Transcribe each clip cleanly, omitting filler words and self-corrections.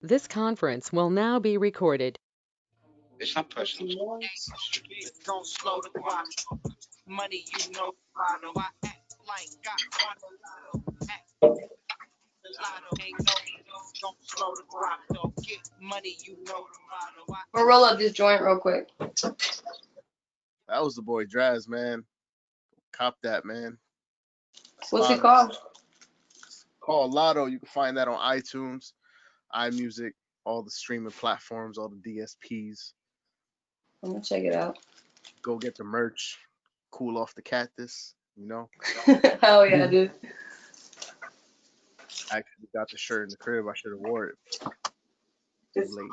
This conference will now be recorded. It's not personal. Don't slow the clock. Money, you know, lotto. I act like got won the lotto. Act the lotto. Ain't no, don't slow the clock. Don't get money, you know the lotto. We'll roll up this joint real quick. That was the boy Draz, man. Cop that, man. What's it Lotto. called? It's called Lotto. You can find that on iTunes, iMusic, all the streaming platforms, all the DSPs. I'm gonna check it out. Go get the merch. Cool off the cactus, you know. Hell yeah, dude. I actually got the shirt in the crib. I should have wore it. Too late.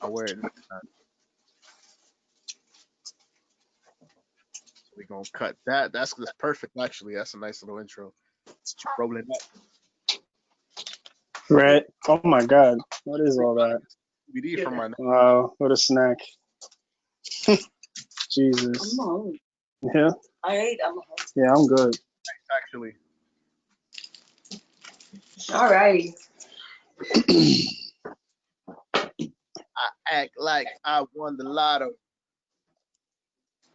I'll wear it next time. So we gonna cut that. That's perfect actually. That's a nice little intro. Rolling up. Right. Oh my God. What is all that? DVD for my Wow. What a snack. Jesus. Yeah. I ate. Yeah, I'm good. actually. Alrighty. I act like I won the lotto.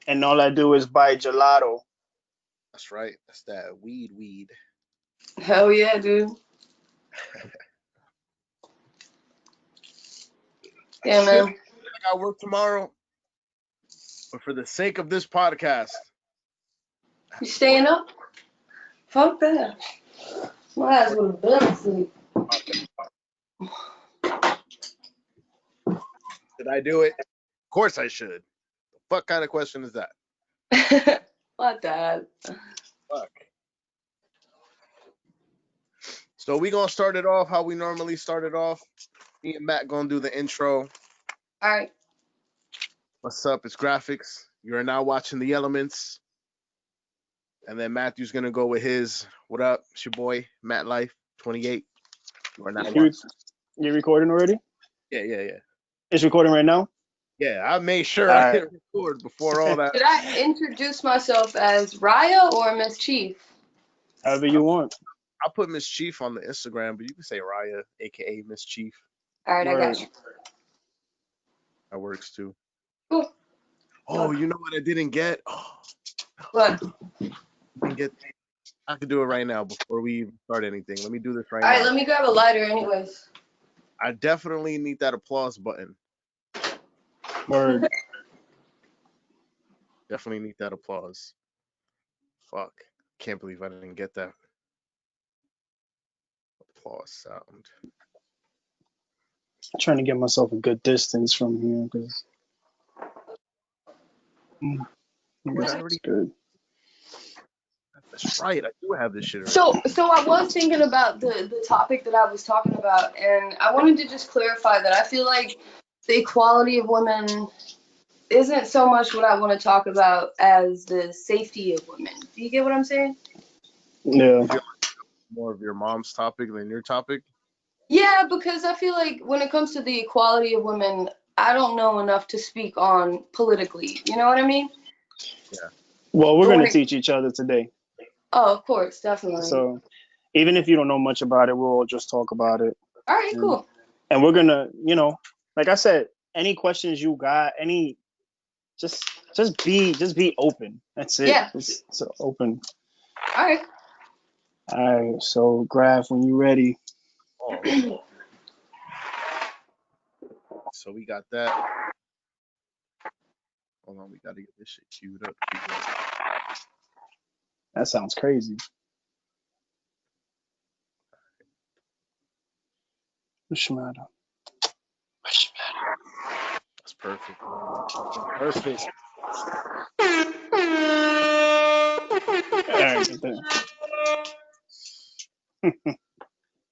And all I do is buy gelato. That's right. That's that weed. Hell yeah, dude. Yeah, man. I got work tomorrow. But for the sake of this podcast, You staying up? Fuck that. My ass would have been asleep. did I do it? Of course I should. What kind of question is that? What that? Fuck. So we gonna start it off how we normally start it off. Me and Matt gonna do the intro. Alright. What's up? It's graphics. You are now watching The Elements. And then Matthew's gonna go with his. What up? It's your boy Matt Life 28. You are now watching. You recording already? Yeah. It's recording right now? Yeah, I made sure All I right. hit record before all that. Should I introduce myself as Riah or Miss Chief? However you want. I'll put Miss Chief on the Instagram, but you can say Raya, aka Miss Chief. Alright, I got you. That works too. Cool. Oh, you know what I didn't get? Oh, What? didn't get. I have to do it right now before we even start anything. Let me do this right Alright, now. let me grab a lighter anyways. I definitely need that applause button. Word. Definitely need that applause. Fuck. Can't believe I didn't get that applause sound. I'm trying to get myself a good distance from here because that's good. That's right. I do have this shit. So I was thinking about the topic that I was talking about, and I wanted to just clarify that I feel like the equality of women isn't so much what I want to talk about as the safety of women. Do you get what I'm saying? Yeah. More of your mom's topic than your topic. Yeah, because I feel like when it comes to the equality of women, I don't know enough to speak on politically. You know what I mean? Yeah. Well, we're But going when to teach each other today. Oh, of course, definitely. So even if you don't know much about it, we'll just talk about it. All right, cool. And we're going to, like I said, any questions you got, just be open. That's it. Yeah. It's open. All right. All right. So, Graph, when you ready. Oh. So we got that. Hold on, we got to get this shit queued up. That sounds crazy. What's the matter? That's perfect. Perfect. All right, get that.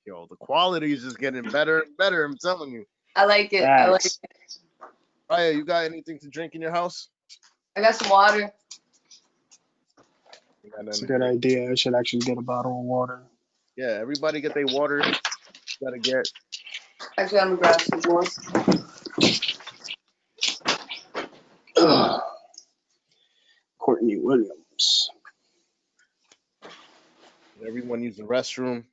Yo, the quality is just getting better and better. I'm telling you. I like it. I like Facts. it. Raya, you got anything to drink in your house? I got some water. You got That's a nothing to good drink? idea. I should actually get a bottle of water. Yeah, everybody get their water. You gotta get. Actually, I'm gonna grab some more. Courtney Williams. Everyone use the restroom.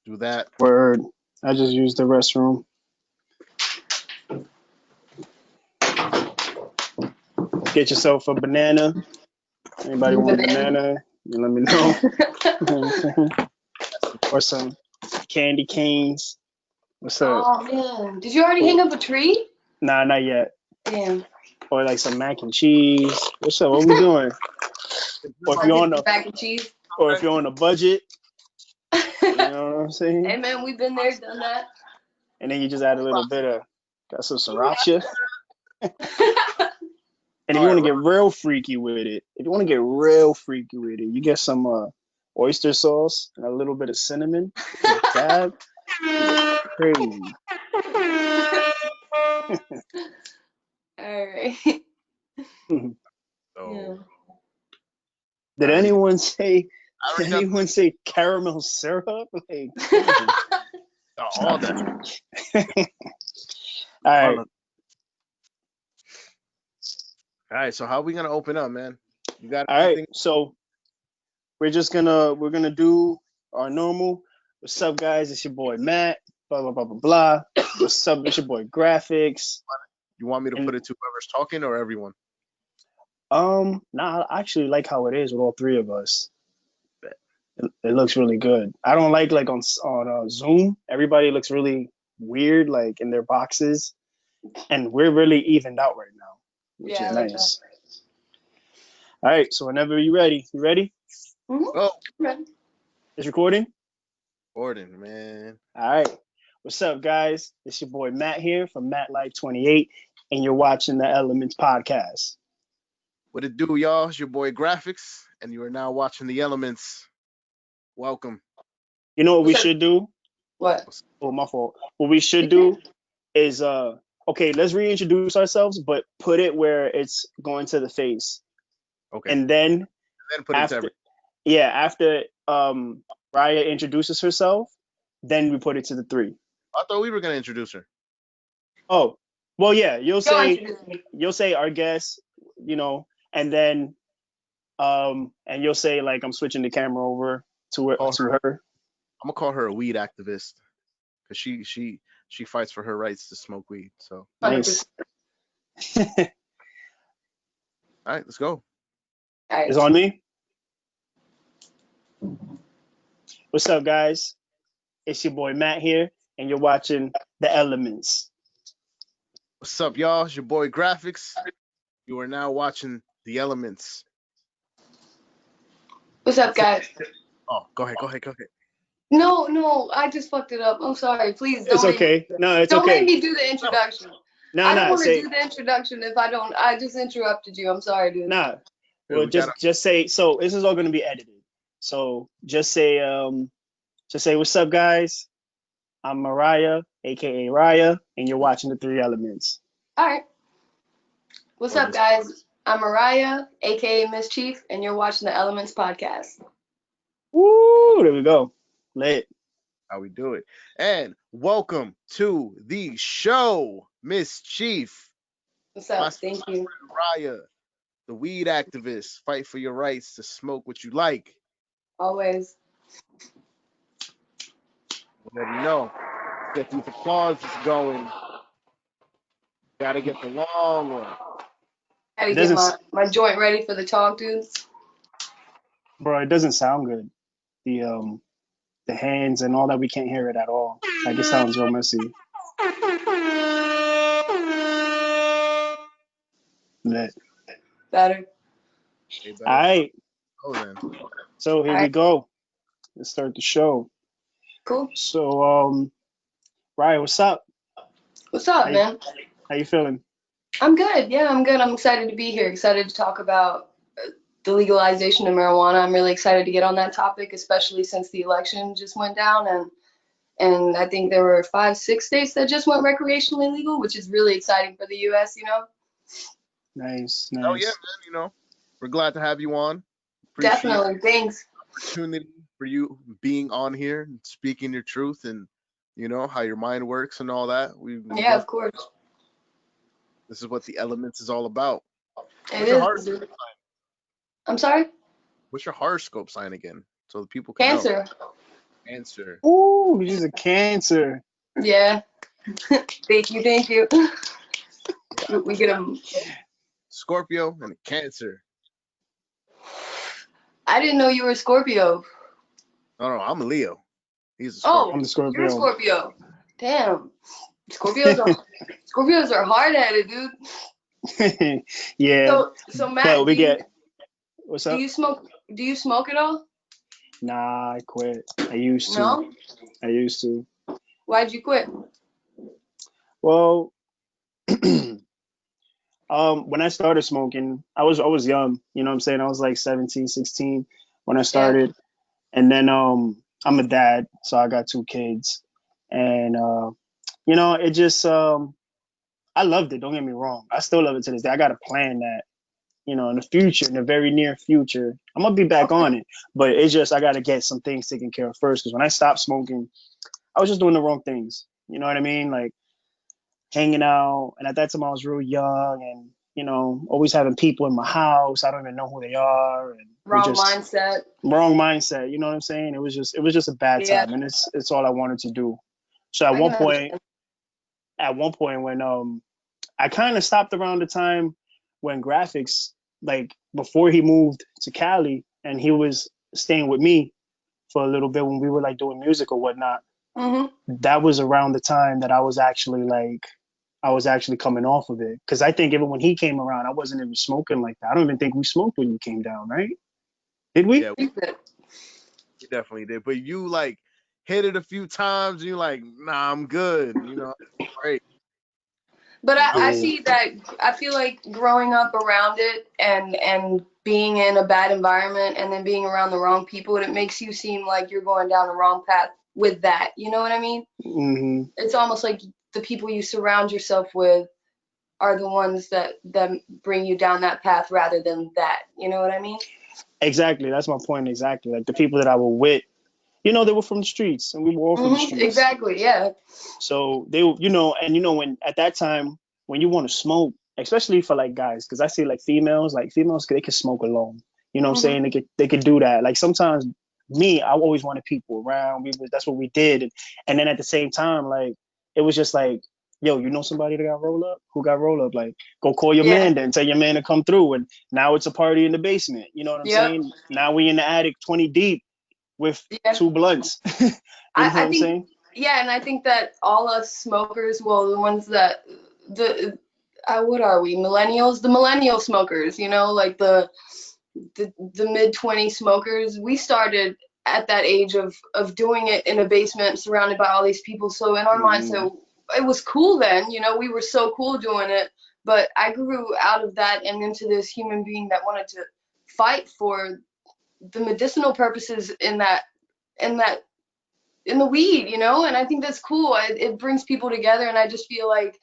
Do that. Word. I just used the restroom. Get yourself a banana. Anybody want a banana? You let me know. You know what I'm saying? Or some candy canes. What's up? Oh man, did you already hang up a tree? Nah, not yet. Damn. Or like some mac and cheese. What's up? What we doing? Or if I'll you're get on some a mac and cheese. or if you're on a budget, you know what I'm saying? Hey man, we've been there, done that. And then you just add a little bit of got some sriracha. And if you want to get real freaky with it, you get some oyster sauce and a little bit of cinnamon. Dab. Crazy. All right. So Yeah. Did I already, anyone say? I Did already got anyone say caramel syrup? Like, damn. all that. All right. All right. So how are we gonna open up, man? You got All right. anything? So we're gonna do our normal. What's up, guys? It's your boy Matt. Blah blah blah blah blah. What's up? It's your boy Graphics. You want me to And put it to whoever's talking or everyone? nah, I actually like how it is with all three of us. It looks really good. I don't like on Zoom. Everybody looks really weird, like in their boxes, and we're really evened out right now, which Yeah, is I like nice. All right, so whenever you're ready, you ready? that. Oh, Right. It's recording. Gordon, man. All right. What's up, guys? It's your boy Matt here from Matt Life 28, and you're watching the Elements Podcast. What it do, y'all? It's your boy Graphics, and you are now watching The Elements. Welcome. You know what we What's up? should do? What? Oh, my fault. What we should do is okay, let's reintroduce ourselves, but put it where it's going to the face. Okay. And then then put it to after after Riah introduces herself, then we put it to the three. I thought we were gonna introduce her. Oh, well, yeah, you'll Go say introduce me. our guest, and then and you'll say like I'm switching the camera over to her. I'm gonna call her a weed activist because she fights for her rights to smoke weed. So 100%. Nice. all right, let's go. All right. It's on me. What's up, guys? It's your boy Matt here, and you're watching The Elements. What's up, y'all? It's your boy Graphics. You are now watching The Elements. What's up, guys? Oh, go ahead. No, I just fucked it up. I'm sorry. Please don't. It's okay. No, it's don't okay. make me do the introduction. No, I don't want to say do the introduction if I don't. I just interrupted you. I'm sorry, dude. nah. Dude, Well, just say so. This is all going to be edited. So just say what's up, guys. I'm Mariah, aka Riah, and you're watching The Three Elements. All right. What's up, guys? I'm Mariah, aka Miss Chief, and you're watching the Elements Podcast. Woo! There we go. Lit. How we do it. And welcome to the show, Miss Chief. What's up? Thank you. Riah, the weed activist. Fight for your rights to smoke what you like. Always. Let you know. Get these applause is going. Gotta get the long one. Gotta get my joint ready for the talk, dude. Bro, it doesn't sound good. The hands and all that, we can't hear it at all. Like it sounds real messy. Lit. Better. All right. Oh, then. So here we go. Let's start the show. Cool. So, Riah, what's up? What's up, man? How you feeling? I'm good. Yeah, I'm good. I'm excited to be here. Excited to talk about the legalization of marijuana. I'm really excited to get on that topic, especially since the election just went down, and I think there were 5-6 states that just went recreationally legal, which is really exciting for the U.S. Nice. Oh yeah, man. We're glad to have you on. Definitely. Thanks. Opportunity for you being on here and speaking your truth and how your mind works and all that. Yeah, of course. This is what the Elements is all about. It is. I'm sorry? What's your horoscope sign again? So the people can Cancer. know. Cancer. Ooh, she's a Cancer. Yeah. Thank you. Thank you. We get them. Scorpio and a Cancer. I didn't know you were a Scorpio. No, I'm a Leo. He's a Oh, Scorpio. I'm the you're a Scorpio. Scorpio. Damn. Scorpios are hard headed, dude. Yeah, So but Matt, we get what's do up? you smoke? Do you smoke at all? Nah, I quit. I used to. No. I used to. Why'd you quit? Well, when I started smoking, I was young. You know what I'm saying? I was like 17, 16 when I Yeah. started, and then I'm a dad, so I got two kids, and it just I loved it. Don't get me wrong. I still love it to this day. I got a plan that in the future, in the very near future, I'm gonna be back Okay. on it. But it's just I gotta get some things taken care of first. Because when I stopped smoking, I was just doing the wrong things. You know what I mean? Like hanging out, and at that time I was real young, and always having people in my house. I don't even know who they are, and we Wrong just mindset. wrong mindset. You know what I'm saying? It was just a bad Yeah. time, and it's all I wanted to do. So at I one can point, understand. when I kind of stopped around the time when graphics, like before he moved to Cali and he was staying with me for a little bit when we were like doing music or whatnot. Mhm. That was around the time that I was actually coming off of it. Cause I think even when he came around, I wasn't even smoking like that. I don't even think we smoked when you came down, right? Did we? Yeah, You good. we definitely did. But you like hit it a few times, and you're like, nah, I'm good. Great. But You know, I Yeah. see that. I feel like growing up around it and being in a bad environment and then being around the wrong people, it makes you seem like you're going down the wrong path with that. You know what I mean? Hmm. It's almost like the people you surround yourself with are the ones that bring you down that path rather than that. You know what I mean? Exactly. That's my point. Exactly. Like the people that I were with, they were from the streets and we were all from the streets. Exactly. Yeah. So they, and when at that time when you want to smoke, especially for like guys, because I see like females, they can smoke alone. You know what I'm Hmm. saying? They could do that. Like sometimes me, I always wanted people around. That's what we did, and then at the same time, like it was just like, yo, you know somebody that got roll up? Who got roll up? Like go call your Yeah. man, then tell your man to come through. And now it's a party in the basement. You know what I'm Yep. saying? Now we in the attic 20 deep with Yeah. two blunts. You know what I I'm think, saying? yeah, and I think that all us smokers, well, the ones that the what are we, millennials? The millennial smokers, like the mid 20 smokers. We started at that age of doing it in a basement, surrounded by all these people. So in our Hmm. mindset, it was cool then. We were so cool doing it. But I grew out of that and into this human being that wanted to fight for the medicinal purposes in that in the weed, and I think that's cool. It brings people together, and I just feel like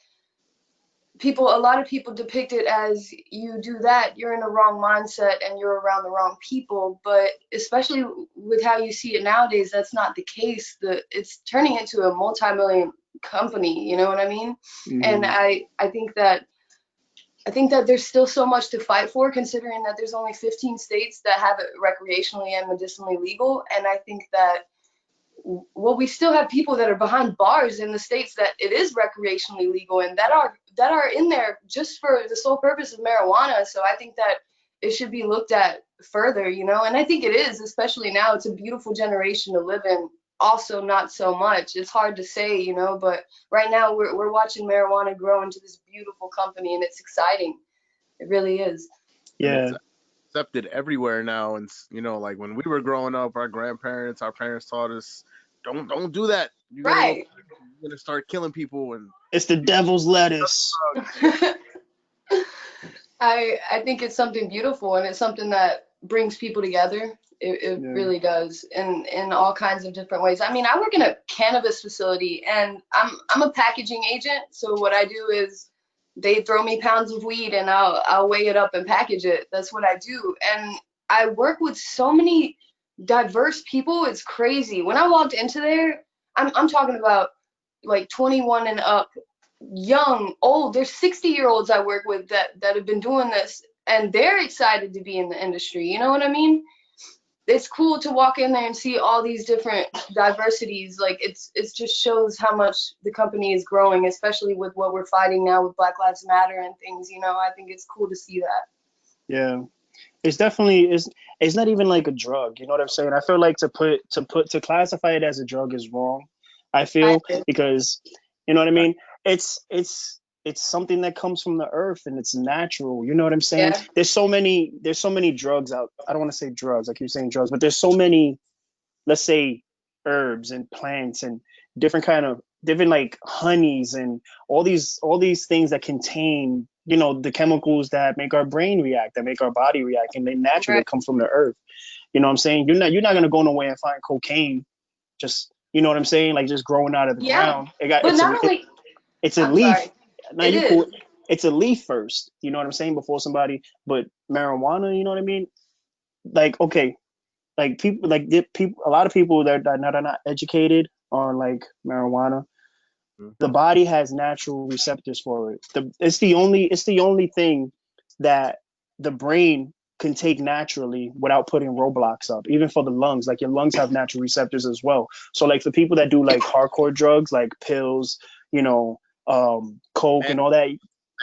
a lot of people depict it as you do that, you're in the wrong mindset and you're around the wrong people. But especially with how you see it nowadays, that's not the case. It's turning into a multi-million company. You know what I mean? And Hmm. I think that there's still so much to fight for, considering that there's only 15 states that have it recreationally and medicinally legal. And I think that, well, we still have people that are behind bars in the states that it is recreationally legal and that are in there just for the sole purpose of marijuana. So I think that it should be looked at further, and I think it is, especially now. It's a beautiful generation to live in. Also, not so much. It's hard to say, but right now we're watching marijuana grow into this beautiful company, and it's exciting. It really is. and it's Yeah. accepted everywhere now. And like when we were growing up, our grandparents, our parents taught us, don't do that. Right. You're gonna start killing people and It's the devil's lettuce. I think it's something beautiful, and it's something that brings people together. It Yeah. really does, in all kinds of different ways. I mean, I work in a cannabis facility, and I'm a packaging agent. So what I do is they throw me pounds of weed, and I'll weigh it up and package it. That's what I do, and I work with so many diverse people. It's crazy. When I walked into there, I'm talking about like 21 and up, young, old. There's 60-year-olds I work with that have been doing this, and they're excited to be in the industry. You know what I mean? it's cool to walk in there and see all these different diversities. Like it's just shows how much the company is growing, especially with what we're fighting now with Black Lives Matter and things. I think it's cool to see that. Yeah. It's definitely it's not even like a drug, you know what I'm saying? I feel like to classify it as a drug is wrong. I I feel agree. because you know what I mean? It's something that comes from the earth and it's natural, you know what I'm saying? Yeah, There's so many drugs out. I don't want to say drugs, I keep saying drugs, but there's so many, let's say, herbs and plants and different like honeys and all these things that contain the chemicals that make our brain react, that make our body react, and they naturally right. come from the earth. You know what I'm saying? You're not gonna go nowhere and find cocaine just, you know what I'm saying, like just growing out of the Yeah, ground. it got but it's a not only. it's a I'm leaf. sorry. Now It you cool. is. It's a leaf first, you know what I'm saying, before somebody. But marijuana, you know what I mean? Like, okay, like people, like people, a lot of people that are not educated on like marijuana, Mhm. the body has natural receptors for it. It's the only thing that the brain can take naturally without putting roadblocks up. Even for the lungs, like your lungs have natural receptors as well. So like for people that do like hardcore drugs, like pills, you know, coke Man, and all that,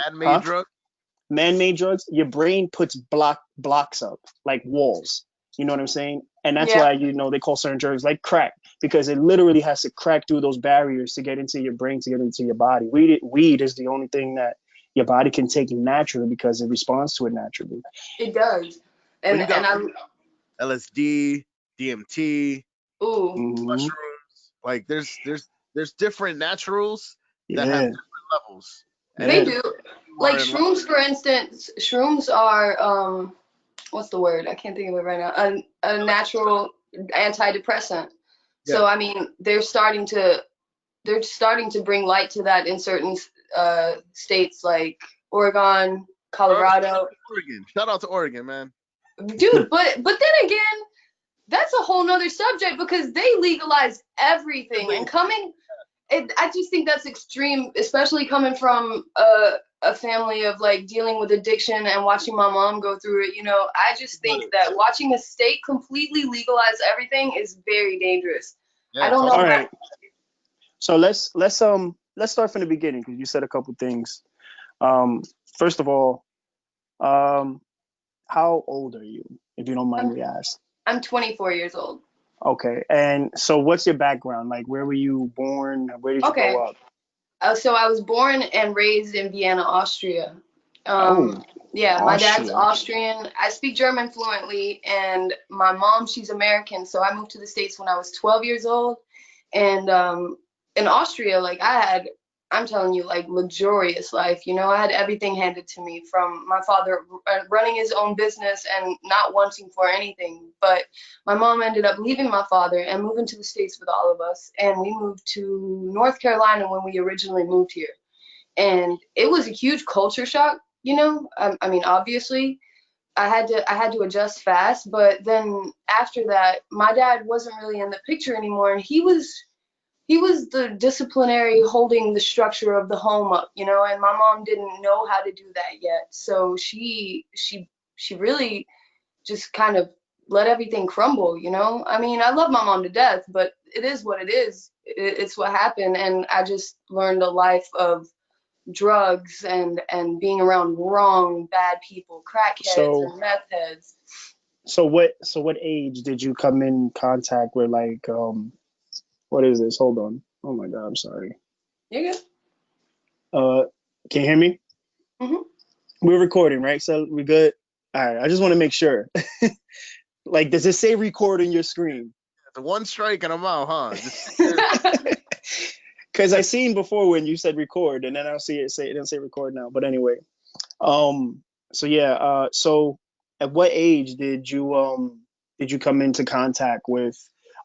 man-made huh? drug. Man-made drugs, your brain puts blocks up, like walls. You know what I'm saying? And that's Yeah, why they call certain drugs like crack, because it literally has to crack through those barriers to get into your brain, to get into your body. Weed is the only thing that your body can take naturally because it responds to it naturally. it does. Well, And you got and I LSD, DMT, ooh Hmm. mushrooms. Like there's different naturals that have Yeah, different levels, and they yeah, it depends do. on who you Like are in life. shrooms, for instance. Shrooms are what's the word? I can't think of it right now. A natural antidepressant. Yeah, So I mean, they're starting to bring light to that in certain states like Oregon, Colorado. Oregon. Shout out to Oregon, man. Dude, but then again, that's a whole nother subject because they legalize everything and I just think that's extreme, especially coming from a family of like dealing with addiction and watching my mom go through it. I just think that watching a state completely legalize everything is very dangerous. I Yeah, don't all know totally. how. right. So let's start from the beginning because you said a couple things. Um, First of all, um, how old are you, if you don't mind I'm me asking? I'm 24 years old. Okay. And so what's your background? Like, where were you born? Where did you grow Okay, up? so I was born and raised in Vienna, Austria. Oh, Um, yeah, my dad's Austria. Austrian. I speak German fluently, and my mom, she's American. So I moved to the States when I was 12 years old. And in Austria, like I'm telling you, like luxurious life. I had everything handed to me from my father running his own business and not wanting for anything. But my mom ended up leaving my father and moving to the States with all of us. And we moved to North Carolina when we originally moved here. And it was a huge culture shock. I mean, obviously, I had to adjust fast, but then after that, my dad wasn't really in the picture anymore, and he was the disciplinary holding the structure of the home up, and my mom didn't know how to do that yet. So she really just kind of let everything crumble. I mean, I love my mom to death, but it is what it is. It's what happened, and I just learned a life of drugs and being around wrong, bad people, crackheads So and meth heads. so what age did you come in contact with like what is this? Hold on. Oh my God, I'm sorry. You good? Uh can you hear me? Hmm. We're recording, right? So we good? All right, I just want to make sure. Like, does it say record on your screen? The one strike and I'm out, huh? Just sit there. Because I seen before when you said record, and then I'll see it didn't say record now. But anyway, um, so yeah, so at what age did you come into contact with,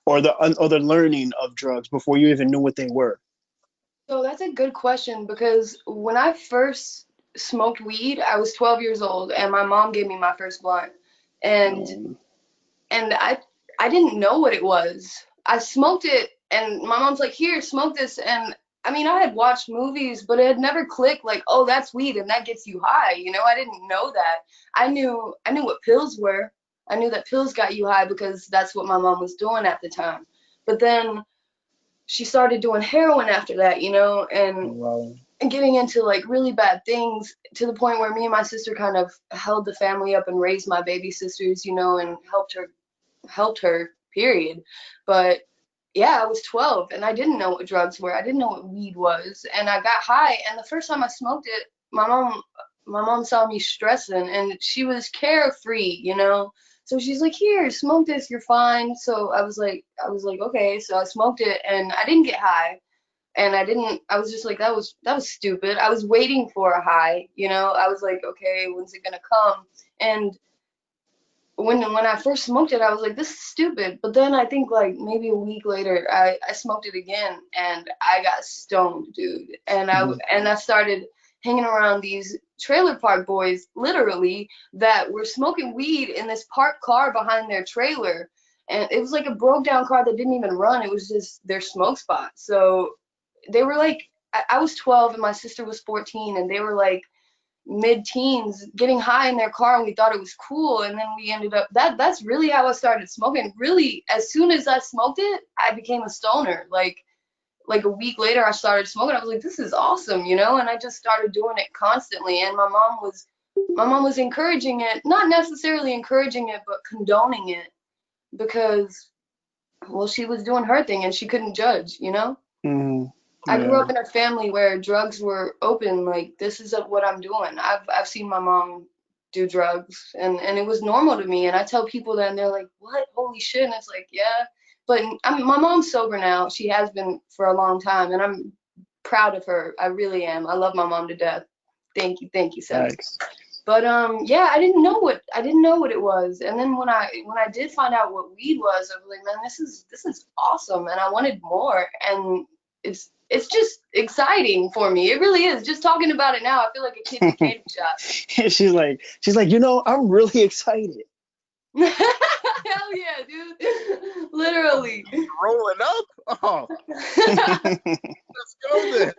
or the learning of drugs before you even knew what they were? So that's a good question because when I first smoked weed, I was 12 years old and my mom gave me my first blunt. And Um, and I didn't know what it was. I smoked it and my mom's like, "Here, smoke this." And I mean, I had watched movies, but it had never clicked like, "Oh, that's weed and that gets you high." I didn't know that. I knew what pills were. I knew that pills got you high because that's what my mom was doing at the time. But then she started doing heroin after that, you know, Wow. and getting into like really bad things to the point where me and my sister kind of held the family up and raised my baby sisters, you know, and helped her, period. But yeah, I was 12 and I didn't know what drugs were. I didn't know what weed was. And I got high, and the first time I smoked it, my mom saw me stressing, and she was carefree, you know. So she's like, "Here, smoke this, you're fine." So I was like, "Okay." So I smoked it and I didn't get high. And I was just like, that was stupid. I was waiting for a high, you know. I was like, "Okay, when's it gonna come?" And when I first smoked it, I was like, this is stupid. But then I think like maybe a week later, I smoked it again and I got stoned, dude. Mhm. And I started hanging around these trailer park boys, literally, that were smoking weed in this parked car behind their trailer. And it was like a broke down car that didn't even run. It was just their smoke spot. So they were like, I was 12 and my sister was 14, and they were like mid-teens getting high in their car, and we thought it was cool. And then we ended up that's really how I started smoking. Really, as soon as I smoked it, I became a stoner. Like a week later I started smoking. I was like, this is awesome, you know. And I just started doing it constantly, and my mom was encouraging it, not necessarily encouraging it, but condoning it, because well, she was doing her thing and she couldn't judge, you know. Mhm. I grew Yeah. up in a family where drugs were open. Like, this is what I'm doing. I've seen my mom do drugs, and it was normal to me. And I tell people that, and they're like, "What? Holy shit!" And it's like, yeah. But my mom's sober now. She has been for a long time, and I'm proud of her. I really am. I love my mom to death. Thank you, Sam. Thanks. But yeah, I didn't know what it was. And then when I did find out what weed was, I was like, man, this is awesome, and I wanted more. And it's just exciting for me. It really is. Just talking about it now, I feel like a kid in a candy shop. she's like, I'm really excited. Hell yeah, dude. Literally. Rolling up? Oh, let's go then.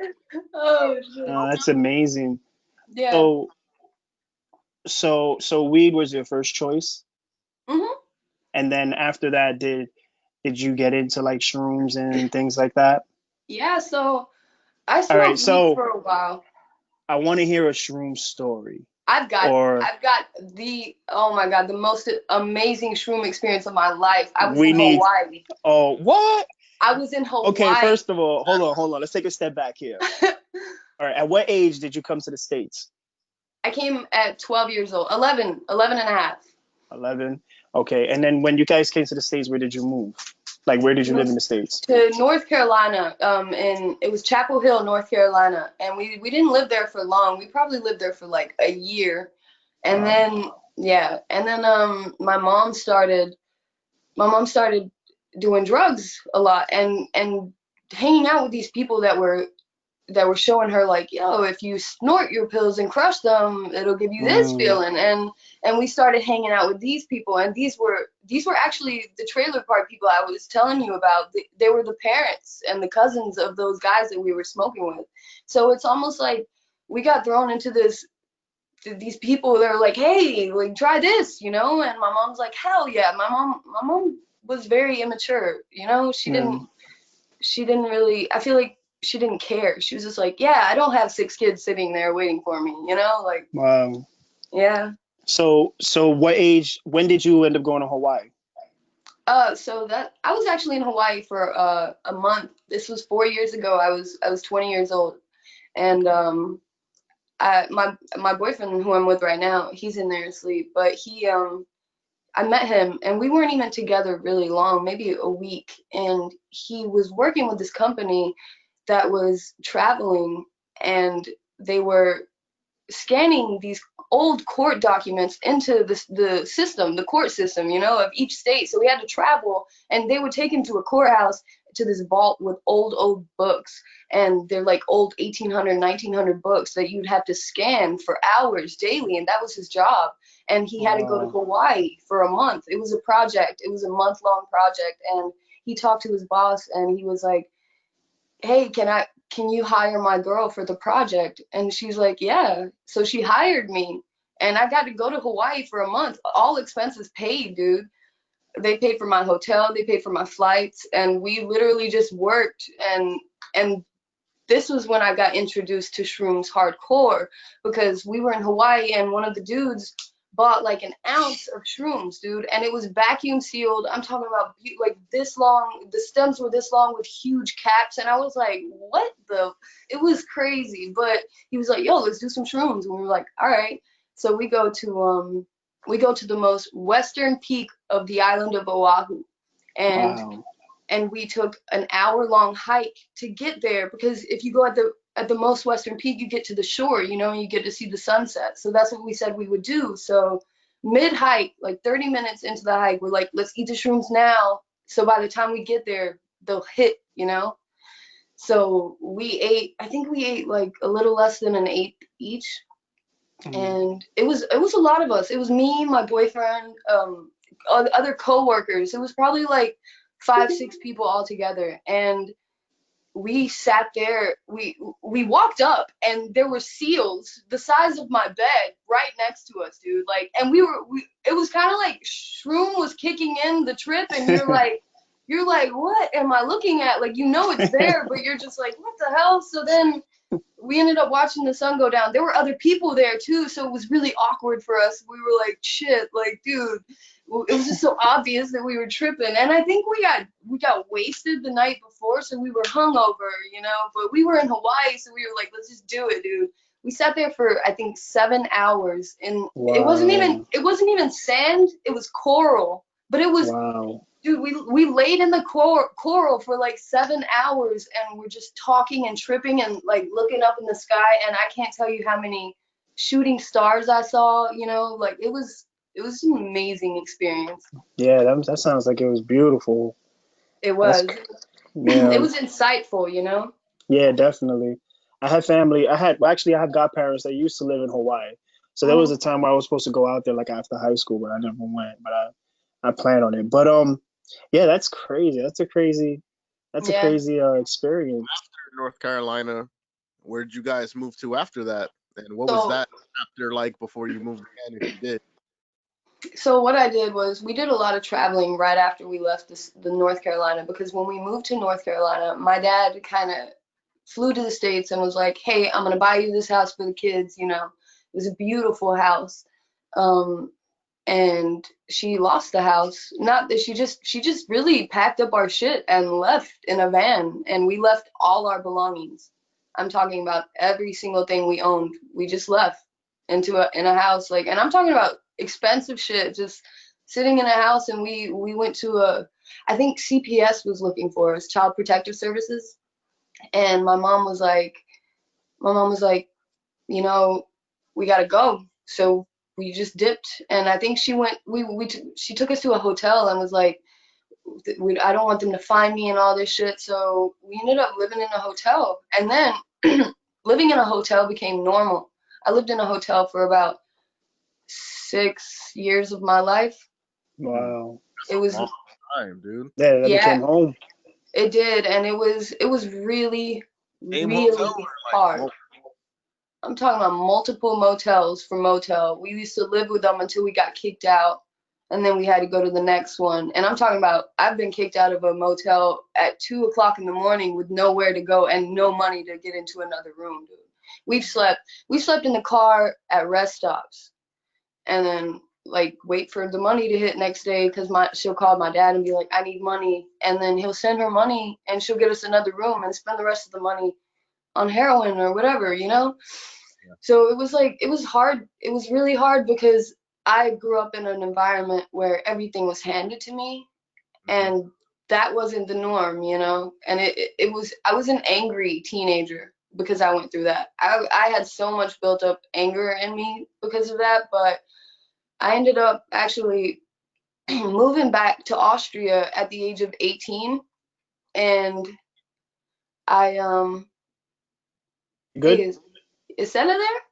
Oh shit. That's amazing. Yeah. So so weed was your first choice, Mhm. and then after that, did you get into like shrooms and things like that? Yeah, so I All right, smoked weed so for a while. I want to hear a shroom story. I've got Or I've got oh my God, the most amazing shroom experience of my life. I was in we need, Hawaii. oh, what? I was in Okay, Hawaii. first of all, hold on. Let's take a step back here. All right, at what age did you come to the States? I came at 12 years old, 11 and a half. 11. Okay, and then when you guys came to the States, where did you move? Like, where did you live in the States? To North Carolina, and it was Chapel Hill, North Carolina, and we didn't live there for long. We probably lived there for like a year, and Um, then yeah, and then my mom started doing drugs a lot, and hanging out with these people that were showing her like, yo, if you snort your pills and crush them, it'll give you this mm, feeling. And we started hanging out with these people, and these were actually the trailer park people I was telling you about. They were the parents and the cousins of those guys that we were smoking with. So it's almost like we got thrown into these people that are like, hey, like, try this, you know. And my mom's like, hell yeah. My mom was very immature, you know. she yeah. didn't she didn't really, I feel like she didn't care. She was just like, yeah, I don't have 6 kids sitting there waiting for me, you know? Like, Wow. yeah. So what age? When did you end up going to Hawaii? So that I was actually in Hawaii for a month. This was 4 years ago. I was 20 years old, and my boyfriend who I'm with right now, he's in there asleep. But I met him, and we weren't even together really long, maybe a week. And he was working with this company that was traveling, and they were scanning these old court documents into the court system, you know, of each state. So we had to travel, and they would take him to a courthouse, to this vault with old books, and they're like old 1800, 1900 books that you'd have to scan for hours daily, and that was his job. And he had to go to Wow. Hawaii for a month. It was a project. It was a month-long project, and he talked to his boss, and he was like, hey, can you hire my girl for the project? And she's like, yeah. So she hired me, And I got to go to Hawaii for a month, all expenses paid, dude. They paid for my hotel, they paid for my flights, and we literally just worked. And this was when I got introduced to shrooms hardcore, because we were in Hawaii and one of the dudes bought like an ounce of shrooms, dude, and it was vacuum sealed. I'm talking about like this long. The stems were this long with huge caps, and I was like, what the? It was crazy. But he was like, yo, let's do some shrooms, and we were like, all right. So we go to the most western peak of the island of Oahu, and Wow. we took an hour-long hike to get there, because if you go at the most western peak, you get to the shore, you know, and you get to see the sunset. So that's what we said we would do. So mid-hike, like 30 minutes into the hike, we're like, let's eat the shrooms now, so by the time we get there, they'll hit, you know. So I think we ate like a little less than an eighth each, Mm. and it was a lot of us. It was me, my boyfriend, other coworkers. It was probably like 5, 6 people all together, and we sat there. We walked up, and there were seals the size of my bed right next to us, dude. Like, and it was kind of like shroom was kicking in the trip, and you're like, what am I looking at? Like, you know it's there, but you're just like, what the hell? So then we ended up watching the sun go down. There were other people there too, so it was really awkward for us. We were like, shit, like, dude, it was just so obvious that we were tripping. And I think we got wasted the night before, so we were hungover, you know. But we were in Hawaii, so we were like, let's just do it, dude. We sat there for I think 7 hours, and Wow. it wasn't even sand. It was coral, but it was. Wow. Dude, we laid in the coral for like 7 hours, and we're just talking and tripping and like looking up in the sky, and I can't tell you how many shooting stars I saw, you know, like it was an amazing experience. Yeah, that sounds like it was beautiful. It That's was. yeah. It was insightful, you know? Yeah, definitely. I had family. Well, actually, I have godparents that used to live in Hawaii. So there was Mhm. a time where I was supposed to go out there like after high school, but I never went. But I plan on it. But yeah, that's crazy. That's a Yeah. crazy experience. North Carolina, where'd you guys move to after that? And what was So that chapter like before you moved again, if you did? so what I did was we did a lot of traveling right after we left the North Carolina, because when we moved to North Carolina, my dad kind of flew to the States and was like, "Hey, I'm gonna buy you this house for the kids." You know, it was a beautiful house. Um, and she lost the house. Not that she just really packed up our shit and left in a van, and we left all our belongings. I'm talking about every single thing we owned. We just left in a house, like, and I'm talking about expensive shit, just sitting in a house. And we went to I think CPS was looking for us, Child Protective Services, and my mom was like, you know, we gotta go. So we just dipped, and I think she went. She took us to a hotel and was like, I don't want them to find me and all this shit. So we ended up living in a hotel, and then living in a hotel became normal. I lived in a hotel for about 6 years of my life. Hmm, Wow. It that's a was, long time, dude. Yeah, that yeah, became home. it did, and it was really, Same hotel really or like hard. I'm talking about multiple motels for motel. We used to live with them until we got kicked out, and then we had to go to the next one. And I'm talking about I've been kicked out of a motel at 2 o'clock in the morning with nowhere to go and no money to get into another room, dude. We slept in the car at rest stops, and then like wait for the money to hit next day, because she'll call my dad and be like, I need money, and then he'll send her money and she'll get us another room and spend the rest of the money on heroin or whatever, you know? Yeah. So it was like, it was hard. It was really hard because I grew up in an environment where everything was handed to me, Hmm. and that wasn't the norm, you know? And I was an angry teenager because I went through that. I had so much built up anger in me because of that, but I ended up actually moving back to Austria at the age of 18, and I, hey, Good. is Senna there?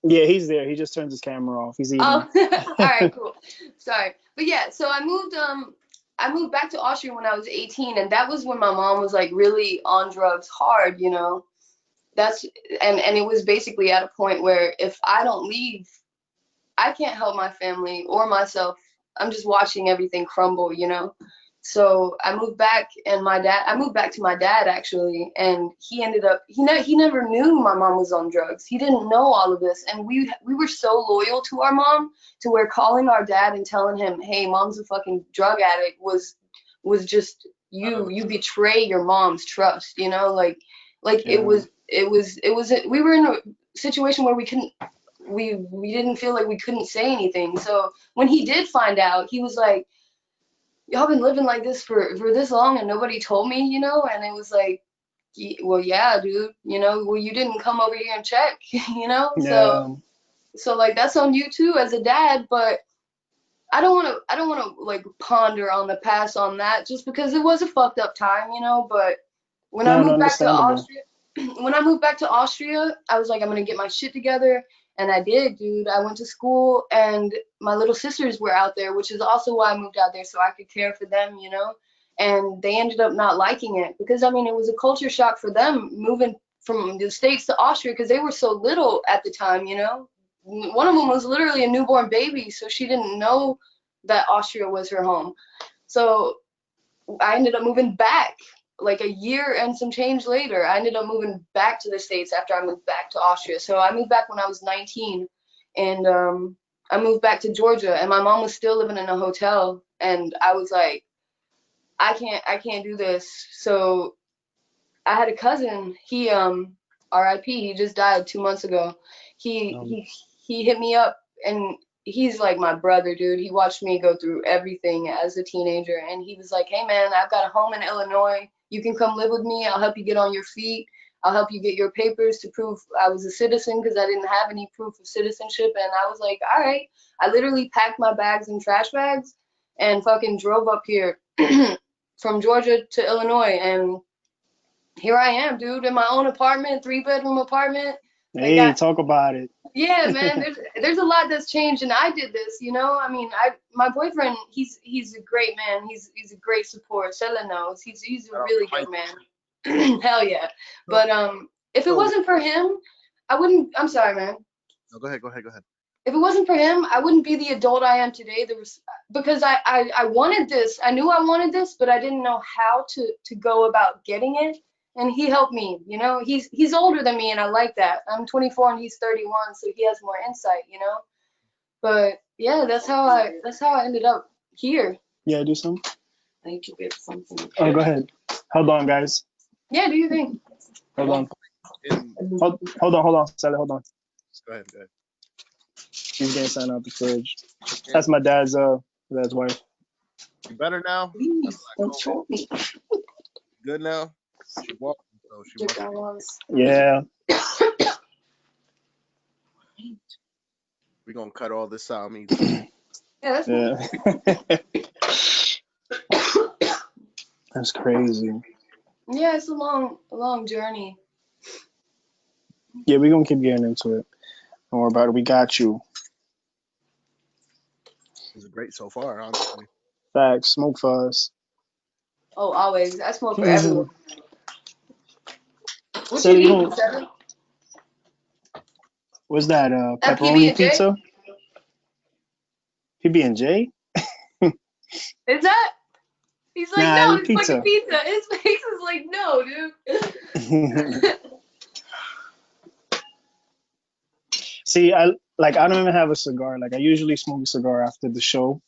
Yeah, he's there. He just turns his camera off. He's eating. Oh, all right, cool. Sorry. But yeah, so I moved back to Austria when I was 18, and that was when my mom was like really on drugs hard, you know. That's and it was basically at a point where if I don't leave I can't help my family or myself. I'm just watching everything crumble, you know? So I moved back, and I moved back to my dad actually, and he ended up, he never knew my mom was on drugs. He didn't know all of this, and we were so loyal to our mom to where calling our dad and telling him, hey, mom's a fucking drug addict was just you betray your mom's trust, you know, like Yeah. we were in a situation where we didn't feel like we couldn't say anything. So when he did find out, he was like, y'all been living like this for this long and nobody told me, you know? And it was like, well, yeah, dude, you know, well, you didn't come over here and check, you know? Yeah. So like that's on you too as a dad, but I don't want to like ponder on the past on that just because it was a fucked up time, you know, but when I No, no, moved back to understandable. Austria, when I moved back to Austria, I was like, I'm gonna get my shit together, and I did, dude. I went to school, and my little sisters were out there, which is also why I moved out there so I could care for them, you know. And they ended up not liking it because I mean it was a culture shock for them moving from the States to Austria because they were so little at the time, you know. One of them was literally a newborn baby, so she didn't know that Austria was her home. So I ended up moving back like a year and some change later. I ended up moving back to the States after I moved back to Austria. So I moved back when I was 19, and I moved back to Georgia, and my mom was still living in a hotel, and I was like, I can't do this. So I had a cousin. He R.I.P. He just died 2 months ago. He Um, he he hit me up, and he's like my brother, dude. He watched me go through everything as a teenager, and he was like, "Hey man, I've got a home in Illinois. You can come live with me. I'll help you get on your feet. I'll help you get your papers to prove I was a citizen because I didn't have any proof of citizenship." And I was like, "All right." I literally packed my bags in trash bags and fucking drove up here from Georgia to Illinois, and here I am, dude, in my own apartment, 3 bedroom apartment. I hey, got, talk about it. yeah, man. There's a lot that's changed, and I did this, you know. I mean, my boyfriend, he's a great man. He's a great support. Stella knows he's a really good man. Hell yeah. But if it So wasn't for him, I wouldn't. I'm sorry, man. no, go ahead, go ahead, go ahead. If it wasn't for him, I wouldn't be the adult I am today. There was because I wanted this. I knew I wanted this, but I didn't know how to go about getting it. And he helped me. You know, he's older than me, and I like that. I'm 24 and he's 31, so he has more insight. You know, but yeah, that's how I ended up here. Yeah, do some. I need to get something. Oh, go ahead. Hold on, guys. Yeah, do you think? Hold One on. point in, Hold on, Sally. Hold on. go ahead, go ahead. She's getting something out the fridge. Yeah, That's my dad's wife. you better now? That's Please not don't COVID. choke me. Good now? She walking, so she Get must that be once. Yeah. we gonna cut all this out. I mean, Yeah, that's me. Yeah. That's crazy. Yeah, it's a long journey. Yeah, we're gonna keep getting into it. Don't worry about it. We got you. this is great so far, honestly. Facts. Smoke for us. Oh, always. I smoke for everyone. What you Sally, you eating, don't. Seven? What's that? That PB Pepperoni and J? pizza? PB and J? Is that? He's like, Nah, no, it's it's fucking pizza. pizza. His face is like, no, dude. See, I don't even have a cigar. Like I usually smoke a cigar after the show,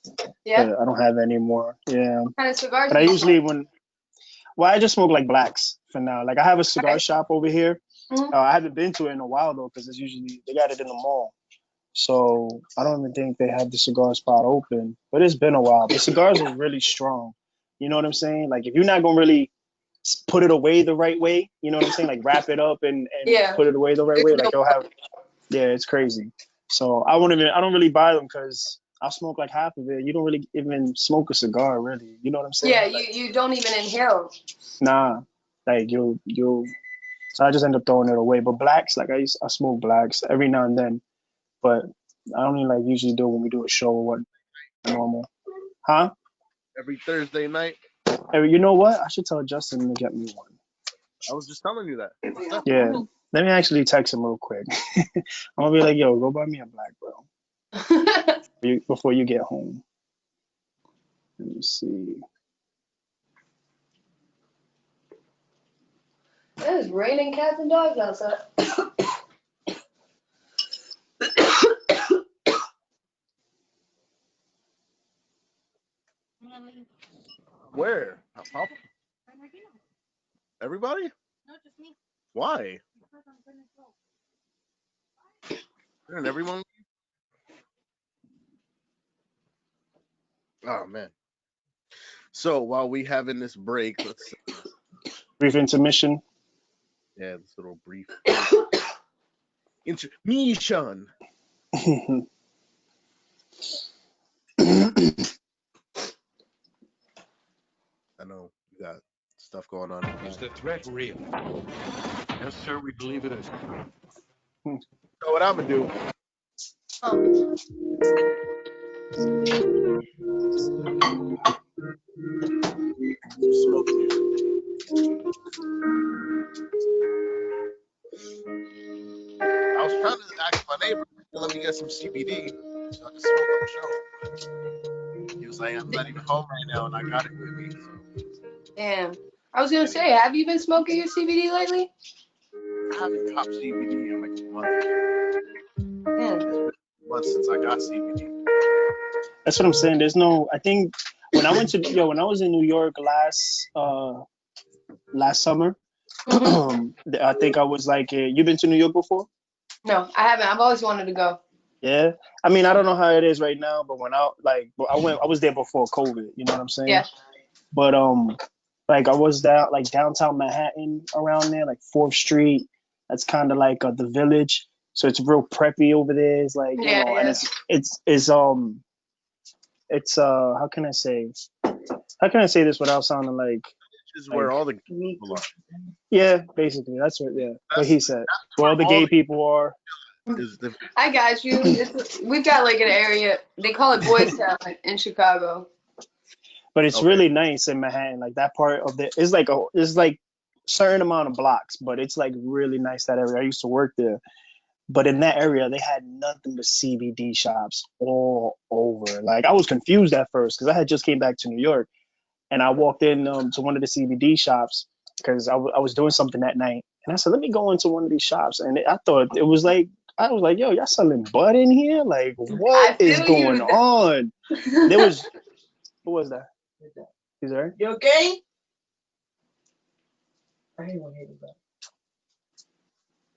Yeah. but I don't have any more. Yeah, What kind of cigars but do I you usually smoke? when well, I just smoke like blacks for now. Like I have a cigar Okay. shop over here. Mhm. I haven't been to it in a while though, because it's usually they got it in the mall. So I don't even think they have the cigar spot open. But it's been a while. But cigars are really strong. You know what I'm saying? Like if you're not gonna really put it away the right way, you know what I'm saying? Like wrap it up and Yeah. put it away the right There's way. no. Like they'll have yeah, it's crazy. So I don't really buy them because I smoke like half of it. You don't really even smoke a cigar, really. You know what I'm Yeah, saying? you Like, you don't even inhale. nah, like you'll. So I just end up throwing it away. But blacks, like I smoke blacks every now and then, but I only like usually do it when we do a show or what normal. Huh? Every Thursday night. Hey, you know what? I should tell Justin to get me one. I was just telling you that. Most definitely. Yeah. Let me actually text him real quick. I'm gonna be like, yo, go buy me a black, bro. before you get home. Let me see. It is raining cats and dogs outside. Where? Papa? Everybody? Why? And everyone? Oh man. So while we having this break, let's Brief intermission. this little brief intermission. I know you got stuff going on. Is the threat real? Yes, sir, we believe it is. So what I'm gonna do? Smoke music. I was trying to ask my neighbor to let me get some CBD so I can smoke on the show. He was like, I'm not even home right now, and I got it with me. So. Damn. I was gonna say, have you been smoking your CBD lately? I haven't copped CBD in like a month. Yeah. It's been months since I got CBD. That's what I'm saying. There's no. I think when I was in New York last summer, I think I was like, you been to New York before? No, I haven't. I've always wanted to go. Yeah. I mean, I don't know how it is right now, but I was there before COVID. You know what I'm saying? Yeah. But like I was downtown Manhattan around there, like 4th Street. That's kind of like the Village. So it's real preppy over there. It's like Yeah, and yeah. it's how can I say this without sounding like This is where all the people are. yeah, basically that's what he said. Where all the gay people are. I got you. We've got like an area. They call it Boys Town in Chicago. But it's really nice in Manhattan. Like that part of the it's like certain amount of blocks, but it's like really nice that area. I used to work there. But in that area, they had nothing but CBD shops all over. Like I was confused at first because I had just came back to New York, and I walked in to one of the CBD shops because I was doing something that night, and I said, "Let me go into one of these shops." And I thought it was like I was like, "Yo, y'all selling bud in here? Like, what is going on?" There was who was that? He's there. You okay?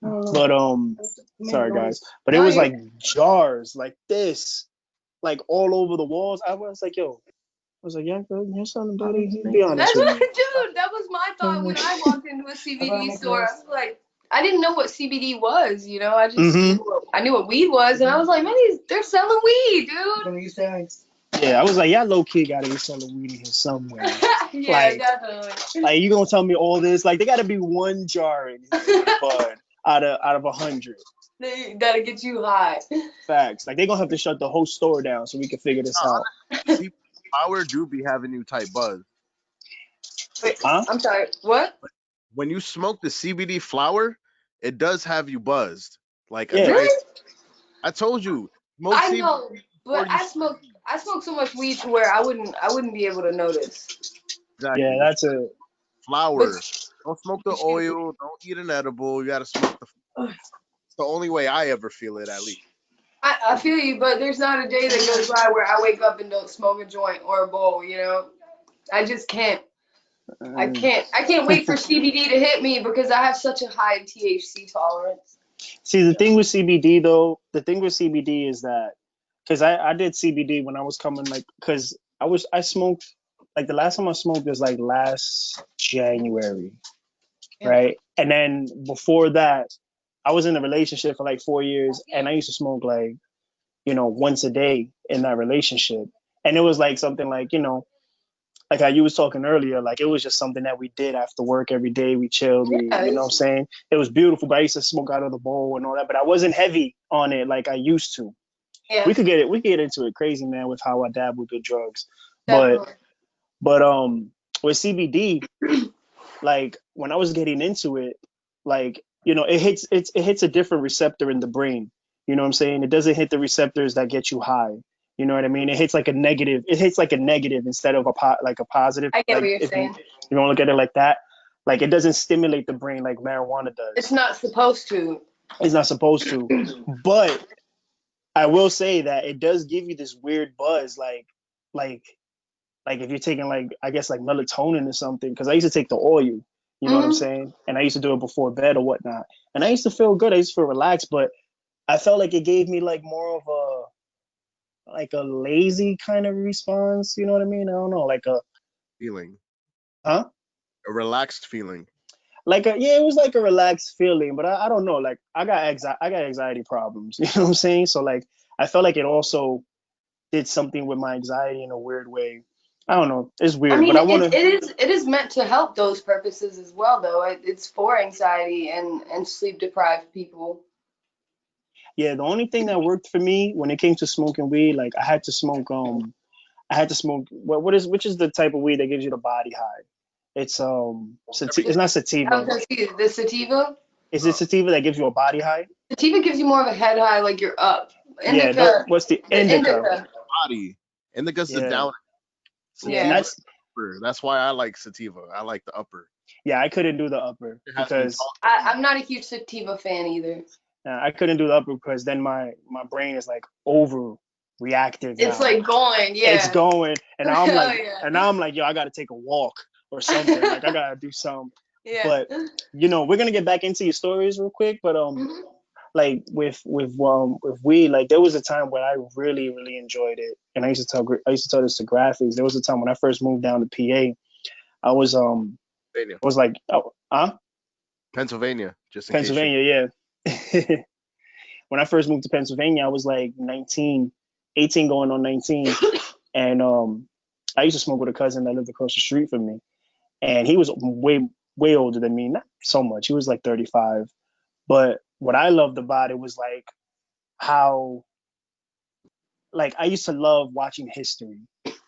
But sorry guys, but it was like jars like this, like all over the walls. I was like, yo, yeah, girl, you're selling buddy. Be honest with me. Dude, that was my thought when I walked into a CBD store. I was like, I didn't know what CBD was, you know. I just I knew what weed was, and I was like, man, they're selling weed, dude. Yeah, I was like, yeah, low key gotta be selling weed in here somewhere. Yeah, like, definitely. Like you gonna tell me all this? Like, there gotta be one jar in here, bud, out of 100. That'll get you high. Facts. Like they gonna have to shut the whole store down so we can figure this out. See, flower do be having you type buzz. Wait, huh? I'm sorry. What? When you smoke the CBD flower, it does have you buzzed. Like yeah. Really? I told you. I know, but I smoke so much weed to where I wouldn't be able to notice. Exactly. Yeah, that's a flower. Don't smoke the oil. Don't eat an edible. You gotta smoke the. It's the only way I ever feel it, at least. I feel you, but there's not a day that goes by where I wake up and don't smoke a joint or a bowl. You know, I just can't. I can't wait for CBD to hit me because I have such a high THC tolerance. See, the thing with CBD though, is that because I did CBD when I was coming, like, because I smoked, like, the last time I smoked was like last January, right? And then before that, I was in a relationship for like 4 years, and I used to smoke like, once a day in that relationship, and it was like something like, like how you was talking earlier, like it was just something that we did after work every day. We chilled, you know what I'm saying? It was beautiful, but I used to smoke out of the bowl and all that, but I wasn't heavy on it like I used to. Yeah. We could get into it crazy, man, with how I dabbled with drugs. Definitely. But with CBD, like when I was getting into it, like, it hits a different receptor in the brain. You know what I'm saying? It doesn't hit the receptors that get you high. You know what I mean? It hits like a negative. It hits like a negative instead of like a positive. I get Like what you're if you saying. you don't look at it like that, like it doesn't stimulate the brain like marijuana It's does. not supposed to. It's not supposed to. But I will say that it does give you this weird buzz, like like if you're taking like I guess like melatonin or something. Because I used to take the oil, you know what I'm Hmm. saying, and I used to do it before bed or whatnot, and I used to feel good. I used to feel relaxed, but I felt like it gave me like more of a lazy kind of response. You know what I mean? I don't know, like a Feeling, huh? a relaxed feeling. Like a yeah, it was like a relaxed feeling, but I don't know. Like I got anxiety problems. You know what I'm saying? So like I felt like it also did something with my anxiety in a weird way. I don't know. It's I weird, but mean, I want to. it is meant to help those purposes as well, though. It's for anxiety and sleep deprived people. Yeah, the only thing that worked for me when it came to smoking weed, like I had to smoke what is which is the type of weed that gives you the body high. It's it's not I was sativa. gonna say the sativa. Is it Oh, sativa that gives you a body high? Sativa gives you more of a head high, like you're up. Yeah, no, Indica, what's the the indica? indica. body. Indica's the Yeah. down. Yeah, and Yeah. Sativa, that's upper. That's why I like sativa. I like the upper. yeah, I couldn't do the upper It has me because talking. I'm not a huge sativa fan either. I couldn't do the upper because then my brain is like over reactive It's now. like going, It's yeah. going, and now I'm Oh like, yeah. and now I'm like, yo, I gotta take a walk or something. Like I gotta do something. Yeah. But we're gonna get back into your stories real quick. But Mhm. like with weed, like there was a time when I really enjoyed it, and I used to tell this to graphics. There was a time when I first moved down to PA. I was Pennsylvania. I was like, oh, huh? Pennsylvania, just in case you. Pennsylvania, yeah. When I first moved to Pennsylvania, I was like 19, 18 going on 19. And I used to smoke with a cousin that lived across the street from me. And he was way older than me. Not so much. He was like 35. But what I loved about it was like how like I used to love watching history.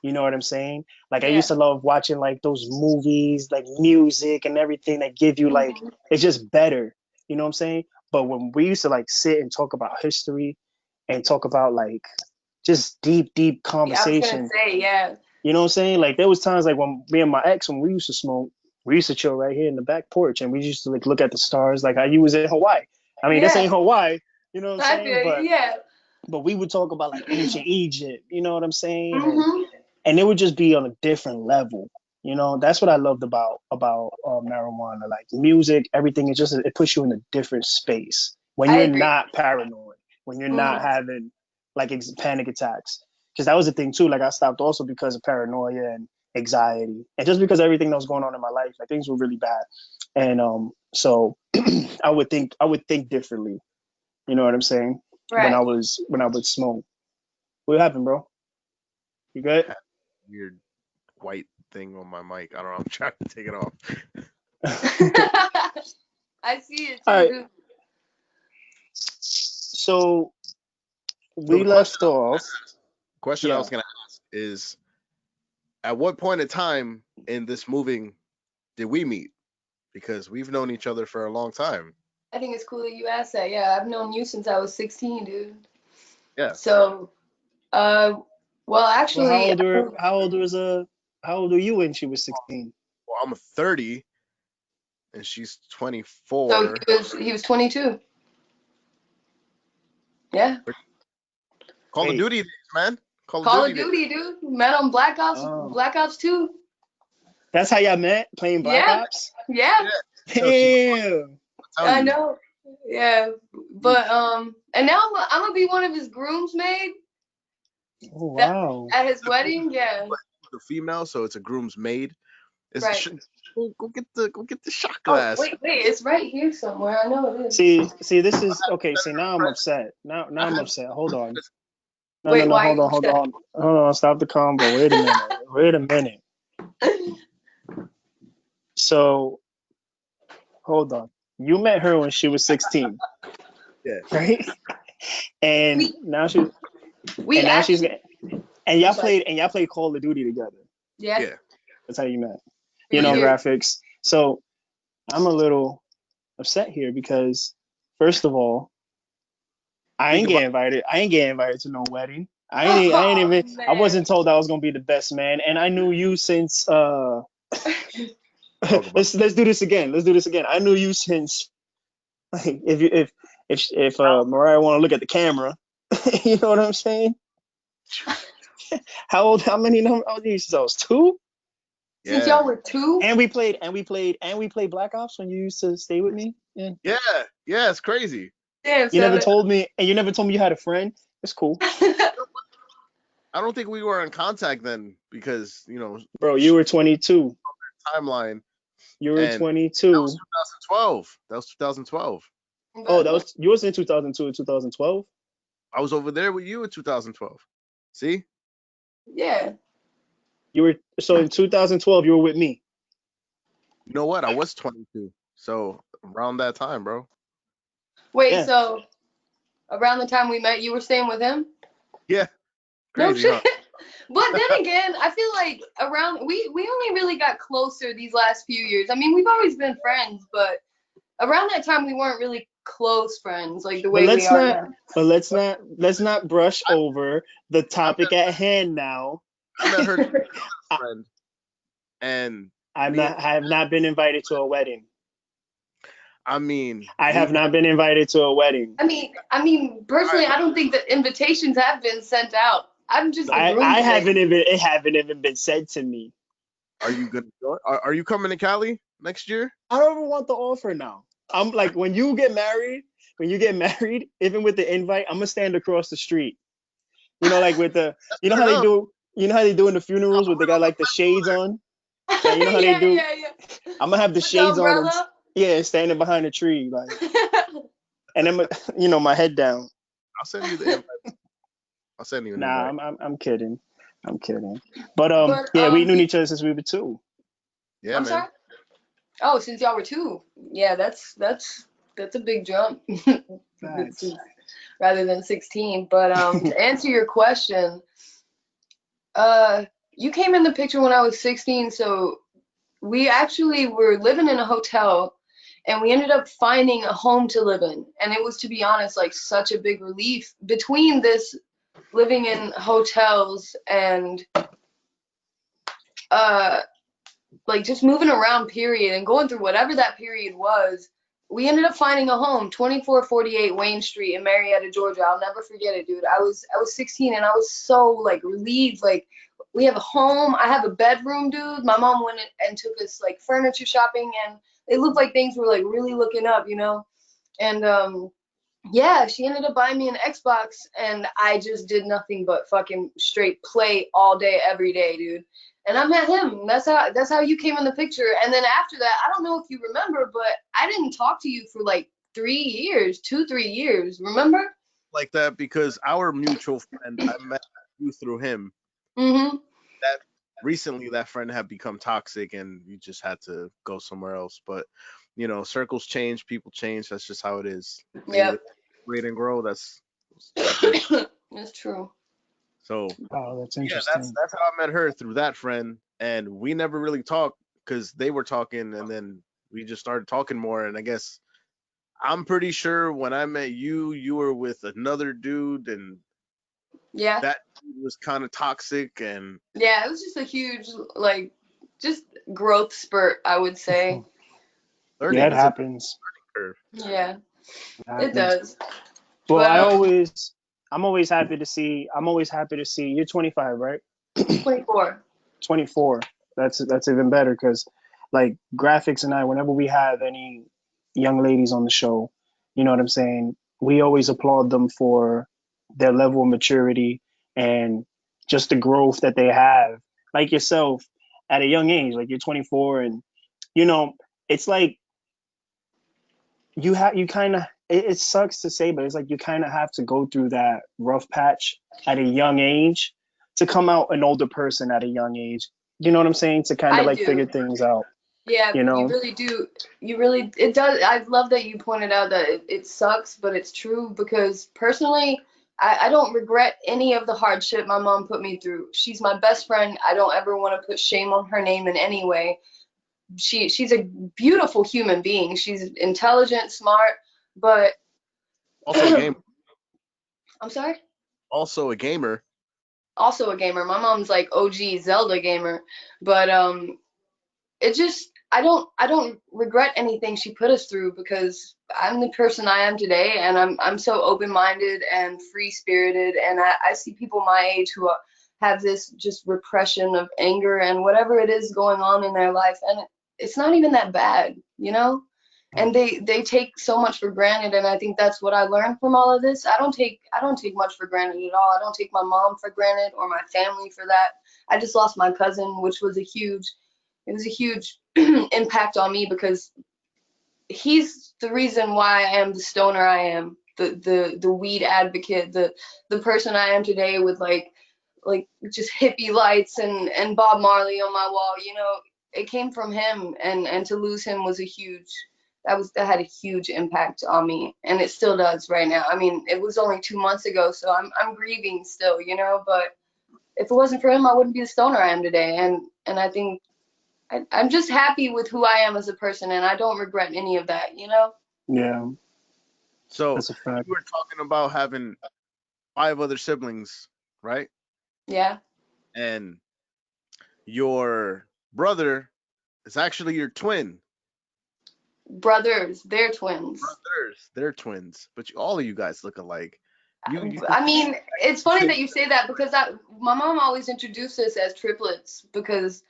You know what I'm saying? Like I used Yeah. to love watching like those movies, like music and everything that give you like Mhm. it's just better. You know what I'm saying? But when we used to like sit and talk about history and talk about like just deep Yeah, I was gonna conversation. say, yeah. You know what I'm saying? Like there was times like when me and my ex when we used to smoke, we used to chill right here in the back porch and we used to like look at the stars like how you was in Hawaii. I mean, this Yeah. ain't Hawaii, you know what I'm I saying? feel you, yeah. But we would talk about like ancient Egypt, you know what I'm saying? Hmm. And it would just be on a different level. You know, that's what I loved about marijuana, like music, everything. It just it puts you in a different space when I you're agree. not paranoid, when you're not Hmm. having like panic attacks. Because that was the thing too. Like I stopped also because of paranoia and anxiety, and just because everything that was going on in my life, like things were really bad. And so I would think differently. You know what I'm saying? Right. When I would smoke. What happened, bro? You good? Had a weird white thing on my mic. I don't know. I'm trying to take it off. I see it All too, right. dude. So So we the question, left off. question I Yeah, was gonna ask is, at what point in time in this moving did we meet? Because we've known each other for a long time. I think it's cool that you asked that. Yeah, I've known you since I was 16, dude. Yeah. So, uh, well, well, actually, how old were you when she was 16? Well, I'm 30 and she's so 24. he was 22. Yeah. Call of Wait, Duty days, man. Call of Call of Duty days. Duty, dude. Met on um, Black Ops 2. that's how y'all met playing Black Yeah. Ops? Yeah. Yeah. Yo, she gonna Damn. tell I you. know. Yeah. But and now I'm gonna be one of his groomsmaid Oh that wow. at his The groom, wedding. Yeah. but the female, so it's a groom's maid. Is Right. go get the shot Oh, glass. wait, it's right here somewhere. I know it is. See, this is okay. See, now I'm upset. Now I I'm have upset. Hold on. Wait, No. why Hold you on. upset? Hold on. Stop the combo. Wait a minute. Wait a minute. So, hold on. You met her when she was 16, yeah. right? And we now she we and now she's actually. and I'm sorry. y'all played Call of Duty together. Yeah. Yeah. That's how you met. For You know, Yeah. years. graphics. So I'm a little upset here because, first of all, I Think ain't about get invited. I ain't get invited to no wedding. I ain't Oh even. I man. wasn't told I was gonna be the best man, and I knew you since. talk about. Let's do this again. Let's do this again. I knew you since. Like, if Mariah want to look at the camera, you know what I'm saying? How old? How many? How old are you since I was 2? Since Yeah, y'all were two? And we played Black Ops when you used to stay with me. Yeah. yeah, yeah. It's crazy. Damn, You never sounded. told me, and you never told me you had a friend. It's cool, I don't think we were in contact then because bro. You were 22. timeline, You were and that was 22. 2012. That was 2012. Oh, But that was yours in 2002 and 2012. I was over there with you in 2012. See? yeah. You were so in 2012. You were with me. You know what? I was 22. So around that time, bro. Wait, Yeah. so around the time we met, you were staying with him? Yeah, No crazy, shit. huh? But then again, I feel like around we only really got closer these last few years. I mean, we've always been friends, but around that time we weren't really close friends like the But way we let's are not. now. But let's not brush over the I topic met at hand now. I met her friend, and me and I have not been invited to a wedding. I mean, I me. have not been invited to a wedding. I mean, All right, personally, I don't think the invitations have been sent out. I'm just the I groomsman. haven't even it haven't even been said to me. are you gonna join? Are you coming to Cali next year? I don't even want the offer now. I'm like when you get married, even with the invite, I'm gonna stand across the street. Like with the That's you know fair how they enough. do in the funerals where they got like the shades on. Like you know how they Yeah, do. yeah, yeah. I'm gonna have the With the shades on and umbrella. yeah, standing behind a tree like, and then my head down. I'll send you the invite. I'll send you an Nah, invite. I'm kidding. I'm kidding. But But yeah, we knew each other since we were 2. Yeah, I'm man. sorry. Oh, since y'all were two, yeah, that's a big jump. Facts. Rather than 16. But to answer your question, uh, you came in the picture when I was 16, so we actually were living in a hotel, and we ended up finding a home to live in, and it was, to be honest, like such a big relief between this living in hotels and uh like just moving around period and going through whatever that period was. We ended up finding a home, 2448 Wayne Street in Marietta, Georgia. I'll never forget it, dude. I was 16 and I was so like relieved. Like, we have a home, I have a bedroom, dude. My mom went and took us like furniture shopping, and it looked like things were like really looking up, you know. And yeah, she ended up buying me an Xbox, and I just did nothing but fucking straight play all day, every day, dude. And I met him. That's how you came in the picture. And then after that, I don't know if you remember, but I didn't talk to you for like 3 years, 2, 3 years. Remember? Like that because our mutual friend, I met you through him. Mm-hmm. That recently that friend had become toxic and you just had to go somewhere else. But circles change, people change. That's just how it is. They live, Yep. wait, and grow. That's it. That's true. So Oh, that's yeah, that's interesting. that's how I met her through that friend, and we never really talked because they were talking, and then we just started talking more. And I guess I'm pretty sure when I met you, you were with another dude, and Yeah. that dude was kind of toxic and Yeah, it was just a huge, like, just growth spurt, I would say. Yeah, learning. it It's a happens. curve. Yeah, It it happens. does. Well, But I'm always happy to see you're 25, right? 24. 24. That's even better because like graphics and I, whenever we have any young ladies on the show, you know what I'm saying? We always applaud them for their level of maturity and just the growth that they have. Like yourself at a young age, like you're 24 and you know, it's like you kind of it sucks to say, but it's like you kind of have to go through that rough patch at a young age to come out an older person at a young age. You know what I'm saying? To kind of I like figure do. things out. Yeah, You you know? really do. You really, it does. I love that you pointed out that it sucks, but it's true because personally, I don't regret any of the hardship my mom put me through. She's my best friend. I don't ever want to put shame on her name in any way. She's a beautiful human being. She's intelligent, smart, but Also a game. I'm sorry. Also a gamer. Also a gamer. My mom's like OG Zelda gamer, but it just I don't regret anything she put us through because I'm the person I am today, and I'm so open-minded and free-spirited, and I see people my age who have this just repression of anger and whatever it is going on in their life, and it's not even that bad, you know? And they take so much for granted, and I think that's what I learned from all of this. I don't take much for granted at all. I don't take my mom for granted or my family for that. I just lost my cousin, which was a huge it was a huge impact on me because he's the reason why I am the stoner I am, the weed advocate, the person I am today with like just hippie lights and Bob Marley on my wall. It came from him, and to lose him was a huge that had a huge impact on me, and it still does right now. I mean, it was only 2 months ago, so I'm grieving still, but if it wasn't for him, I wouldn't be the stoner I am today, and I think I'm just happy with who I am as a person, and I don't regret any of that. Yeah, So that's a you fact. were talking about having 5 other siblings, right? Yeah. And your brother is actually your twin. Brothers, they're twins. Brothers, they're twins, but all of you guys look alike. You I mean, it's funny that you say that because my mom always introduced us as triplets because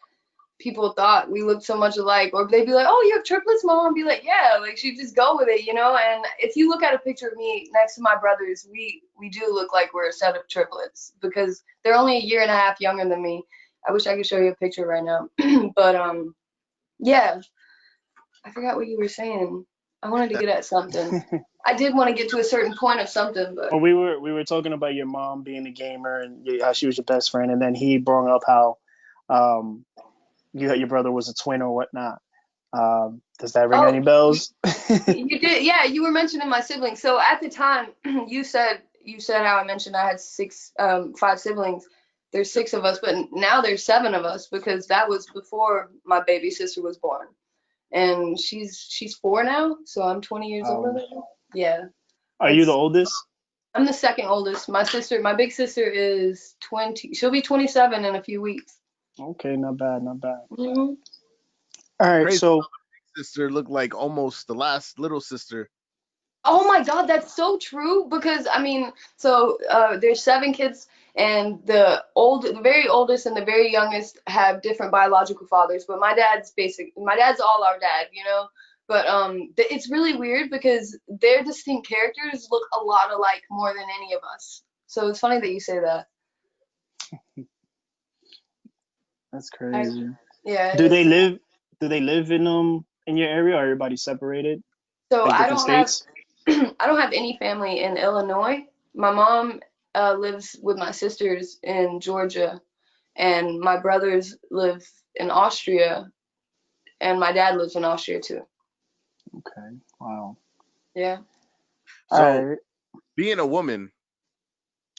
people thought we looked so much alike, or they'd be like, "Oh, you have triplets, mom?" I'd be like, "Yeah," like she'd just go with it. And if you look at a picture of me next to my brothers, we do look like we're a set of triplets because they're only a year and a half younger than me. I wish I could show you a picture right now, but yeah, I forgot what you were saying. I wanted to get at something. I did want to get to a certain point of something, but Well, we were talking about your mom being a gamer and how she was your best friend, and then he brought up how um, your brother was a twin or whatnot. Does that ring any oh, bells? you did, yeah. You were mentioning my siblings. So at the time, you said how I mentioned I had five siblings. There's six of us, but now there's seven of us because that was before my baby sister was born, and she's 4 now, so I'm 20 years older Um, than her. Yeah, are you the it's oldest? I'm the second oldest. My big sister is 20. She'll be 27 in a few weeks. Okay, not bad, not bad. Mhm. All right, crazy so sister look like almost the last little sister. Oh my God, that's so true because I mean, so there's seven kids, and the very oldest and the very youngest have different biological fathers, but my dad's all our dad. But it's really weird because their distinct characters look a lot alike more than any of us. So it's funny that you say that. that's I, crazy. yeah, it Do they is. live? Do they live in your area? Or everybody separated, So like I different don't have states? I don't have any family in Illinois. My mom lives with my sisters in Georgia, and my brothers live in Austria, and my dad lives in Austria too. Okay, wow. Yeah, All So right. being a woman,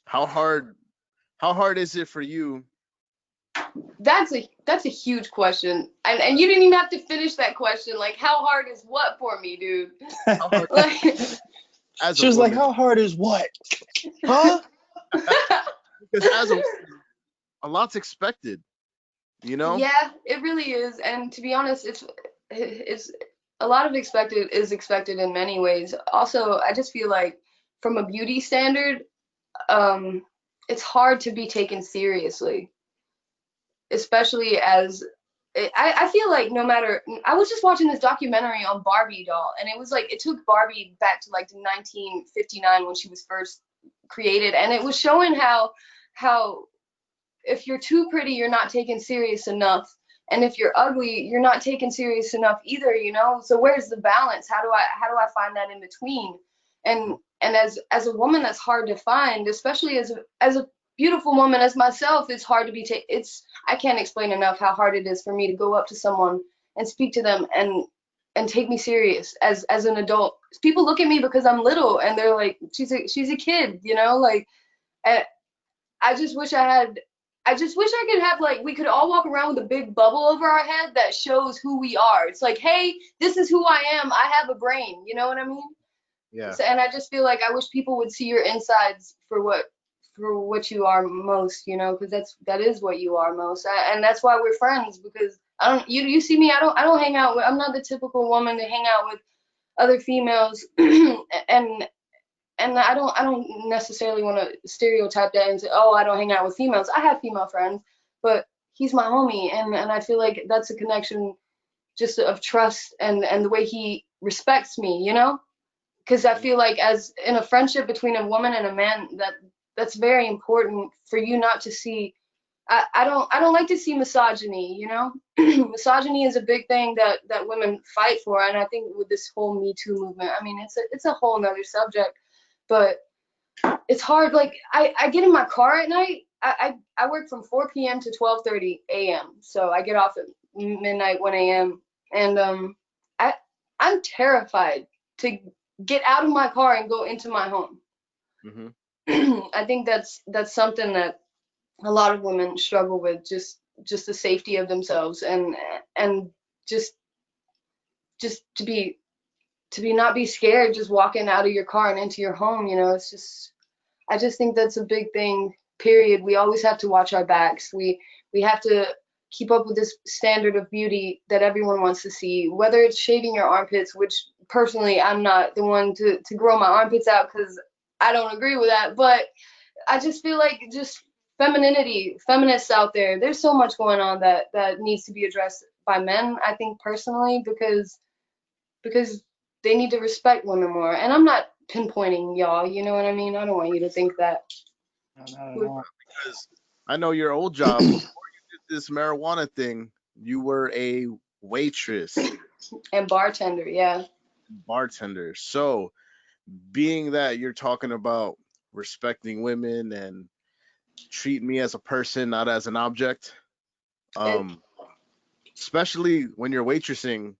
how hard is it for you? that's a huge question, and you didn't even have to finish that question. Like, how hard is what for me, dude? How hard Like, as a She was like, woman? "How hard is what? Huh?" Because as a woman, a lot's expected. You know, yeah, it really is, and to be honest, it's a lot of expected is expected in many ways. Also, I just feel like from a beauty standard, um, it's hard to be taken seriously, especially as I feel like no matter I was just watching this documentary on Barbie doll, and it was like it took Barbie back to like 1959 when she was first created, and it was showing how if you're too pretty, you're not taken serious enough. And if you're ugly, you're not taken serious enough either. So where's the balance? How do I find that in between? And as a woman, that's hard to find, especially as a beautiful woman as myself. It's hard to be taken. I can't explain enough how hard it is for me to go up to someone and speak to them and take me serious as an adult. People look at me because I'm little, and they're like, she's a kid. Like, I, I just wish I could have, like, we could all walk around with a big bubble over our head that shows who we are. It's like, hey, this is who I am. I have a brain. You know what I mean? Yeah. So, and I just feel like I wish people would see your insides for what you are most, you know, because that is what you are most, and that's why we're friends. Because I don't, you see me, I don't hang out with, I'm not the typical woman to hang out with other females, and I don't necessarily want to stereotype that and say, oh, I don't hang out with females. I have female friends, but he's my homie, and I feel like that's a connection just of trust, and the way he respects me, you know? Because I feel like as in a friendship between a woman and a man, that's very important for you not to see. I don't like to see misogyny, you know? Misogyny is a big thing that women fight for, and I think with this whole Me Too movement, I mean, it's a whole nother subject, but it's hard. Like I get in my car at night. I work from 4 p.m. to 12:30 a.m. So I get off at midnight, 1 a.m. And I I'm terrified to get out of my car and go into my home. Hmm. I think that's something that a lot of women struggle with, just the safety of themselves, and just just to be not be scared just walking out of your car and into your home, you know. It's just, I just think that's a big thing, period. We always have to watch our backs. We have to keep up with this standard of beauty that everyone wants to see, whether it's shaving your armpits, which personally I'm not the one to grow my armpits out because I don't agree with that, but I just feel like just femininity, feminists out there, there's so much going on that needs to be addressed by men, I think personally, because they need to respect women more. And I'm not pinpointing y'all, you know what I mean? I don't want you to think that. Not at all. Because I know your old job before you did this marijuana thing, you were a waitress, And bartender, yeah. bartender. So, being that you're talking about respecting women and treat me as a person, not as an object, It, um, especially when you're waitressing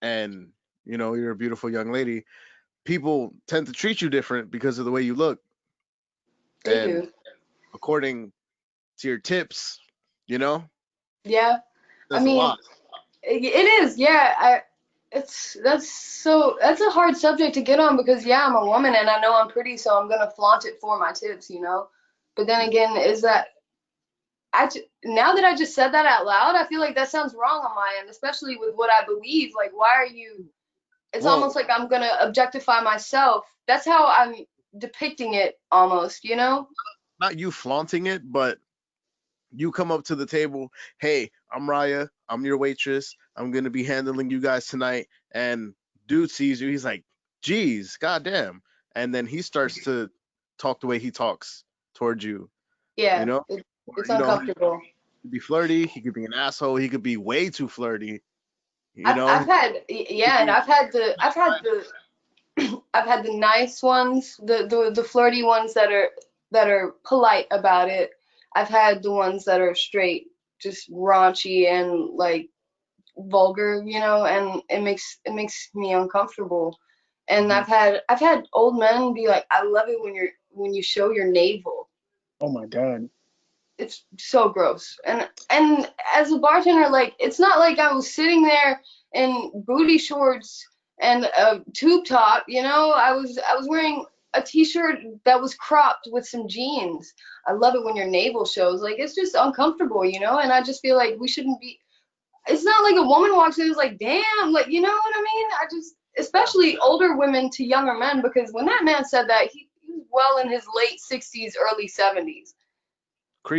and you're a beautiful young lady, people tend to treat you different because of the way you look. they And do. according to your tips, you know, Yeah. I there's a mean, lot. it is, yeah. That's a hard subject to get on because yeah, I'm a woman and I know I'm pretty, so I'm gonna flaunt it for my tips, you know. But then again, is that now that I just said that out loud, I feel like that sounds wrong on my end, especially with what I believe. Like, why are you? It's Well, almost like I'm gonna objectify myself. That's how I'm depicting it, almost, you know? not you flaunting it, but you come up to the table, hey, I'm Raya, I'm your waitress, I'm gonna be handling you guys tonight, and dude sees you, he's like, geez, goddamn. And then he starts to talk the way he talks towards you, you Yeah, know? Or, it's he uncomfortable. could be flirty, he could be an asshole, he could be way too flirty, I've had, he could yeah, and be I've had the nice ones, the flirty ones that are polite about it. I've had the ones that are straight, just raunchy and like vulgar, you know, and it makes me uncomfortable. And Mhm. I've had old men be like, I love it when you show your navel. Oh my God. It's so gross. And as a bartender, like it's not like I was sitting there in booty shorts and a tube top, you know. I was wearing a t-shirt that was cropped with some jeans. I love it when your navel shows. Like it's just uncomfortable, you know. And I just feel like we shouldn't be. It's not like a woman walks in and is like, damn, like you know what I mean. I just, especially older women to younger men, because when that man said that, he was well in his late 60s, early 70s.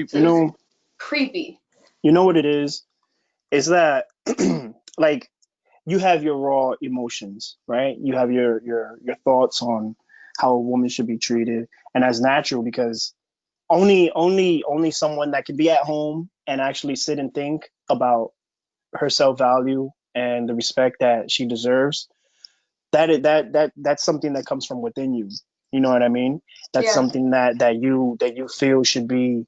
So You Creepy. it's know, creepy. you know what it is? Is that like you have your raw emotions, right? You have your thoughts on how a woman should be treated, and that's natural because only someone that can be at home and actually sit and think about her self value and the respect that she deserves. That's something that comes from within you. You know what I mean? That's Yeah, something that you feel should be,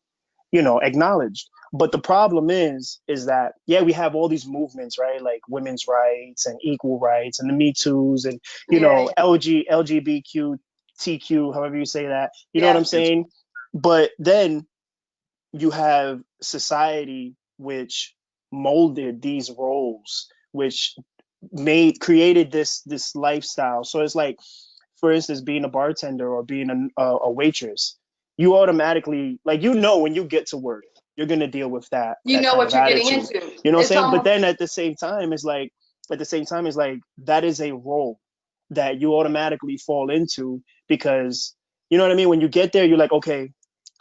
acknowledged. But the problem is that yeah, we have all these movements, right? Like women's rights and equal rights and the Me Too's and yeah, LGBTQ, however you say that. You know what yeah, I'm saying? But then you have society which molded these roles, which made created this lifestyle. So it's like for instance, being a bartender or being a waitress, you automatically, like, when you get to work, you're gonna deal with that You that know kind what of you're getting attitude. into. You know what I'm It's saying? But almost then at the same time, it's like that is a role that you automatically fall into because you know what I mean. When you get there, you're like, okay,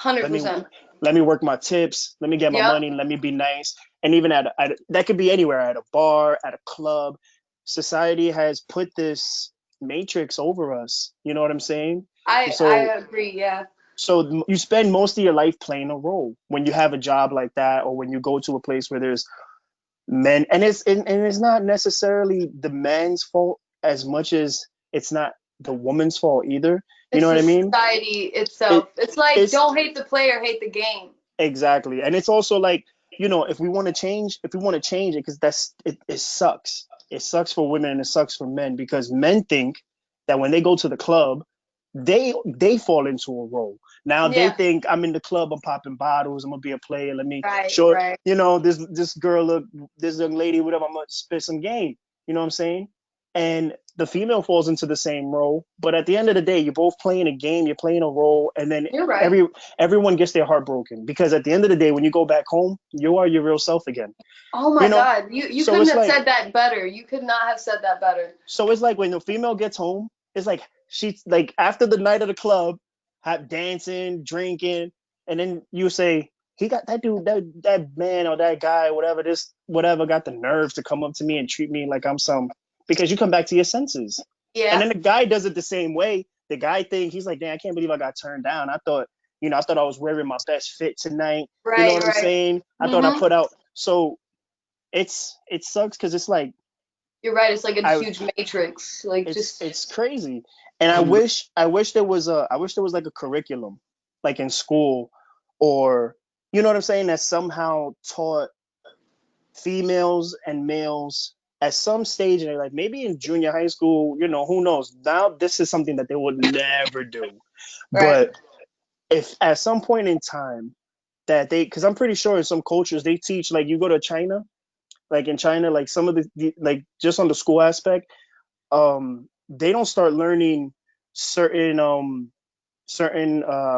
let me 100%. let me work my tips, let me get my Yep. money, let me be nice. And even that could be anywhere, at a bar, at a club. Society has put this matrix over us. You know what I'm saying? I So agree. Yeah. you spend most of your life playing a role when you have a job like that, or when you go to a place where there's men, and it's not necessarily the man's fault as much as it's not the woman's fault either. You know It's what the I mean? society It itself. It's like it's don't hate the player, hate the game. Exactly. And it's also like, if we want to change it, because it sucks. It sucks for women and it sucks for men, because men think that when they go to the club, they fall into a role. Now they Yeah. think, I'm in the club, I'm popping bottles, I'm gonna be a player. Let me Right. show, Right. this girl, look, this young lady, whatever, I'm gonna spit some game. You know what I'm saying? And the female falls into the same role. But at the end of the day, you're both playing a game, you're playing a role, and then You're right. everyone gets their heart broken, because at the end of the day, when you go back home, you are your real self again. Oh You my know, God. You so couldn't it's have like said that better. You could not have said that better. when the female gets home, it's like she's like, after the night of the club, have dancing, drinking, and then you say, he got that dude, that man or that guy, whatever, got the nerve to come up to me and treat me like I'm some, because you come back to your senses. And Yeah. then the guy does it the same way. The guy he's like, damn, I can't believe I got turned down. I thought I was wearing my best fit tonight. You know Right. what I'm Right. saying? I thought I Mhm. put out. So it sucks, because it's like, You're right. It's like a I huge matrix. Like just it's crazy. And I wish there was like a curriculum, like in school, or you know what I'm saying, that somehow taught females and males at some stage in their life, maybe in junior high school, who knows. Now this is something that they would never do. right. But if at some point in time that because I'm pretty sure in some cultures they teach, like, you go to China, like in China, like some of like, just on the school aspect, they don't start learning certain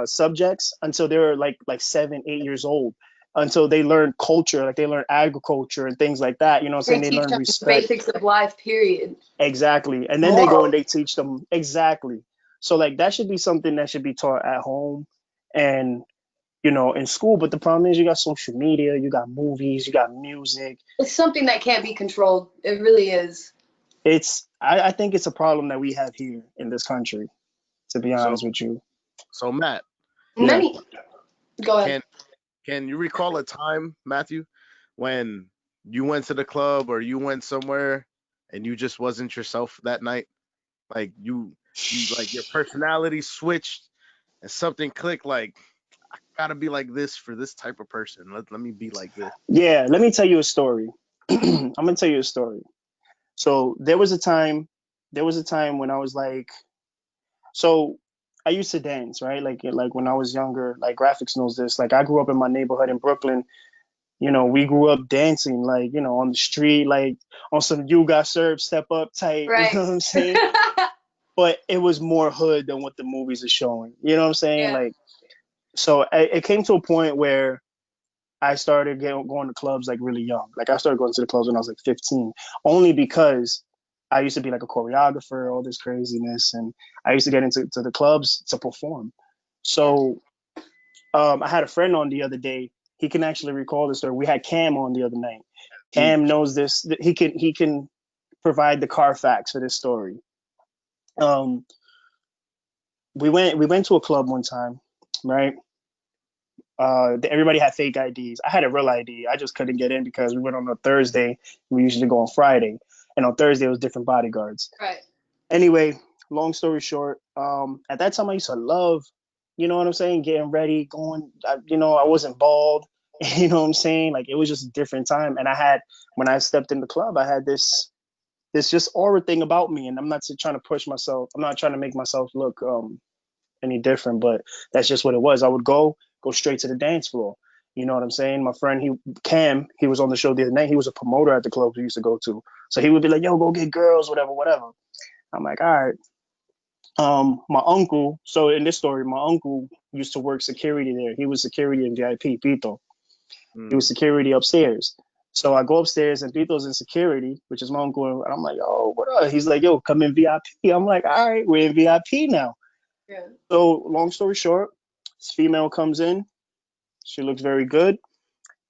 subjects until they're like 7, 8 years old, until they learn culture, like they learn agriculture and things like that. You know what I'm They saying? They teach learn them the respect. basics of life. Period. Exactly. And then they go and Moral. they teach them. Exactly. So like that should be something that should be taught at home and in school. But the problem is, you got social media, you got movies, you got music. It's something that can't be controlled. It really is. I think it's a problem that we have here in this country, to be So honest with you. so Matt, Yeah. Many. Go ahead. can can you recall a time, Matthew, when you went to the club or you went somewhere and you just wasn't yourself that night? Like you like your personality switched and something clicked, like, I gotta be like this for this type of person. Let me be like this. Yeah, let me tell you a story. I'm gonna tell you a story. So there was a time when I was like, so I used to dance, right? Like when I was younger, like Graphics knows this. Like I grew up in my neighborhood in Brooklyn. We grew up dancing, like, on the street, like on some you got served, step up type, you Right. know what I'm saying? But it was more hood than what the movies are showing. You know what I'm saying? Yeah. Like, so it came to a point where I started going to clubs like really young. Like I started going to the clubs when I was like 15, only because I used to be like a choreographer, all this craziness, and I used to get into the clubs to perform. Yeah. So I had a friend on the other day. He can actually recall this story. We had Cam on the other night. Deep. Cam knows this. He can provide the car facts for this story. Um, we went to a club one time, right? Everybody had fake IDs. I had a real ID. I just couldn't get in because we went on a Thursday. We usually go on Friday, and on Thursday it was different bodyguards. Right. Anyway, long story short, at that time I used to love, you know what I'm saying, getting ready, going. I wasn't bald. You know what I'm saying? Like it was just a different time, and when I stepped in the club, I had this just aura thing about me, and I'm not trying to push myself. I'm not trying to make myself look any different, but that's just what it was. I would go straight to the dance floor. You know what I'm saying? My friend, Cam, he was on the show the other night. He was a promoter at the club we used to go to. So he would be like, "Yo, go get girls, whatever, whatever." I'm like, "All right." My uncle. So in this story, my uncle used to work security there. He was security in VIP, Pito. He was Mm. security upstairs. So I go upstairs and Pito's in security, which is my uncle. And I'm like, "Oh, what up?" He's like, "Yo, come in VIP." I'm like, "All right, we're in VIP now." Yeah. So long story short, this female comes in. She looks very good.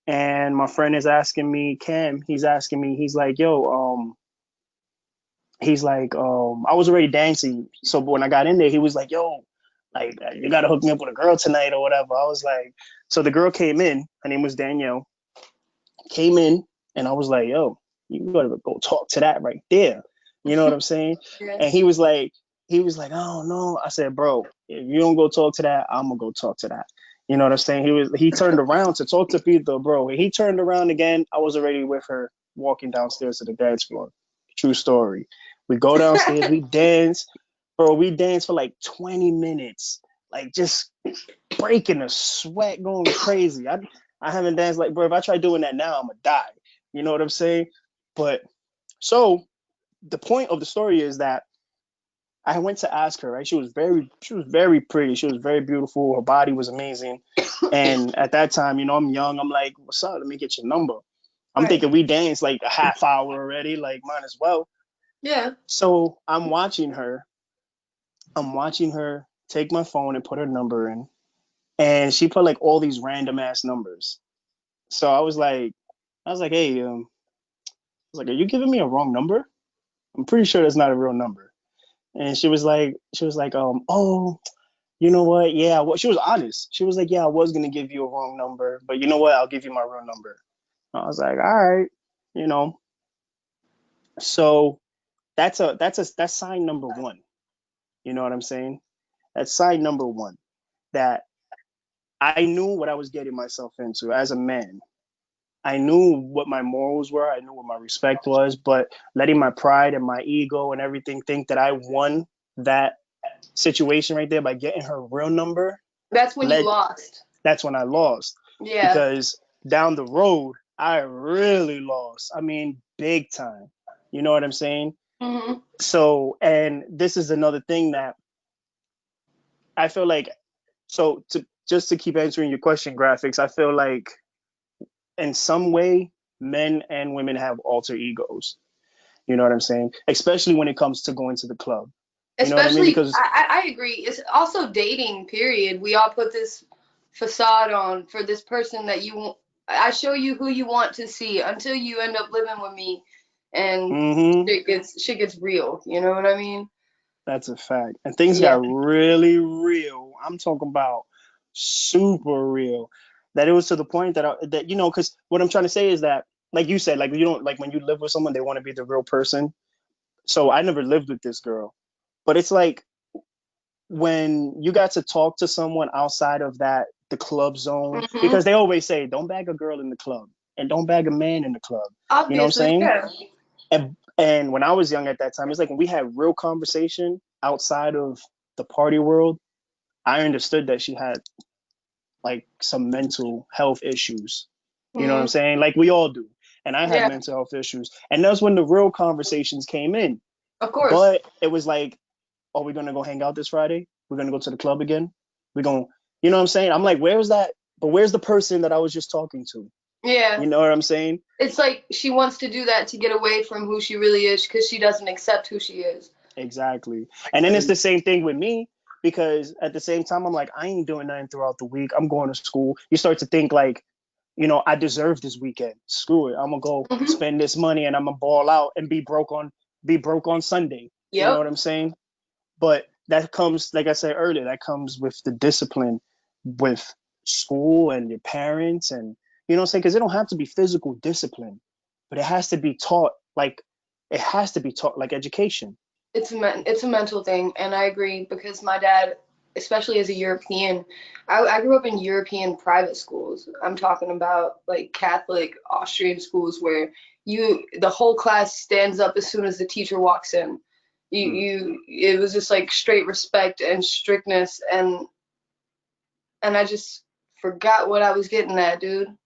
And my friend is asking me, Cam, he's asking me, he's like, "Yo, I was already dancing. So when I got in there, he was like, "Yo, like you gotta hook me up with a girl tonight or whatever." I was like, so the girl came in, her name was Danielle, came in, and I was like, "Yo, you gotta go talk to that right there." You know what I'm saying? Yeah. And he was like, "Oh no." I said, "Bro, if you don't go talk to that, I'm gonna go talk to that." You know what I'm saying? He turned around to talk to Peter, bro. When he turned around again, I was already with her walking downstairs to the dance floor. True story. We go downstairs, we dance, bro. We dance for like 20 minutes, like just breaking a sweat, going crazy. I haven't danced like, bro. If I try doing that now, I'm gonna die. You know what I'm saying? But so the point of the story is that I went to ask her. Right, she was very pretty. She was very beautiful. Her body was amazing. And at that time, I'm young. I'm like, "What's up? Let me get your number." I'm Right. thinking we danced like a half hour already. Like, might as well. Yeah. So I'm watching her. I'm watching her take my phone and put her number in, and she put like all these random ass numbers. So I was like, "Hey, I was like, are you giving me a wrong number? I'm pretty sure that's not a real number." And she was like, oh, you know what? Yeah, well, she was honest. She was like, "Yeah, I was gonna give you a wrong number, but you know what? I'll give you my real number." I was like, "All right, you know." So that's sign number one. You know what I'm saying? That's sign number one. That I knew what I was getting myself into as a man. I knew what my morals were. I knew what my respect was, but letting my pride and my ego and everything think that I won that situation right there by getting her real number, That's when you led lost. that's when I lost. Yeah. Because down the road, I really lost. I mean, big time. You know what I'm saying? Hmm. So, and this is another thing that I feel like, so to just to keep answering your question, graphics, I feel like in some way, men and women have alter egos. You know what I'm saying? Especially when it comes to going to the club. You know what I mean? Especially, Because I agree. It's also dating, period. We all put this facade on for this person that you want. I show you who you want to see until you end up living with me and hmm shit gets real. You know what I mean? that's a fact. And things got Yeah. really real. I'm talking about super real. That it was to the point that because what I'm trying to say is that, like you said, like you don't like when you live with someone, they want to be the real person. So I never lived with this girl, but it's like when you got to talk to someone outside of the club zone, Hmm. because they always say don't bag a girl in the club and don't bag a man in the club. You know what I'm Obviously, saying? yeah. And when I was young at that time, it's like when we had real conversation outside of the party world, I understood that she had like some mental health issues. You know what I'm Hmm. saying? Like we all do. And I have Yeah. mental health issues. And that's when the real conversations came in. Of course. But it was like, are we gonna go hang out this Friday? We're gonna go to the club again. We're gonna, you know what I'm saying? I'm like, where's that? But where's the person that I was just talking to? Yeah. You know what I'm saying? It's like she wants to do that to get away from who she really is because she doesn't accept who she is. Exactly. And then it's the same thing with me because at the same time, I'm like, I ain't doing nothing throughout the week. I'm going to school. You start to think like, I deserve this weekend. Screw it. I'm gonna go Hmm. spend this money and I'm gonna ball out and be broke on Sunday. You know what Yep. I'm saying? But that comes, like I said earlier, that comes with the discipline with school and your parents and you know what I'm saying? Because it don't have to be physical discipline, but it has to be taught like education. It's a mental thing, and I agree because my dad, especially as a European, I grew up in European private schools. I'm talking about like Catholic Austrian schools where the whole class stands up as soon as the teacher walks in. Mm. It was just like straight respect and strictness, and I just forgot what I was getting at, dude.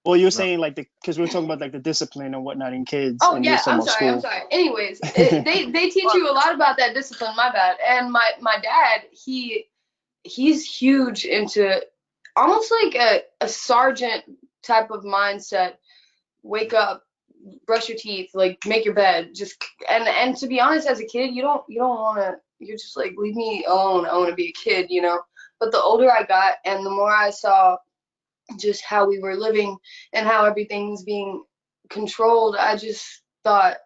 Well, you're No. saying like because we were talking about like the discipline and whatnot in kids, Oh and you were yeah, talking I'm about sorry. I'm school. sorry. Anyways, they teach you a lot about that discipline. My bad. And my dad, he's huge into almost like a sergeant type of mindset. Wake up, brush your teeth, like make your bed. Just and to be honest, as a kid, you don't want to. You're just like, leave me alone. I want to be a kid, you know. But the older I got, and the more I saw just how we were living and how everything's being controlled, I just thought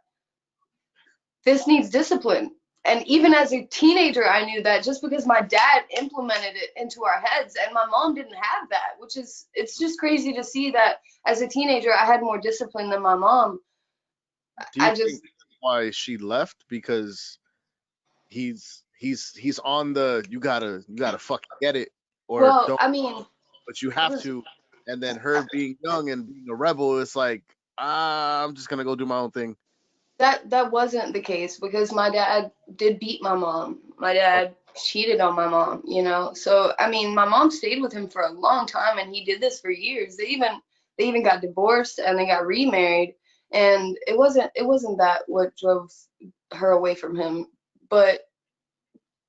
this needs discipline. And even as a teenager, I knew that just because my dad implemented it into our heads and my mom didn't have that, which is, it's just crazy to see that as a teenager, I had more discipline than my mom. Do you I think just, that's why she left? Because he's on the you gotta fucking get it or well, don't, I mean, but you it have was to. And then her being young and being a rebel, it's like, I'm just gonna go do my own thing. that wasn't the case because my dad did beat my mom. My Oh, dad cheated on my mom, you know. So I mean, my mom stayed with him for a long time, and he did this for years. They even got divorced and they got remarried, and it wasn't that what drove her away from him, but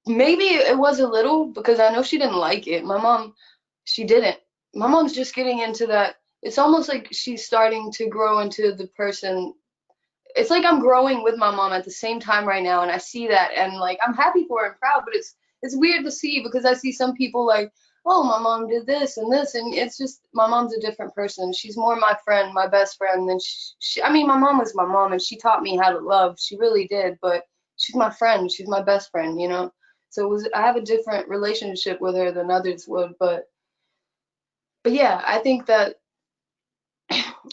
maybe it was a little because I know she didn't like it. My mom, she didn't. My mom's just getting into that. It's almost like she's starting to grow into the person. It's like I'm growing with my mom at the same time right now, and I see that, and like I'm happy for her and proud, but it's weird to see because I see some people like, oh, my mom did this, and it's just my mom's a different person. She's more my friend, my best friend than I mean, my mom was my mom, and she taught me how to love. She really did, but she's my friend. She's my best friend, you know. So I have a different relationship with her than others would, but yeah, I think that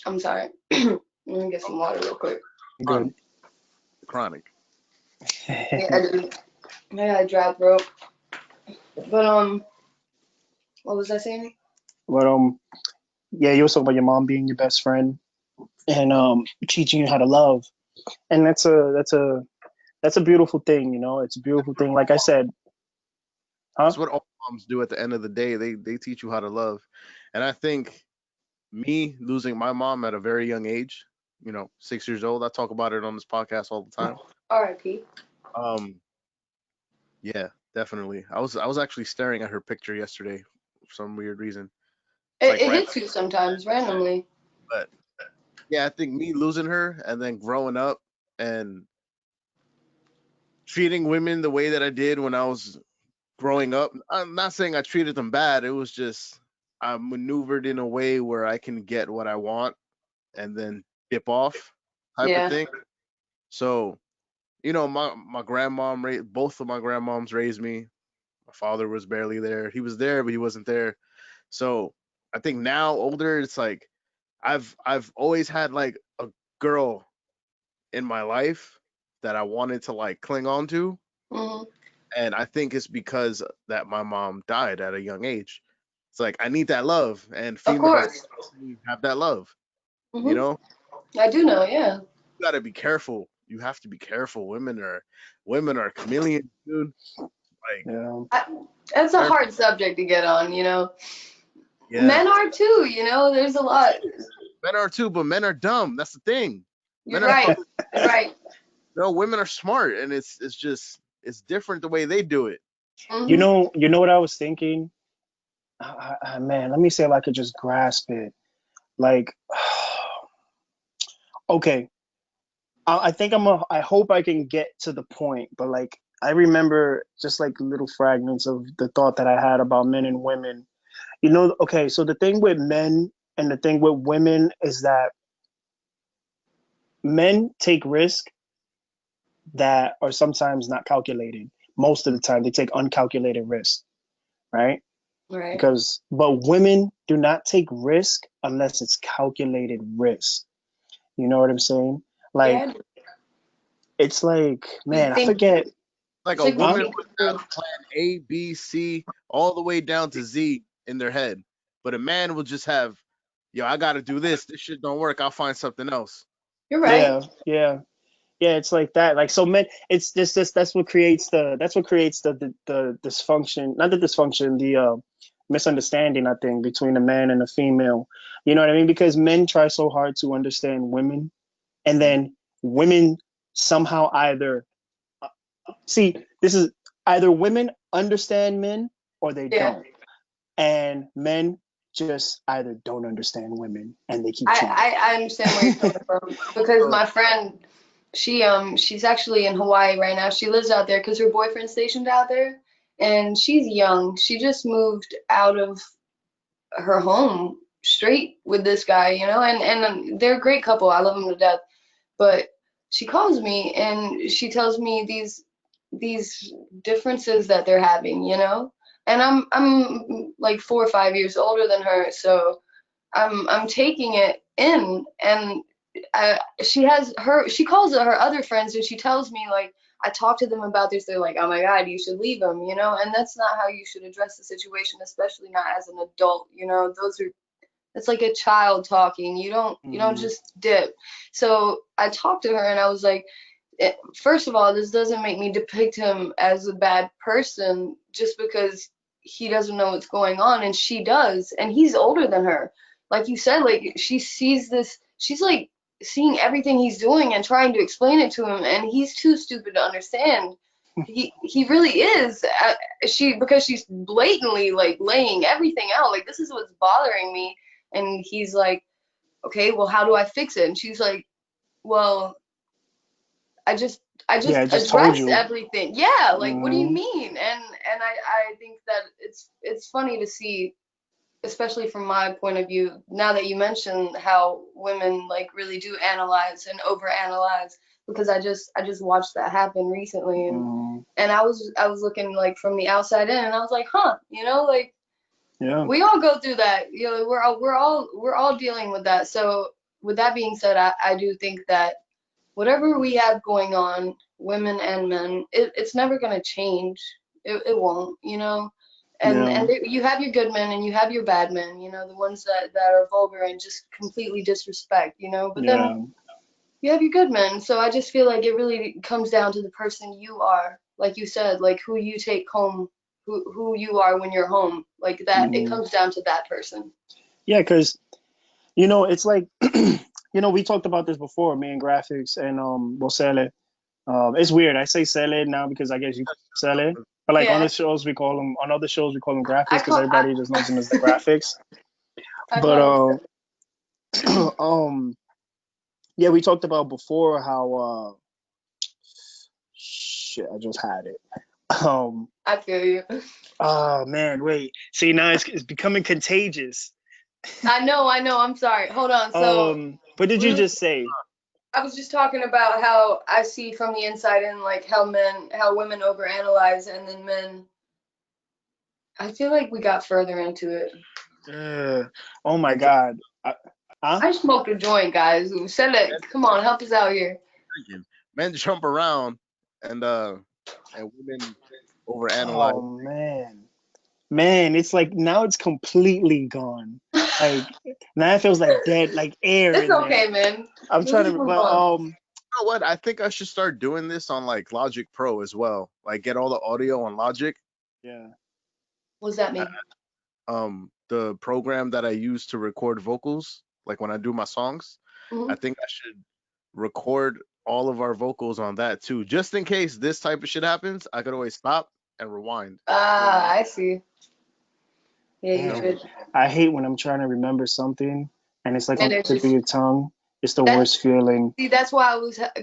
I'm sorry. Let me get some water real quick. chronic, Good. chronic. Yeah, I do. I got a dry throat. But what was I saying? But yeah, you were talking about your mom being your best friend and teaching you how to love, and that's a beautiful thing, you know. It's a beautiful thing. Like I said, huh? That's what all moms do at the end of the day. They teach you how to love. And I think me losing my mom at a very young age, 6 years old, I talk about it on this podcast all the time. R.I.P. Um, yeah, definitely. I was actually staring at her picture yesterday for some weird reason. It's It, like it random, hits you sometimes randomly. but yeah, I think me losing her and then growing up and treating women the way that I did when I was growing up. I'm not saying I treated them bad. It was just I maneuvered in a way where I can get what I want and then dip off type of Yeah. thing. So, my grandmom both of my grandmoms raised me. My father was barely there. He was there, but he wasn't there. So, I think now older, it's like I've always had like a girl in my life that I wanted to like cling on to, Hmm. and I think it's because that my mom died at a young age. It's like I need that love, and Of females course. have that love. You Hmm. know, I do know. Yeah. you got to be careful. You have to be careful. Women are chameleons, dude. Like Yeah. I, it's a careful. hard subject to get on. You know, Yeah, men are too. You know, there's a lot. men are too, but men are dumb. That's the thing. Men You're are right. fucking. You're right. No, women are smart, and it's just it's different the way they do it. Hmm. You know what I was thinking? Man, let me see if I could just grasp it. Like, okay, I think I hope I can get to the point, but like, I remember just like little fragments of the thought that I had about men and women. You know, okay, so the thing with men and the thing with women is that men take risks that are sometimes not calculated. Most of the time, they take uncalculated risks, right? Right. But women do not take risk unless it's calculated risk. You know what I'm saying? Like, Yeah. it's like, You man, I think forget, Like it's a like you huh? woman think would it have through. plan A, B, C, all the way down to Z in their head, but a man will just have, yo, I got to do this. This shit don't work. I'll find something else. You're right. Yeah, yeah. Yeah, it's like that. Like so men it's just that's what creates the dysfunction, not the dysfunction, misunderstanding, I think, between a man and a female. You know what I mean? Because men try so hard to understand women, and then women somehow either see, this is either women understand men or they Yeah. don't, and men just either don't understand women and they keep cheating. I understand where you're coming from because my friend, she's actually in Hawaii right now. She lives out there because her boyfriend's stationed out there, and she's young. She just moved out of her home straight with this guy, you know, and they're a great couple. I love them to death. But she calls me and she tells me these differences that they're having, you know. And I'm like 4 or 5 years older than her, so I'm taking it in, and she calls her other friends and she tells me like I talk to them about this. They're like, oh my God, you should leave him, you know, and that's not how you should address the situation, especially not as an adult, you know. It's like a child talking. You don't just dip. So I talked to her and I was like, first of all, this doesn't make me depict him as a bad person just because he doesn't know what's going on, and she does, and he's older than her. Like you said, like she sees this, she's like seeing everything he's doing and trying to explain it to him, and he's too stupid to understand. He really is. Because she's blatantly like laying everything out. Like, this is what's bothering me, and he's like, okay, well, how do I fix it? And she's like, well, I just I Yeah, I just just told addressed you. everything. Yeah, like what do you Hmm. mean? And I think that it's funny to see, especially from my point of view, now that you mention how women like really do analyze and overanalyze, because I just watched that happen recently, Hmm. and I was looking like from the outside in, and I was like, huh, you know, like Yeah, we all go through that. You know, we're all dealing with that. So with that being said, I do think that whatever we have going on, women and men, it's never going to change. It won't, you know. And yeah, you have your good men and you have your bad men, you know, the ones that are vulgar and just completely disrespect, you know. But then yeah, you have your good men. So I just feel like it really comes down to the person you are, like you said, like who you take home, who you are when you're home, like that. It hmm, comes down to that person. yeah. Because it's like we talked about this before, me and graphics and well, Sele. It's weird. I say Sele now because I guess you Sele, but like Yeah, on other shows we call them graphics I because call I, everybody just knows them as the graphics. I But call yeah, we talked about before how shit, I just had it. Um, I feel you. oh man, wait. See, now it's becoming contagious. I know. I'm sorry. Hold on. So What did we you was just say? I was just talking about how I see from the inside in, like how women overanalyze, and then men. I feel like we got further into it. Uh, oh my Men jump, God. Huh? I smoked a joint, guys. Who said men, it? Come on, help us out here. men jump around and women Oh overanalyze. man. Man, it's like now it's completely gone. Like now it feels like dead, like air It's in there. okay, man. I'm We'll trying just to, move but on. You know what? I think I should start doing this on like Logic Pro as well. Like get all the audio on Logic. yeah. What does that mean? The program that I use to record vocals, like when I do my songs, Hmm. I think I should record all of our vocals on that too, just in case this type of shit happens. I could always stop and rewind. Ah, I see. Yeah, You you know, Man, should. I hate when I'm trying to remember something and it's like on And it's the tip of just your tongue. It's the that. worst feeling. See, that's why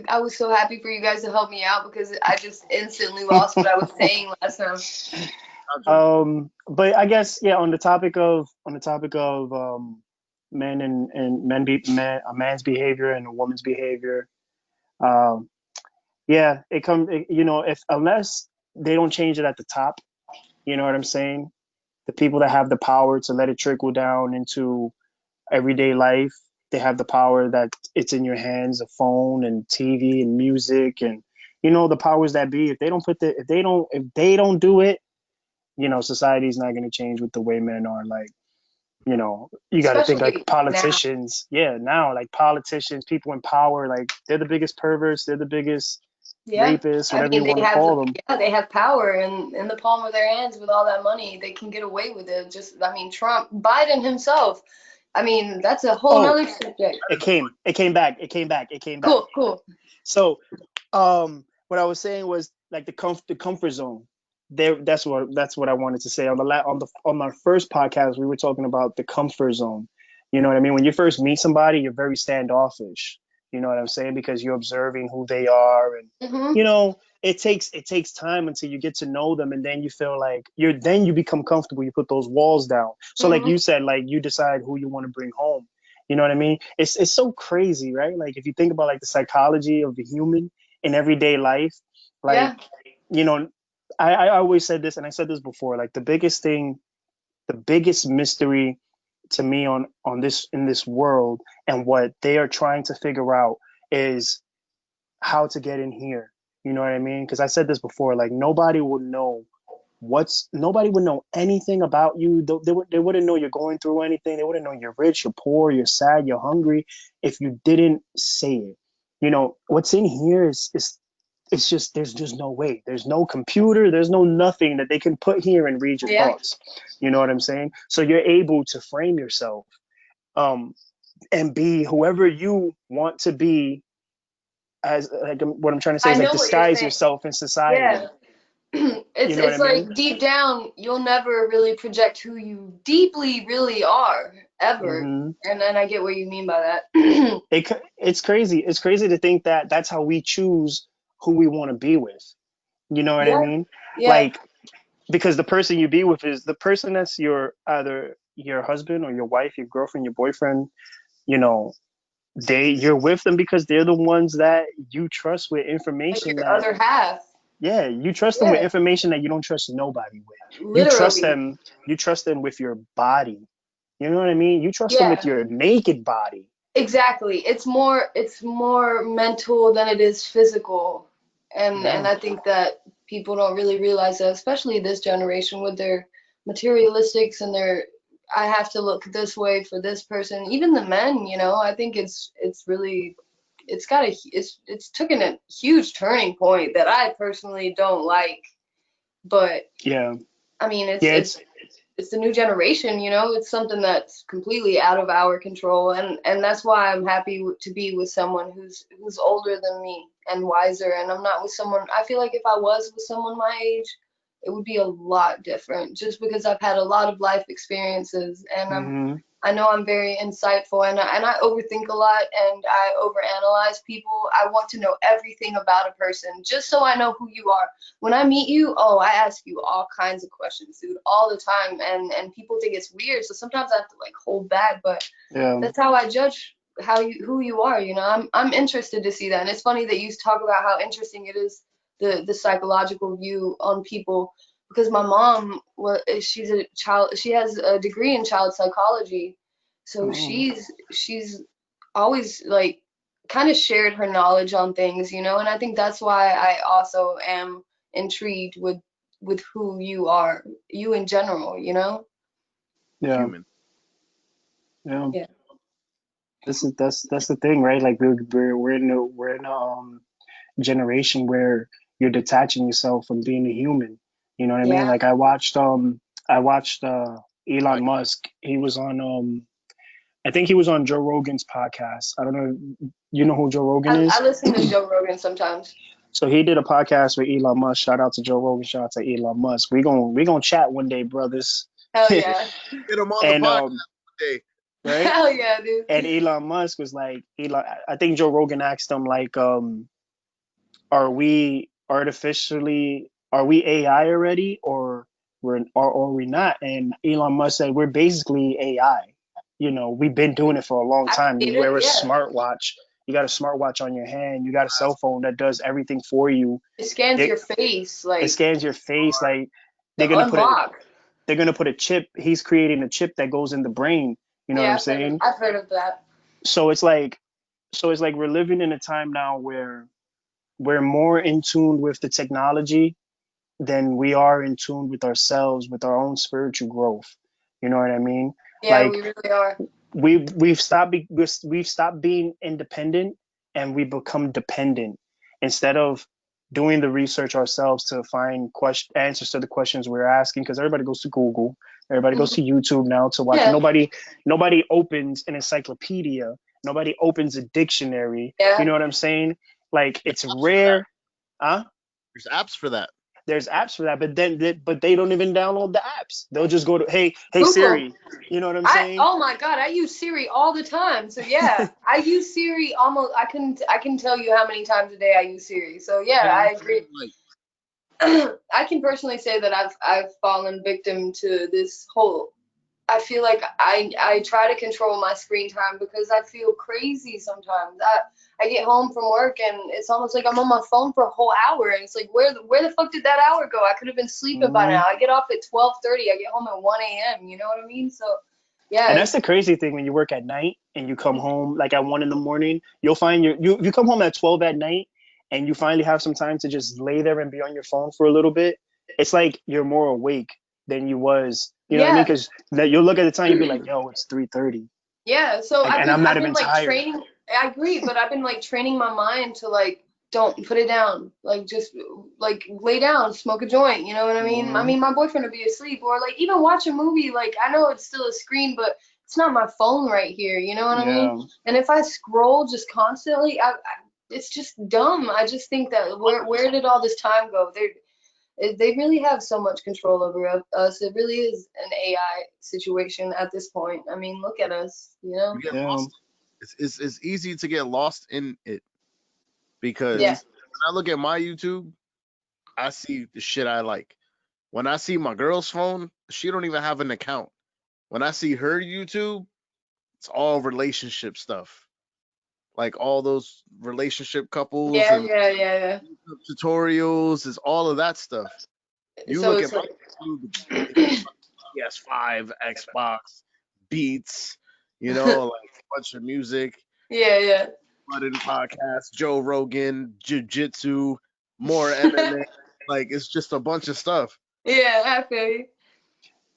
I was so happy for you guys to help me out because I just instantly lost what I was saying last time. Imagine. But I guess yeah, on the topic of men and a man's behavior and a woman's behavior. Um, yeah, if unless they don't change it at the top, you know what I'm saying? The people that have the power to let it trickle down into everyday life, they have the power that it's in your hands, a phone and TV and music and the powers that be. If they don't do it, society's not going to change with the way men are. Like, you got to think like Especially now. politicians. Yeah, now like politicians, people in power, like they're the biggest perverts. They're the biggest. Yeah. rapists, I whatever you mean, want to call them. they have power in the palm of their hands with all that money. They can get away with it. Just, I mean, Trump, Biden himself. I mean, that's a whole Oh, nother subject. it came back. Cool, cool. So, what I was saying was like the comfort zone. There, that's what I wanted to say on on our first podcast. We were talking about the comfort zone. You know what I mean? When you first meet somebody, you're very standoffish. You know what I'm saying? Because you're observing who they are, and Hmm. you know it takes time until you get to know them, and then you feel like you become comfortable. You put those walls down. So like Hmm. you said, like you decide who you want to bring home. You know what I mean? It's so crazy, right? Like if you think about like the psychology of the human in everyday life, like Yeah. you know, I always said this, and I said this before, like the biggest mystery to me on this in this world and what they are trying to figure out is how to get in here. You know what I mean? Because I said this before, like nobody would know anything about you. They wouldn't know you're going through anything. They wouldn't know you're rich, you're poor, you're sad, you're hungry if you didn't say it. You know, what's in here is it's just there's just no way. There's no computer, there's no nothing that they can put here and read your Yeah. thoughts. You know what I'm saying? So you're able to frame yourself um and be whoever you want to be as like what I'm trying to say I is like know what you're disguise saying. yourself in society. Yeah. It's You know what I it's mean? like deep down, you'll never really project who you deeply really are ever. Hmm. And I get what you mean by that. It's crazy. It's crazy to think that that's how we choose who we want to be with. You know what I Yeah. mean? Yeah. Like because the person you be with is the person that's your either your husband or your wife, your girlfriend, your boyfriend. You know, you're with them because they're the ones that you trust with Like information your that other half. yeah, you trust them with Yeah. information that you don't trust nobody with. You trust Literally. them. You trust them with your body. You know what I mean? You trust them with Yeah. your naked body. Exactly. It's more mental than it is physical. And Yeah. I think that people don't really realize that, especially this generation with their materialistics and their I have to look this way for this person. Even the men, I think it's really it's taken a huge turning point that I personally don't like. But Yeah. I mean, it's Yeah. it's it's the new generation, it's something that's completely out of our control, and that's why I'm happy to be with someone who's older than me and wiser, and I'm not with someone. I feel like if I was with someone my age, it would be a lot different just because I've had a lot of life experiences, and Hmm. I know I'm very insightful, and I overthink a lot, and I overanalyze people. I want to know everything about a person just so I know who you are. When I meet you, oh, I ask you all kinds of questions, dude, all the time, and people think it's weird, so sometimes I have to like hold back, but Yeah. that's how I judge who you are. I'm interested to see that, and it's funny that you talk about how interesting it is the psychological view on people because my mom she's a child she has a degree in child psychology, so Oh, she's always like kind of shared her knowledge on things, and I think that's why I also am intrigued with who you are, you in general. yeah. Human. Yeah. Yeah. That's the thing, right? Like we're in a generation where you're detaching yourself from being a human. You know what I mean? Yeah. Like I watched Like Elon Musk. He was on I think he was on Joe Rogan's podcast. I don't know. You know who Joe Rogan I is? listen to Joe Rogan sometimes. So he did a podcast with Elon Musk. Shout out to Joe Rogan. Shout out to Elon Musk. We gonna chat one day, brothers. Hell yeah. get him on the And podcast today. right. Hell yeah, dude. And Elon Musk was like Elon. I think Joe Rogan asked him like, are we AI already, or are we not? And Elon Musk said we're basically AI. You know, we've been doing it for a long I time. You believe it. wear a Yeah. smartwatch. You got a smartwatch on your hand. You got a cell phone that does everything for you. It scans It, your face, it like scans your face. Like they're the gonna put it. unlock. They're gonna put a chip. He's creating a chip that goes in the brain. You know what Yeah, I'm saying? I've heard of that. So it's like, we're living in a time now where we're more in tune with the technology than we are in tune with ourselves, with our own spiritual growth. You know what I mean? Yeah, Like we really are. we've stopped being independent and we become dependent instead of doing the research ourselves to find answers to the questions we're asking, because everybody goes to Google, everybody goes to YouTube now to watch. Yeah. Nobody opens an encyclopedia, nobody opens a dictionary. Yeah. You know what I'm saying? Like, it's rare. Huh? There's apps for that. There's apps for that, but they don't even download the apps. They'll just go to, hey Google. Siri. You know what I'm saying? Oh my God, I use Siri all the time. So yeah, I use Siri almost. I can tell you how many times a day I use Siri. So yeah, I agree. Like, I can personally say that I've fallen victim to this whole. I feel like I try to control my screen time because I feel crazy sometimes. I get home from work and it's almost like I'm on my phone for a whole hour and it's like where the fuck did that hour go? I could have been sleeping by now. I get off at 12:30. I get home at 1 a.m. You know what I mean? So yeah, And that's the crazy thing, when you work at night and you come home like at 1 in the morning, you'll find you come home at 12 at night and you finally have some time to just lay there and be on your phone for a little bit. It's like you're more awake than you was. You know what I mean? yeah, Because you'll look at the time, you'll be like, yo, it's 3:30. yeah. So Like, and I'm not I've been even like tired. training. I agree, but I've been like training my mind to like don't put it down. Like just like lay down, smoke a joint. You know what I mean? I Mhm. mean, my boyfriend would be asleep, or like even watch a movie. Like I know it's still a screen, but it's not my phone right here. You know what I Yeah. mean? And if I scroll just constantly, it's just dumb. I just think that where did all this time go? They really have so much control over us. It really is an AI situation at this point. I mean, look at us. You know? you get Yeah. lost. It's easy to get lost in it because Yeah. when I look at my YouTube, I see the shit I like. When I see my girl's phone, she don't even have an account. When I see her YouTube, it's all relationship stuff. Like all those relationship couples Yeah. and Yeah. Yeah. tutorials, is all of that stuff. Yeah. You So look at it's my like. YouTube, it's PS5, Xbox, Beats, like a bunch of music, Yeah, yeah. button podcast, Joe Rogan, Jiu-Jitsu, more MMA. Like it's just a bunch of stuff. Yeah, I feel you.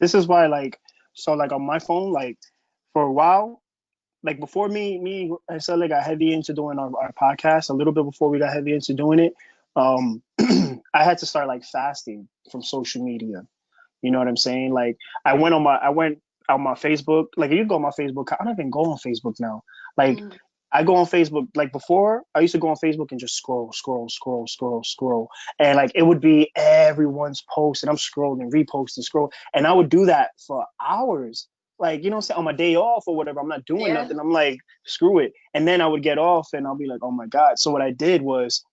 This is why, like, so like on my phone, like for a while, like before me and Sally got heavy into doing our podcast, a little bit before we got heavy into doing it, I had to start like fasting from social media. You know what I'm saying? Like, I went on my Facebook. Like, you go on my Facebook. I don't even go on Facebook now. Like, Mhm. I go on Facebook. Like before, I used to go on Facebook and just scroll, and like it would be everyone's post, and I'm scrolling, reposting, scroll, and I would do that for hours. Like, you know what I'm saying? On my day off or whatever, I'm not doing Yeah. nothing. I'm like, screw it. And then I would get off and I'll be like, oh my God. So what I did was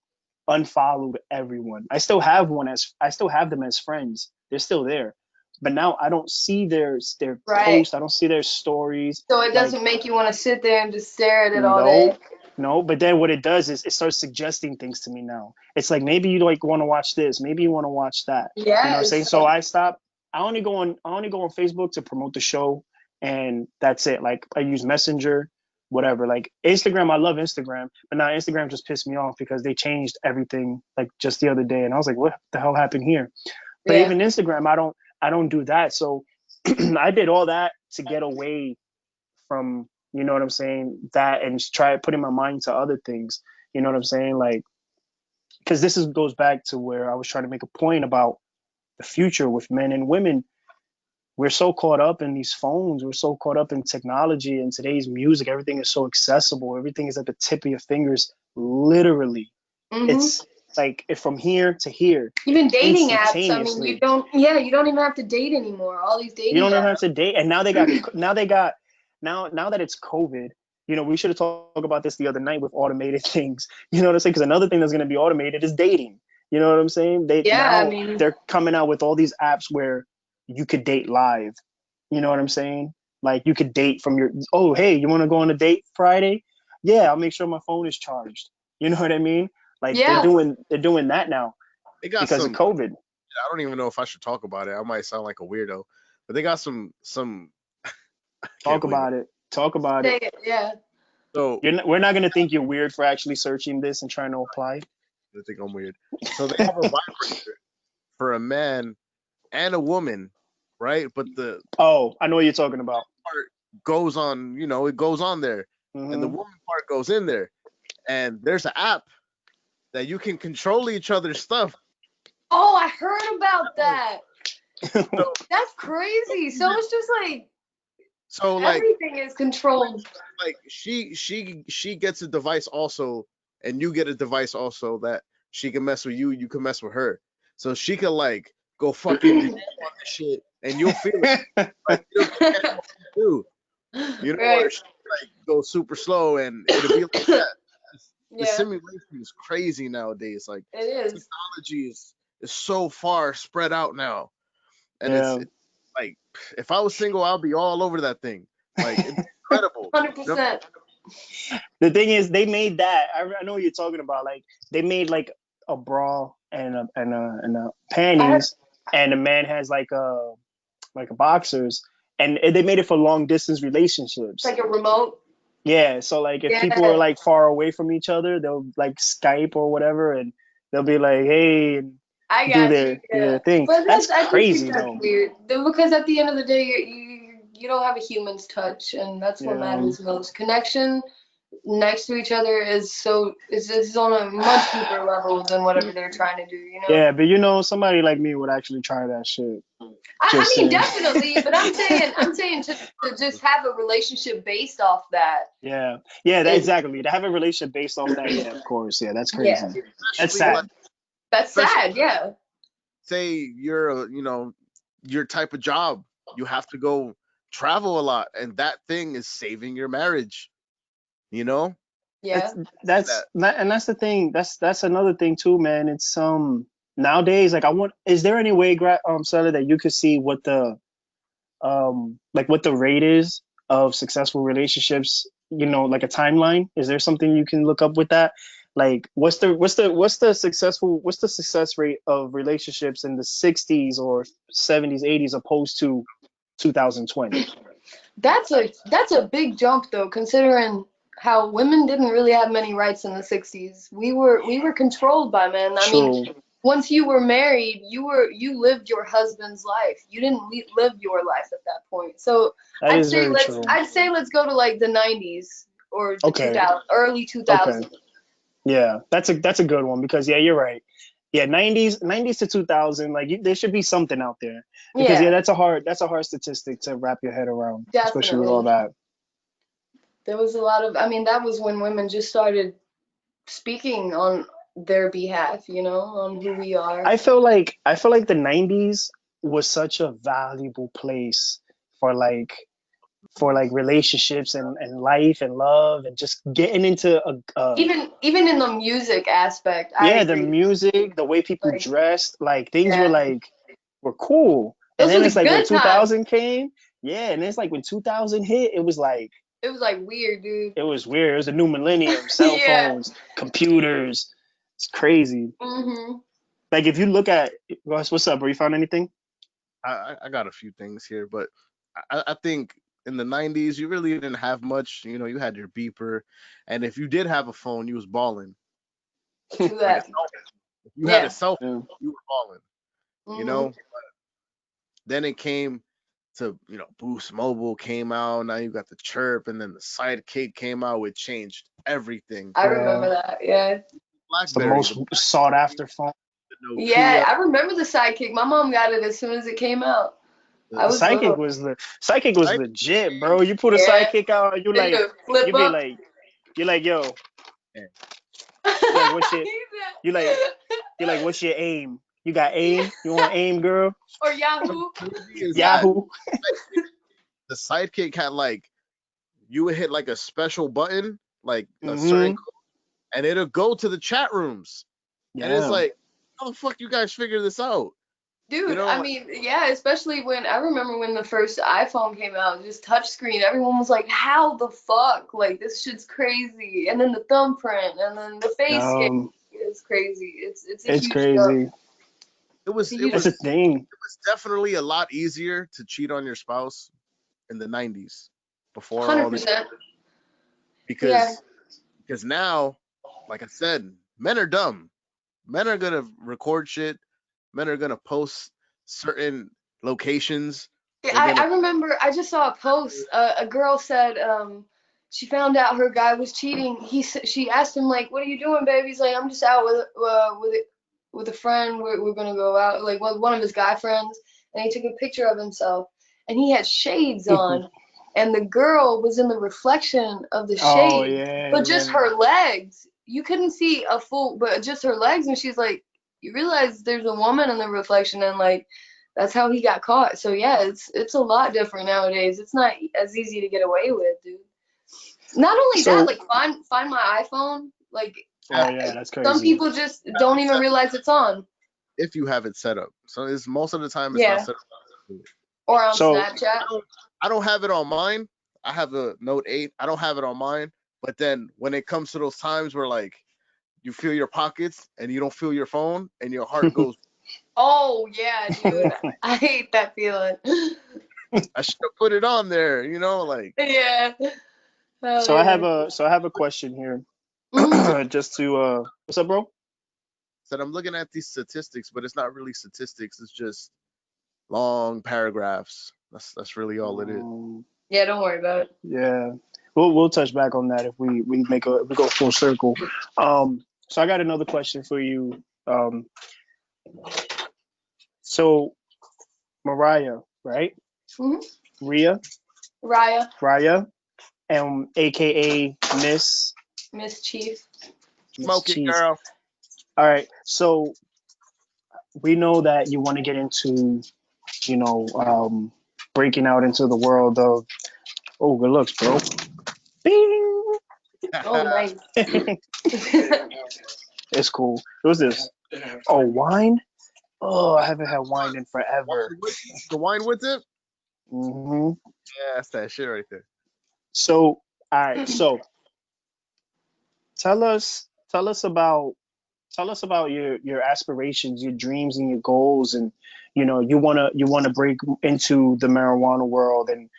unfollowed everyone. I still have them as friends. They're still there. But now I don't see their Right. posts. I don't see their stories. So it Like, doesn't make you want to sit there and just stare at it all no, day. no. But then what it does is it starts suggesting things to me now. It's like, maybe you like want to watch this, maybe you want to watch that. You know what I'm saying? Yes. So I stop. I only go on Facebook to promote the show, and that's it. Like, I use Messenger, whatever. Like Instagram, I love Instagram, but now Instagram just pissed me off because they changed everything like just the other day, and I was like, what the hell happened here? But Yeah. even Instagram, I don't do that. So I did all that to get away from, you know what I'm saying, that, and try putting my mind to other things. You know what I'm saying? Like, because this is goes back to where I was trying to make a point about the future with men and women. We're so caught up in these phones. We're so caught up in technology and today's music. Everything is so accessible. Everything is at the tip of your fingers. Literally, Mhm. it's like from here to here, Even dating apps. I mean, instantaneously. you don't even have to date anymore. All these You dating don't even apps. have to date. And now that it's COVID, we should have talked about this the other night with automated things. You know what I'm saying? Because another thing that's going to be automated is dating. You know what I'm saying? Yeah, I mean, They're coming out with all these apps where you could date live. You know what I'm saying? Like, you could date from your, oh, hey, you want to go on a date Friday? Yeah, I'll make sure my phone is charged. You know what I mean? Like, yeah. they're doing that now They got because of some. COVID. I don't even know if I should talk about it. I might sound like a weirdo, but they got some. I can't Talk believe it. about it. Talk about Say it. it. Yeah. So We're not gonna think you're weird for actually searching this and trying to apply. I think I'm weird. So they have a vibrator for a man and a woman, right? But the Oh, I know what you're talking about. part goes on, it goes on there, and the Hmm. woman part goes in there. And there's an app that you can control each other's stuff. Oh, I heard about that. So, That's crazy. So it's just like so like everything is controlled. like she gets a device also, and you get a device also that she can mess with you. You can mess with her. So she can like go fucking deep on this shit, and you'll feel it. Like you'll get what you do. You know, or Right. she like go super slow, and it'll be like that. The Yeah, simulation is crazy nowadays. Like it is. technology is so far spread out now, and Yeah. it's like if I was single, I'd be all over that thing. Like it's incredible. You know? 100%. The thing is, they made that. I know what you're talking about. Like they made like a bra and a I heard panties, and the man has like a boxers, and they made it for long distance it's relationships. like a remote. Yeah, so like if people are Yeah, like far away from each other, they'll like Skype or whatever, and they'll be like, "Hey," and I do got you. their Yeah, thing. but That's I just think crazy that's though. weird. Because at the end of the day, you don't have a human's touch, and that's what Yeah, matters most. Connection next to each other is on a much deeper level than whatever they're trying to do. You know. yeah, but somebody like me would actually try that shit. I Just mean, saying. definitely, but I'm saying to just have a relationship based off that. Yeah, yeah, that It, exactly. To have a relationship based off that, yeah, of course, yeah, that's yeah, crazy. That's Especially like sad. that's especially sad. Yeah, say you're your type of job, you have to go travel a lot, and that thing is saving your marriage. You know yeah. That's that. and that's the thing. That's another thing too, man. It's nowadays like I want. Is there any way, Sally, that you could see what the like what the rate is of successful relationships? Like a timeline. Is there something you can look up with that? Like, what's the success rate of relationships in the '60s or '70s, '80s opposed to 2020? That's a big jump though, considering how women didn't really have many rights in the 60s. We were controlled by men. I mean, True. once you were married, you lived your husband's life. You didn't live your life at that point. So That is very true. I'd say let's go to like the 90s or the Okay. 2000 early Okay. 2000s. Yeah, that's a good one because yeah, you're right. Yeah, '90s to 2000, like there should be something out there because yeah, Yeah, that's a hard statistic to wrap your head around, especially with all definitely. that. There was a lot of, I mean, that was when women just started speaking on their behalf, on who we are. I feel like the '90s was such a valuable place for like relationships and life and love and just getting into a Even in the music aspect, I yeah, the agree. music, the way people Like, dressed, like things were yeah, cool. And those were then the it's like when good times. 2000 came, yeah, and it's like when 2000 hit, it was like It was like weird, dude. it was weird. It was a new millennium, cell Yeah. phones, computers. It's crazy. Mhm. Like if you look at Ross, what's up, bro? You found anything? I got a few things here, but I think in the '90s you really didn't have much. You had your beeper, and if you did have a phone, you was balling. True Like a that. cell phone. If you had a Yeah. cell Yeah. phone, you were balling. You Mhm. know. Then it came to Boost Mobile came out. Now you got the Chirp, and then the Sidekick came out, which changed everything. I Yeah. remember that. Yeah. It's the BlackBerry, most the sought BlackBerry, after phone. the Yeah, Nokia, I remember the sidekick. My mom got it as soon as it came out. I the The was sidekick little. was the sidekick was Sidekick legit, came. bro. You put a Yeah. sidekick out, you Then like you flip you be up. like you're like, yo, Yeah. you like what's your you like you like what's your aim? You got Yeah. aim? You want aim, girl? Or What's Yahoo. crazy is that Yahoo. the Sidekick had like you would hit like a special button, like a certain, Hmm. and it'll go to the chat rooms, and it's Yeah. like, how the fuck you guys figure this out? Dude, I Like, mean, yeah, especially when I remember when the first iPhone came out, just touchscreen, everyone was like, how the fuck? Like, this shit's crazy. And then the thumbprint, and then the face scan. Um, It's crazy. It's a it's huge jump. crazy. it It's a was it That's huge was the it thing. was definitely a lot easier to cheat on your spouse in the '90s before all this 100%. Yeah. because now, like I said, men are dumb. Men are gonna record shit. Men are gonna post certain locations. Yeah, They're I gonna remember I just saw a post. A girl said, she found out her guy was cheating. She asked him like, "What are you doing, baby?" He's like, "I'm just out with a friend. We're gonna go out, like one of his guy friends." And he took a picture of himself, and he had shades on, and the girl was in the reflection of the Oh shade, yeah, but just yeah. her legs. You couldn't see a full, but just her legs. And she's like, "You realize there's a woman in the reflection," and like. That's how he got caught. So yeah, it's a lot different nowadays. It's not as easy to get away with, dude. Not only that, So, like find my iPhone. Like oh yeah, that's some crazy. people just don't even realize it's on. If you have it set up, so it's most of the time it's not Yeah, set up. or on So, Snapchat. I don't have it on mine. I have a Note 8. I don't have it on mine. But then when it comes to those times where like you feel your pockets and you don't feel your phone and your heart goes, Oh yeah, dude. I hate that feeling. I should have put it on there, like Yeah. Hell so I have yeah. a question here. Mm. Just to what's up, bro? said I'm looking at these statistics, but it's not really statistics. It's just long paragraphs. That's really all it is. Yeah, don't worry about it. Yeah, we'll touch back on that if we go full circle. So I got another question for you. So Mariah, right? Hmm. Ria, Raya, Raya, and AKA Miss Chief. Miss Smoke it, Cheese. girl. All right, so we know that you want to get into, you know, breaking out into the world of, oh, good looks, bro. Bing! Oh, nice. It's cool. What's this? Oh, wine? Oh, I haven't had wine in forever. The wine with it? Hmm. Yeah, that's that shit right there. So, all right. So, tell us, tell us about, tell us about your aspirations, your dreams, and your goals, and you wanna break into the marijuana world and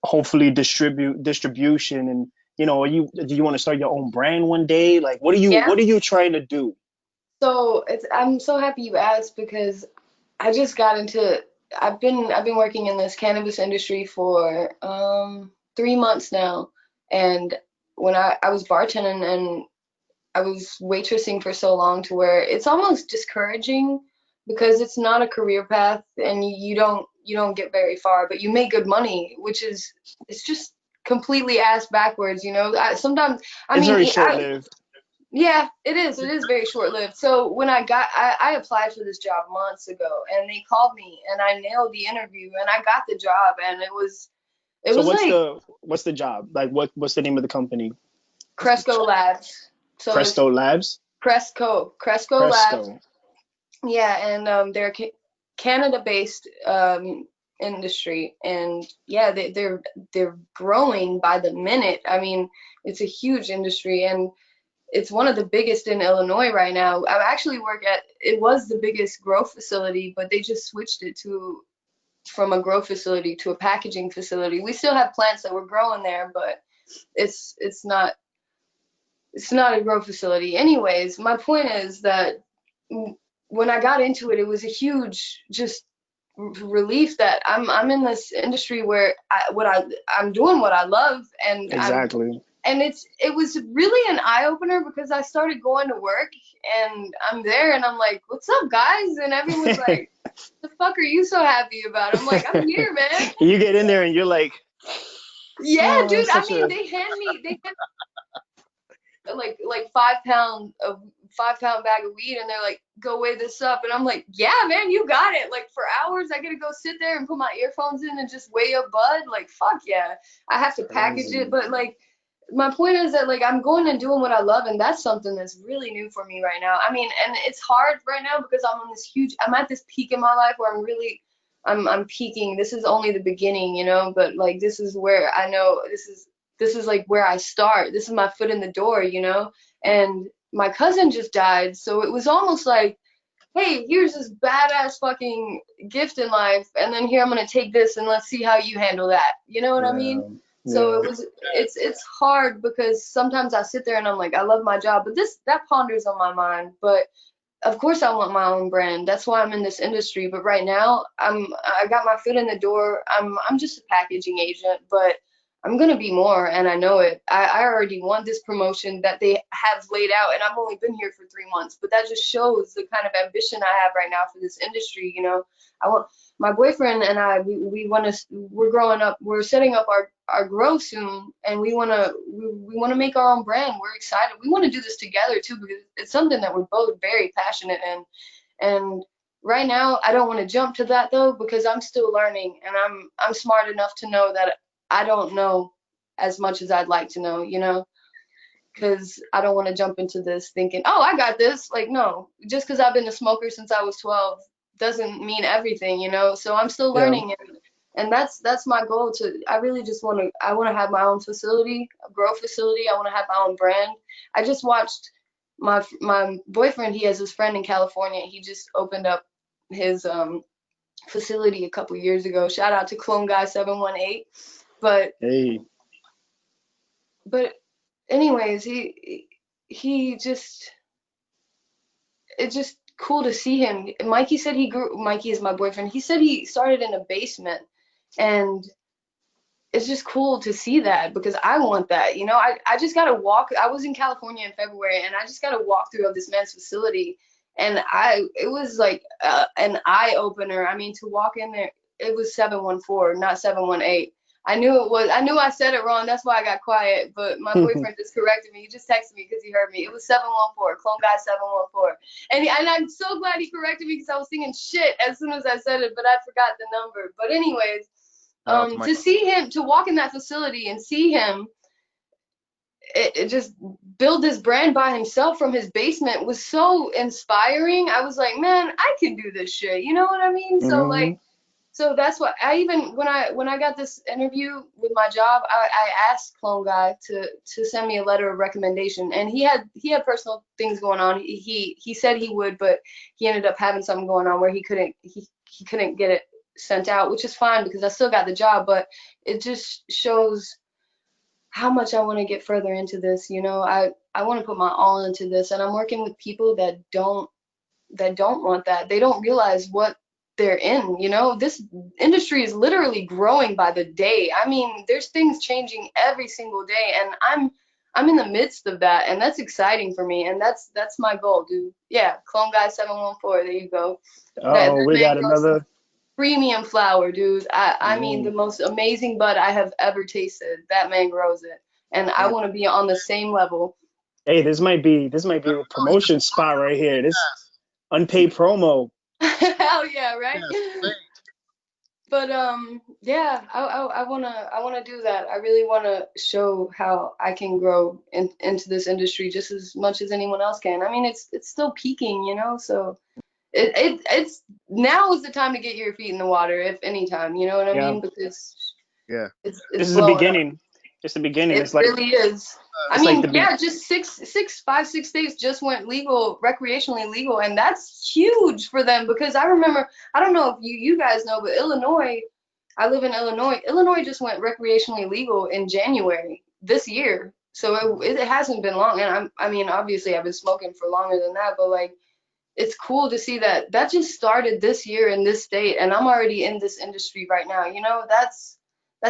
hopefully distribution, and do you want to start your own brand one day? Like, Yeah. what are you trying to do? So I'm so happy you asked because I just got into I've been working in this cannabis industry for 3 months now, and when I was bartending and I was waitressing for so long to where it's almost discouraging because it's not a career path and you don't get very far, but you make good money, which is it's just completely ass backwards, you know. Sometimes I It's mean very short lived. yeah, it is. It is very short-lived. So when I applied for this job months ago, and they called me, and I nailed the interview, and I got the job, and it So was what's like the job? Like, what's the name of the company? What's the Cresco Labs. So it's Presto Labs. Cresco Labs. Presto. Yeah, and they're a Canada-based industry, and yeah, they're growing by the minute. I mean, it's a huge industry, and it's one of the biggest in Illinois right now. I actually work at it was the biggest grow facility, but they just switched it to from a grow facility to a packaging facility. We still have plants that we're growing there, but it's not a grow facility. Anyways, my point is that when I got into it, it was a huge just relief that I'm in this industry where I'm doing what I love, and Exactly. it was really an eye opener because I started going to work and I'm there and I'm like, "What's up, guys?" And everyone's like, "The fuck are you so happy about?" I'm like, "I'm here, man." You get in there and you're like, Yeah, oh, dude. I such mean, a. they hand like 5 pound bag of weed, and they're like, "Go weigh this up," and I'm like, "Yeah, man, you got it." Like for hours, I gotta go sit there and put my earphones in and just weigh up bud. Like fuck yeah, I have to package it, Crazy. but like my point is that like I'm going and doing what I love, and that's something that's really new for me right now. I mean, and it's hard right now because I'm at this peak in my life where I'm peaking. This is only the beginning, you know, but like this is where I know this is like where I start. This is my foot in the door, you know? And my cousin just died, so it was almost like, hey, here's this badass fucking gift in life, and then here I'm gonna take this and let's see how you handle that. You know what I Yeah. mean? So Yeah. it's hard because sometimes I sit there and I'm like, I love my job, but that ponders on my mind. But of course I want my own brand. That's why I'm in this industry. But right now I got my foot in the door. I'm just a packaging agent, but I'm gonna be more, and I know it. I already won this promotion that they have laid out, and I've only been here for 3 months. But that just shows the kind of ambition I have right now for this industry. You know, I want my boyfriend and I. We want to. We're growing up. We're setting up our grow soon, and we want to make our own brand. We're excited. We want to do this together too because it's something that we're both very passionate in. And right now, I don't want to jump to that though because I'm still learning, and I'm smart enough to know that I don't know as much as I'd like to know, you know, because I don't want to jump into this thinking, oh, I got this. Like, no, just because I've been a smoker since I was 12 doesn't mean everything, you know. So I'm still Yeah. learning, and that's my goal. I really just I want to have my own facility, a grow facility. I want to have my own brand. I just watched my boyfriend. He has his friend in California. He just opened up his facility a couple years ago. Shout out to Clone Guy 718. But Hey. anyways, he just it's just cool to see him. Mikey is my boyfriend. He said he started in a basement, and it's just cool to see that because I want that. You know, I just gotta walk. I was in California in February, and I just got a walkthrough of this man's facility, and it was like an eye opener. I mean, to walk in there, it was 714, not 718. I knew it was. I knew I said it wrong. That's why I got quiet. But my boyfriend just corrected me. He just texted me because he heard me. It was 714, Clone Guy 714. And I'm so glad he corrected me because I was thinking shit as soon as I said it, but I forgot the number. But anyways, to see him, to walk in that facility and see him it just build this brand by himself from his basement was so inspiring. I was like, man, I can do this shit. You know what I mean? So Mm-hmm. like, so that's what I even when I got this interview with my job, I asked Clone Guy to send me a letter of recommendation, and he had personal things going on. He said he would, but he ended up having something going on where he couldn't get it sent out, which is fine because I still got the job. But it just shows how much I want to get further into this. You know, I want to put my all into this, and I'm working with people that don't want that. They don't realize what they're in. You know, this industry is literally growing by the day. I mean, there's things changing every single day, and I'm in the midst of that, and that's exciting for me, and that's my goal, dude. Yeah, Clone Guy 714. There you go. That Oh, we man got grows some another. premium flower, dude. I mean, Mm. the most amazing bud I have ever tasted. That man grows it, and I want to be on the same level. Hey, this might be a promotion spot right here. This unpaid promo. Hell yeah, right? Yes, But yeah, I wanna do that. I really wanna show how I can grow into this industry just as much as anyone else can. I mean, it's still peaking, you know. So it's now is the time to get your feet in the water, if any time. You know what I Yeah, mean? Because yeah. it's this is the blowing up. beginning. It's the beginning. It really is. I It's like mean, the big. yeah, just 5, 6 states just went legal, recreationally legal, and that's huge for them because I remember, I don't know if you guys know, but Illinois, I live in Illinois. Illinois just went recreationally legal in January this year. So it hasn't been long, and I mean, obviously I've been smoking for longer than that, but like it's cool to see that just started this year in this state, and I'm already in this industry right now. You know, that's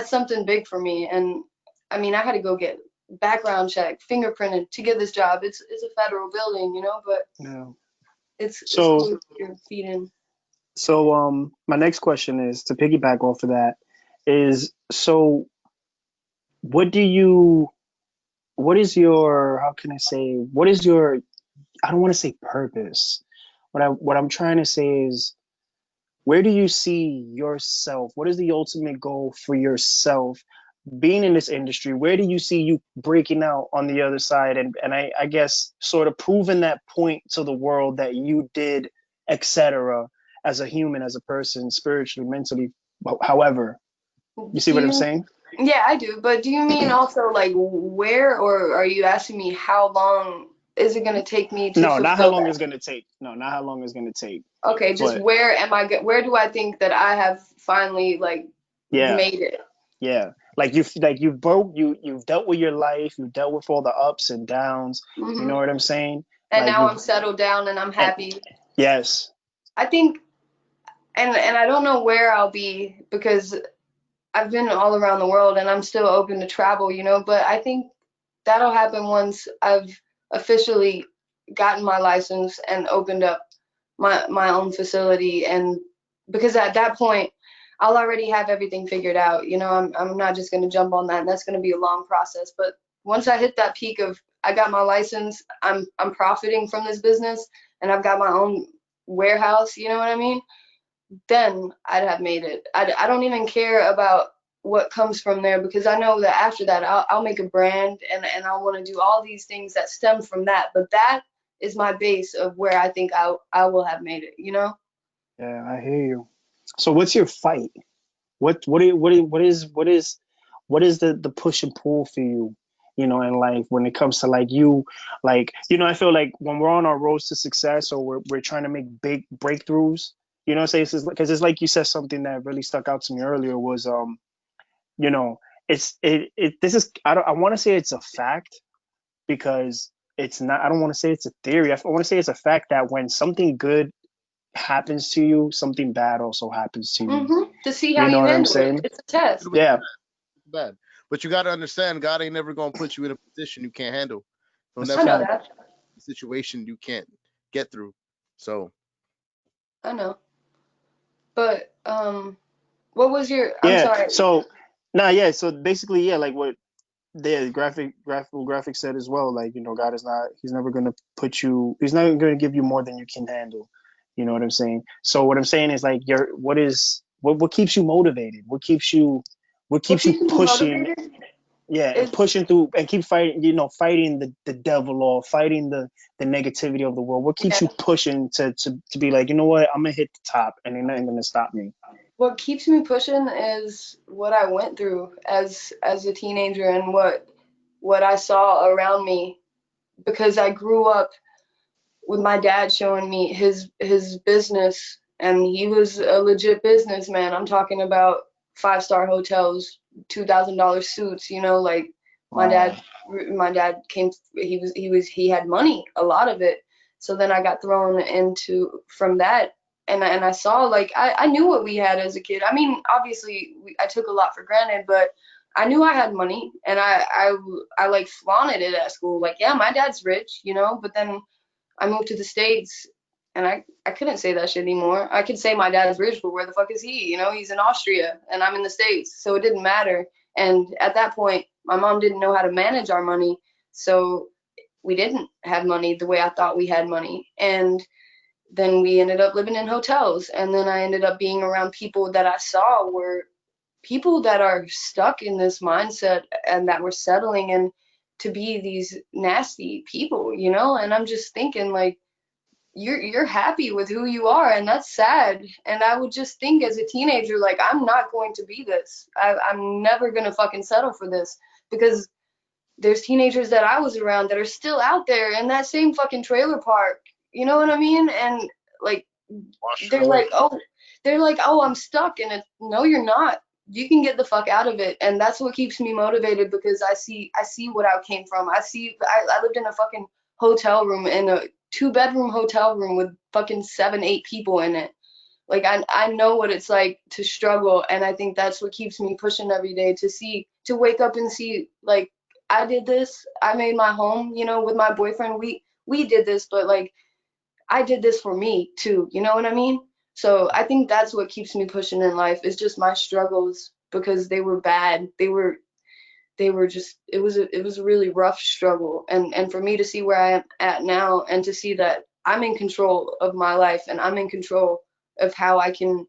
something big for me. And I mean, I had to go get background check, fingerprinted to get this job. It's a federal building, you know, but Yeah. it's So cool to get your feet in. my next question is to piggyback off of that is so what do you what is your how can I say what is your I don't want to say purpose. What I'm trying to say is where do you see yourself? What is the ultimate goal for yourself being in this industry? Where do you see you breaking out on the other side and I guess sort of proving that point to the world that you did, etc., as a human, as a person, spiritually, mentally, however. You see Do what I'm you? saying? Yeah, I do. But do you mean also like where, or are you asking me how long is it gonna take me to No, not how fulfill long that? it's gonna take. No, not how long it's gonna take. Okay, just But where do I think that I have finally like yeah, made it? yeah. You've dealt with your life, you've dealt with all the ups and downs. You know Hmm. what I'm saying? And Like now you've I'm settled down and I'm and happy. yes. I think, and I don't know where I'll be because I've been all around the world and I'm still open to travel, you know, but I think that'll happen once I've officially gotten my license and opened up my own facility. And because at that point I'll already have everything figured out, you know. I'm not just going to jump on that, and that's going to be a long process. But once I hit that peak of I got my license, I'm profiting from this business, and I've got my own warehouse, you know what I mean? Then I'd have made it. I don't even care about what comes from there, because I know that after that I'll make a brand, and I want to do all these things that stem from that. But that is my base of where I think I will have made it, you know? Yeah, I hear you. So what's your fight? What is the push and pull for you, in life when it comes to like you, like, I feel like when we're on our roads to success, or we're trying to make big breakthroughs, say it's because it's like you said something that really stuck out to me earlier was you know, this is I want to say it's a fact, because it's not. I don't want to say it's a theory. I want to say it's a fact that when something good happens to you, something bad also happens to you. To see how You know you what I'm handle it. saying? It's a test. Yeah. Bad. But you got to understand, God ain't never going to put you in a position you can't handle. He'll That's I never know put fact. that. you in a situation you can't get through. So, I know. But what was your? I'm Yeah. sorry. So, nah, yeah. So basically, yeah, like what the graphic said as well. Like, God is not. He's never gonna put you. He's not gonna give you more than you can handle. You know what I'm saying? So what I'm saying is like, what keeps you motivated? What What keeps you keeps me pushing? motivated Yeah, and is pushing through and keep fighting. Fighting the devil, or fighting the negativity of the world. What keeps yeah. you pushing to be like, you know what? I'm gonna hit the top, and ain't nothing gonna stop me. What keeps me pushing is what I went through as a teenager, and what I saw around me, because I grew up with my dad showing me his business, and he was a legit businessman. I'm talking about 5-star hotels, $2,000 suits, you know, like my Wow. dad my dad came, he had money, a lot of it. So then I got thrown into from that, and I saw, like, I knew what we had as a kid. I mean, obviously I took a lot for granted, but I knew I had money, and I like flaunted it at school, like, yeah, my dad's rich, you know. But then I moved to the States, and I couldn't say that shit anymore. I could say my dad's rich, but where the fuck is he? You know, he's in Austria and I'm in the States. So it didn't matter. And at that point, my mom didn't know how to manage our money. So we didn't have money the way I thought we had money. And then we ended up living in hotels. And then I ended up being around people that I saw were people that are stuck in this mindset, and that were settling in to be these nasty people, you know? And I'm just thinking, like, you're happy with who you are, and that's sad. And I would just think as a teenager, like, I'm not going to be this. I'm never gonna fucking settle for this, because there's teenagers that I was around that are still out there in that same fucking trailer park. You know what I mean? And like, washing they're away. like, oh, I'm stuck. And no, you're not. You can get the fuck out of it. And that's what keeps me motivated, because I see what I came from. I lived in a fucking hotel room, in a 2-bedroom hotel room with fucking 7, 8 people in it. Like, I know what it's like to struggle, and I think that's what keeps me pushing every day, to wake up and see, like, I did this. I made my home, you know, with my boyfriend. We did this, but like, I did this for me too. You know what I mean? So I think that's what keeps me pushing in life, is just my struggles, because they were bad. They were just, it was a really rough struggle. And for me to see where I am at now, and to see that I'm in control of my life, and I'm in control of how I can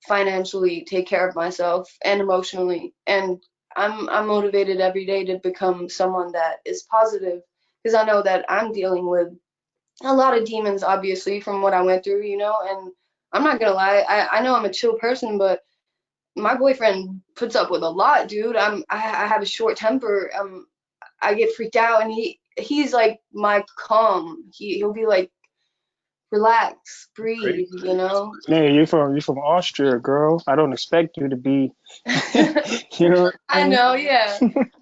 financially take care of myself and emotionally. And I'm motivated every day to become someone that is positive, because I know that I'm dealing with a lot of demons, obviously, from what I went through, you know. And I'm not gonna lie, I know I'm a chill person, but my boyfriend puts up with a lot, dude. I have a short temper. I get freaked out, and he's like my calm. He'll be like, relax, Great. breathe, you know. Man, you're from Austria, girl. I don't expect you to be. You know what I I mean? know, yeah.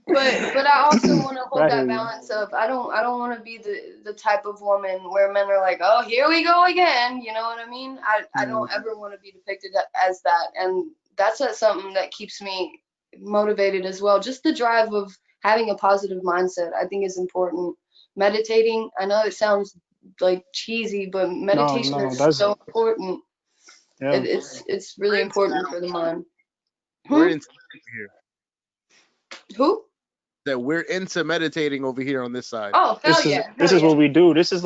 But I also want to hold I hear that you. balance of, I don't want to be the type of woman where men are like, oh, here we go again. You know what I mean? I Mm. don't ever want to be depicted as that. And that's something that keeps me motivated as well. Just the drive of having a positive mindset, I think, is important. Meditating, I know it sounds like cheesy, but meditation No, it is so doesn't. important. Yeah. It's really important for the mind. We're Hmm? into over here. Who? That we're into meditating over here on this side. Oh, hell This is yeah, this hell is yeah. what we do. This is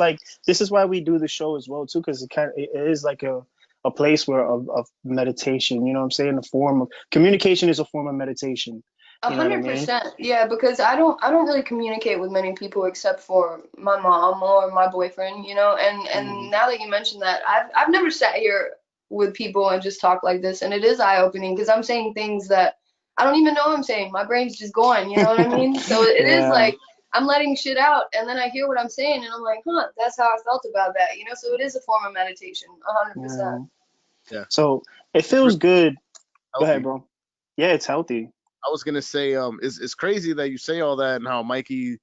why we do the show as well too, because it is like a place where of meditation. You know what I'm saying? A form of communication is a form of meditation. A You know what I hundred mean? percent, yeah. Because I don't really communicate with many people except for my mom or my boyfriend, you know. And Mhm. now that you mention that, I've never sat here with people and just talked like this, and it is eye opening because I'm saying things that I don't even know I'm saying. My brain's just going, you know what I mean? So it is Yeah, like I'm letting shit out, and then I hear what I'm saying, and I'm like, huh, that's how I felt about that, you know. So it is a form of meditation, 100%. yeah. Yeah, So it it's really feels good. Go ahead, healthy. bro. Yeah, it's healthy. I was gonna say, it's crazy that you say all that and how Mikey,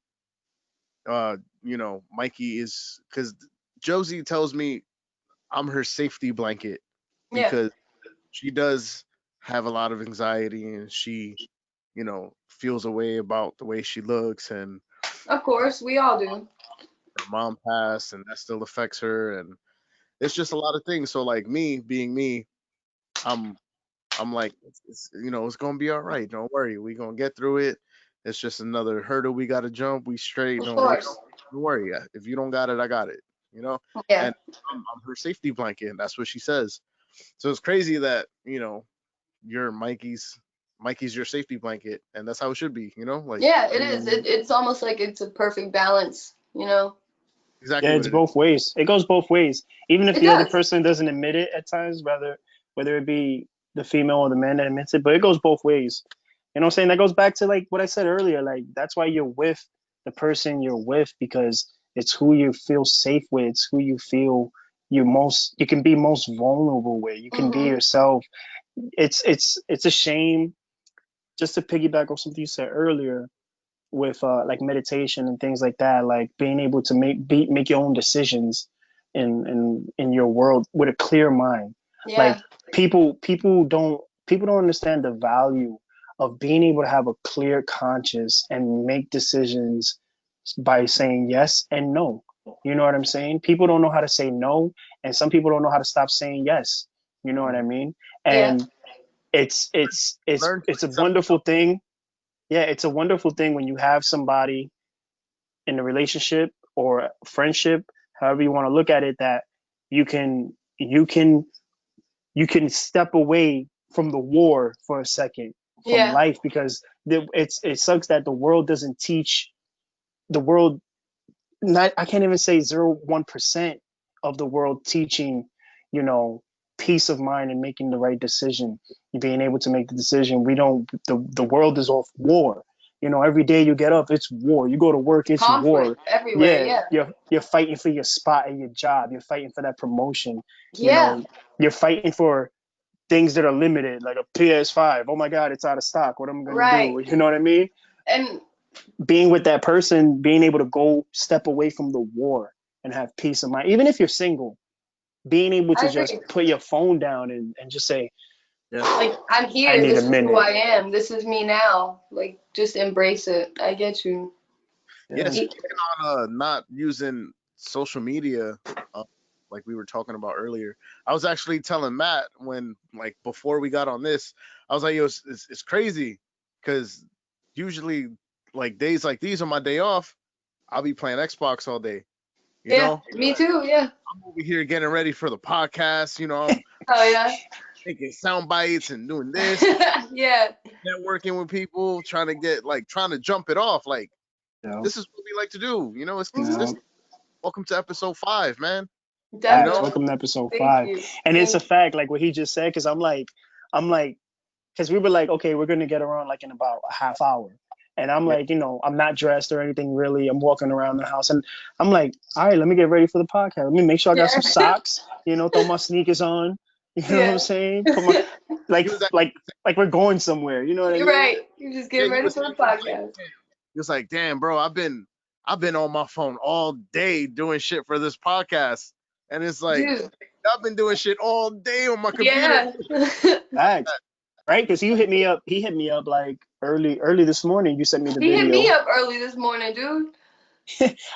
Mikey is because Josie tells me I'm her safety blanket Yeah, because she does have a lot of anxiety and she, feels a way about the way she looks and of course, we all do. her mom passed and that still affects her and it's just a lot of things. So like me being me, I'm I'm like it's gonna be all right. Don't worry, we gonna get through it. It's just another hurdle we gotta jump. We straight. Of No, course, don't worry. If you don't got it, I got it. yeah. And I'm her safety blanket. And that's what she says. So it's crazy that you're Mikey's your safety blanket, and that's how it should be. Like Yeah, it is. It's almost like it's a perfect balance, you know? exactly Yeah, what it's it is. both ways. It goes both ways. Even if It the other does. person doesn't admit it at times, whether it be the female or the man that admits it, but it goes both ways. You know what I'm saying? That goes back to like what I said earlier. Like that's why you're with the person you're with because it's who you feel safe with. It's who you feel you can be most vulnerable with. You can be Hmm. yourself. It's a shame just to piggyback on something you said earlier with like meditation and things like that, like being able to make your own decisions in your world with a clear mind. Like Yeah. people don't understand the value of being able to have a clear conscience and make decisions by saying yes and no. You know what I'm saying? People don't know how to say no, and some people don't know how to stop saying yes. You know what I Mhm. mean? Yeah. And Learn to it's a accept wonderful thing. Yeah, it's a wonderful thing when you have somebody in a relationship or friendship, however you want to look at it, that you can you can you can step away from the war for a second, from Yeah. life, because it sucks that the world doesn't teach the world, not I can't even say 0.1% of the world teaching, you know, peace of mind and making the right decision, being able to make the decision. We don't the world is off war. You know, every day you get up, it's war. You go to work, it's Conflict war. everywhere. Yeah, Yeah. you're fighting for your spot at your job. You're fighting for that promotion. You Yeah. know, you're fighting for things that are limited, like a PS5. Oh my God, it's out of stock. What am I gonna Right. do? You know what I mean? And Being with that person, being able to go step away from the war and have peace of mind, even if you're single, being able I to just agree. put your phone down and just say, Yeah. Like, I'm I here. need a This is who minute. I am. This is me now. Like, just embrace it. I get you. Yeah. Yeah. E- Speaking on not using social media, uh, like we were talking about earlier, I was actually telling Matt when like before we got on this, I was like, yo, it's crazy because usually like days like these on my day off, I'll be playing Xbox all day. You Yeah. know, Me too. Yeah. I'm over here getting ready for the podcast. I'm Oh, yeah. making sound bites and doing this, Yeah. networking with people, trying to jump it off. Like Yeah. this is what we like to do. It's Hmm. Yeah. consistent. Welcome to episode 5, man. You Facts. know, Definitely. Welcome to episode Thank 5. you. And it's a Thank fact, like what he just said, because I'm like, because we were like, okay, we're gonna get around like in about a half hour. And I'm yeah, like, I'm not dressed or anything really. I'm walking around the house and I'm like, all right, let me get ready for the podcast. Let me make sure I you. got some Yeah. socks, throw my sneakers on. You know what I'm Yeah. saying? Put my he like was like like we're going somewhere. You know what I You're mean? right. You're just yeah, getting he ready was for the saying podcast. he was like, damn, bro, I've been on my phone all day doing shit for this podcast, and it's like Dude. I've been doing shit all day on my computer. Yeah. Facts. right? Because you hit me up. He hit me up like early this morning. You sent me the He hit me video. up early this morning, dude.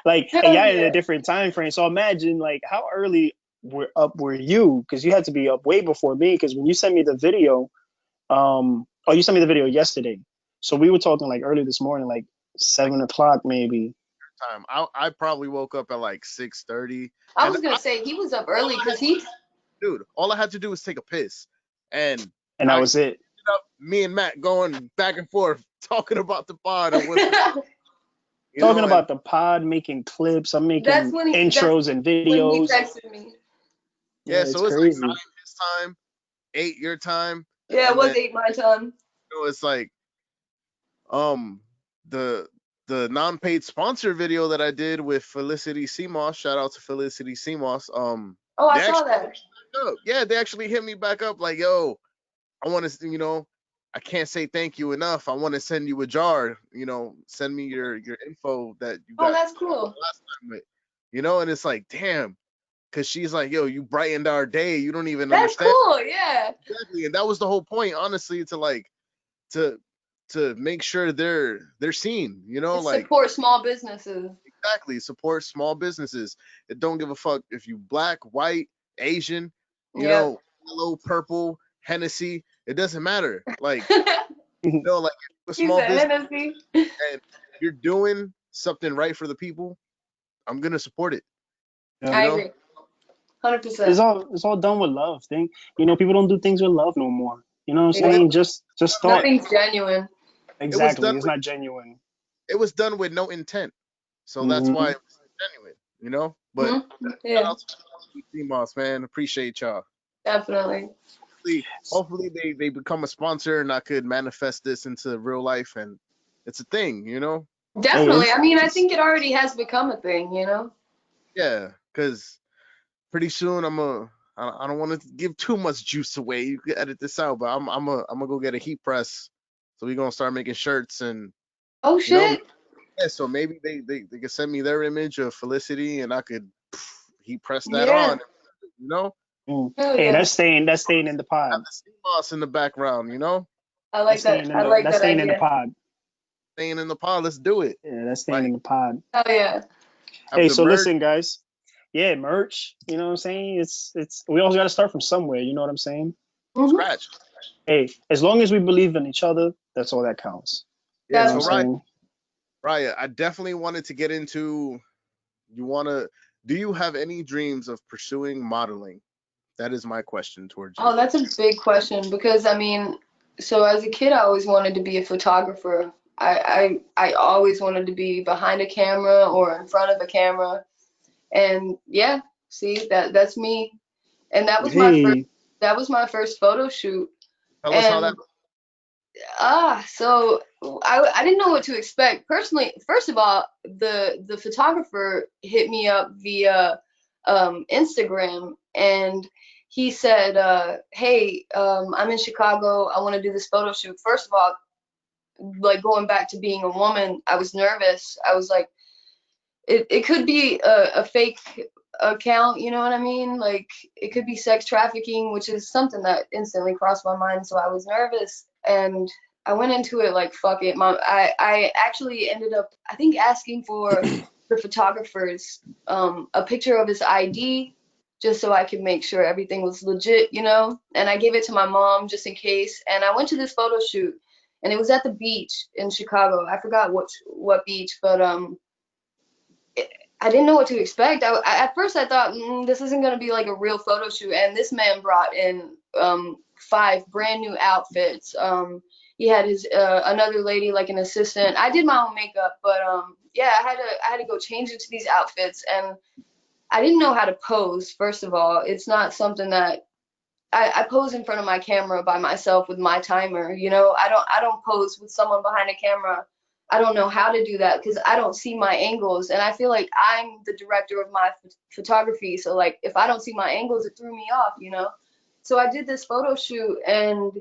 Like, and Hell y'all in a yeah. different time frame. So imagine like how early were you? Because you had to be up way before me. Because when you sent me the video, oh, you sent me the video yesterday. So we were talking like early this morning, like Like 7 o'clock maybe. time. I probably woke up at like 6:30, I and was gonna say he was up all early I had because he. dude, all I had to do was take a piss, and And that I was it. up me and Matt going back and forth talking about the pod and what's Talking and about the pod, making clips. I'm That's making when he. That's intros and when he videos. texted me. yeah, Yeah, it's so it's like crazy. 9 his time, 8 your time, Yeah, it and then was 8 my time. it's like um the non-paid sponsor video that I did with Felicity Seamoss. Shout out to Felicity Seamoss. Oh, I They saw actually that. yeah, they actually hit me back up like, yo, I want to, I can't say thank you enough. I want to send you a jar. Send me your info that you Oh, got that's cool. last time with, and it's like, damn, because she's like, yo, you brightened our day. You don't even That's understand cool. Yeah. exactly, and that was the whole point, honestly, to like to make sure they're seen. It Like supports small businesses. exactly support small businesses. It don't give a fuck if you black, white, Asian, Yep. yellow, purple, Hennessy. It doesn't matter. Like like a He small said business Hennessy. and you're doing something right for the people, I'm gonna support it. You Yeah. I know? agree. 100%. It's all done with love. People don't do things with love no more. You know what I'm Well, saying? Just thought. Nothing's genuine. it was Exactly. done It's with not genuine. no intent, so that's why Hmm. it was genuine. But shout Yeah, out to CMOS, man. Appreciate y'all. definitely. Hopefully they become a sponsor and I could manifest this into real life and it's a thing. Hey, Definitely. I mean, I think it already has become a thing, Yeah, because pretty soon I don't want to give too much juice away. You can edit this out, but I'm gonna go get a heat press. So we're gonna start making shirts and Oh, you know shit. yeah. So maybe they could send me their image of Felicity and I could heat press that Yeah. on. You know, Hell hey, yeah. that's staying in the have pod. the sea moss in the background. I That's like that. staying in I the like that's that staying in the idea. pod. Staying in the pod. Let's do it. Yeah, that's staying Like in the pod. Hell yeah. have Hey, the so merch. listen, guys. Yeah, merch. You know what I'm saying? It's we always got to start from somewhere. You know what I'm saying? Hmm. Scratch. Hey, as long as we believe in each other, that's all that counts. Yeah. You know what So I'm Definitely. saying? Raya, I definitely wanted to get into. You wanna? Do you have any dreams of pursuing modeling? That is my question towards Oh, you. that's a big question because I mean, so as a kid, I always wanted to be a photographer. I always wanted to be behind a camera or in front of a camera. And yeah, see that's me. And Hey. that was my first photo shoot. Tell us how that. And so I didn't know what to expect. Personally, first of all, the photographer hit me up via Instagram and he said, hey, I'm in Chicago. I want to do this photo shoot. First of all, like going back to being a woman, I was nervous. I was like, it could be a fake account, you know what I mean? Like it could be sex trafficking, which is something that instantly crossed my mind. So I was nervous and I went into it like fuck it. I actually ended up I think asking for the photographer's a picture of his ID just so I could make sure everything was legit, And I gave it to my mom just in case. And I went to this photo shoot and it was at the beach in Chicago. I forgot what beach, but I didn't know what to expect. At first I thought this isn't gonna be like a real photo shoot, and this man brought in 5 brand new outfits. He had his another lady like an assistant. I did my own makeup, but yeah, I had to go change into these outfits, and I didn't know how to pose. First of all, it's not something that I pose in front of my camera by myself with my timer. I don't pose with someone behind a camera. I don't know how to do that because I don't see my angles, and I feel like I'm the director of my photography. So like if I don't see my angles, it threw me off. So I did this photo shoot, and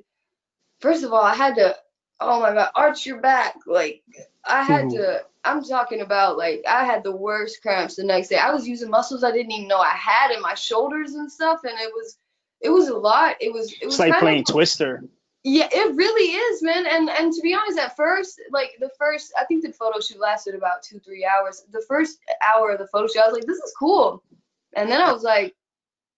first of all, I had to, oh my God, arch your back. Like I had to. I'm talking about like I had the worst cramps the next day. I was using muscles I didn't even know I had in my shoulders and stuff, and it was a lot. It It's was like kind playing of Twister. Yeah, it really is, man. And to be honest, at first, like the first, I think the photo shoot lasted about 2-3 hours. The first hour of the photo shoot, I was like, this is cool. And then I was like,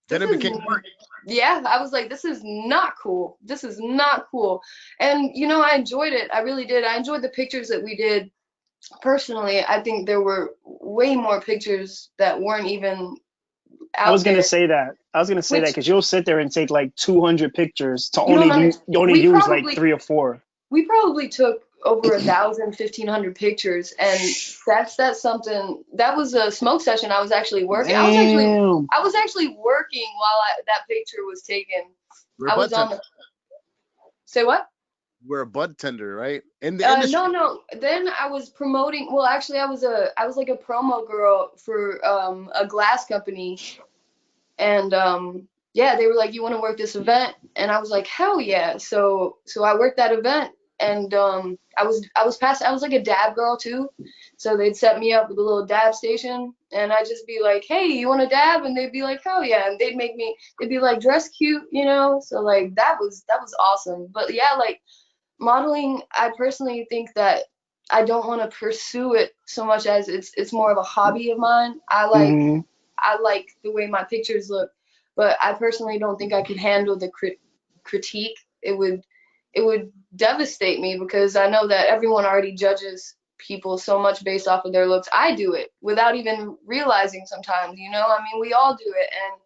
Then this it is, became work. yeah, I was like, this is not cool. This is not cool. And I enjoyed it. I really did. I enjoyed the pictures that we did. Personally, I think there were way more pictures that weren't even I was out gonna there, say that. I was gonna say that which because you'll sit there and take like 200 pictures to you don't only we use like probably 3 or 4. we probably took over 1,000, 1,500 pictures, and that's something. That was a smoke session. I was actually working. Damn. I was actually working while that picture was taken. We're a I was bud on tender. the. Say what? We're a bud tender, right? In the industry. No. Then I was promoting. Well, actually, I was like a promo girl for a glass company, and yeah, they were like, you want to work this event? And I was like, hell yeah. So I worked that event, and I was like a dab girl too. So they'd set me up with a little dab station, and I'd just be like, hey, you want to dab? And they'd be like, hell yeah. And they'd be like, dress cute, so like that was awesome. But yeah, like modeling, I personally think that I don't want to pursue it so much as it's more of a hobby of mine. Hmm. I like the way my pictures look, but I personally don't think I could handle the critique. It would devastate me because I know that everyone already judges people so much based off of their looks. I do it without even realizing sometimes, I mean, we all do it, and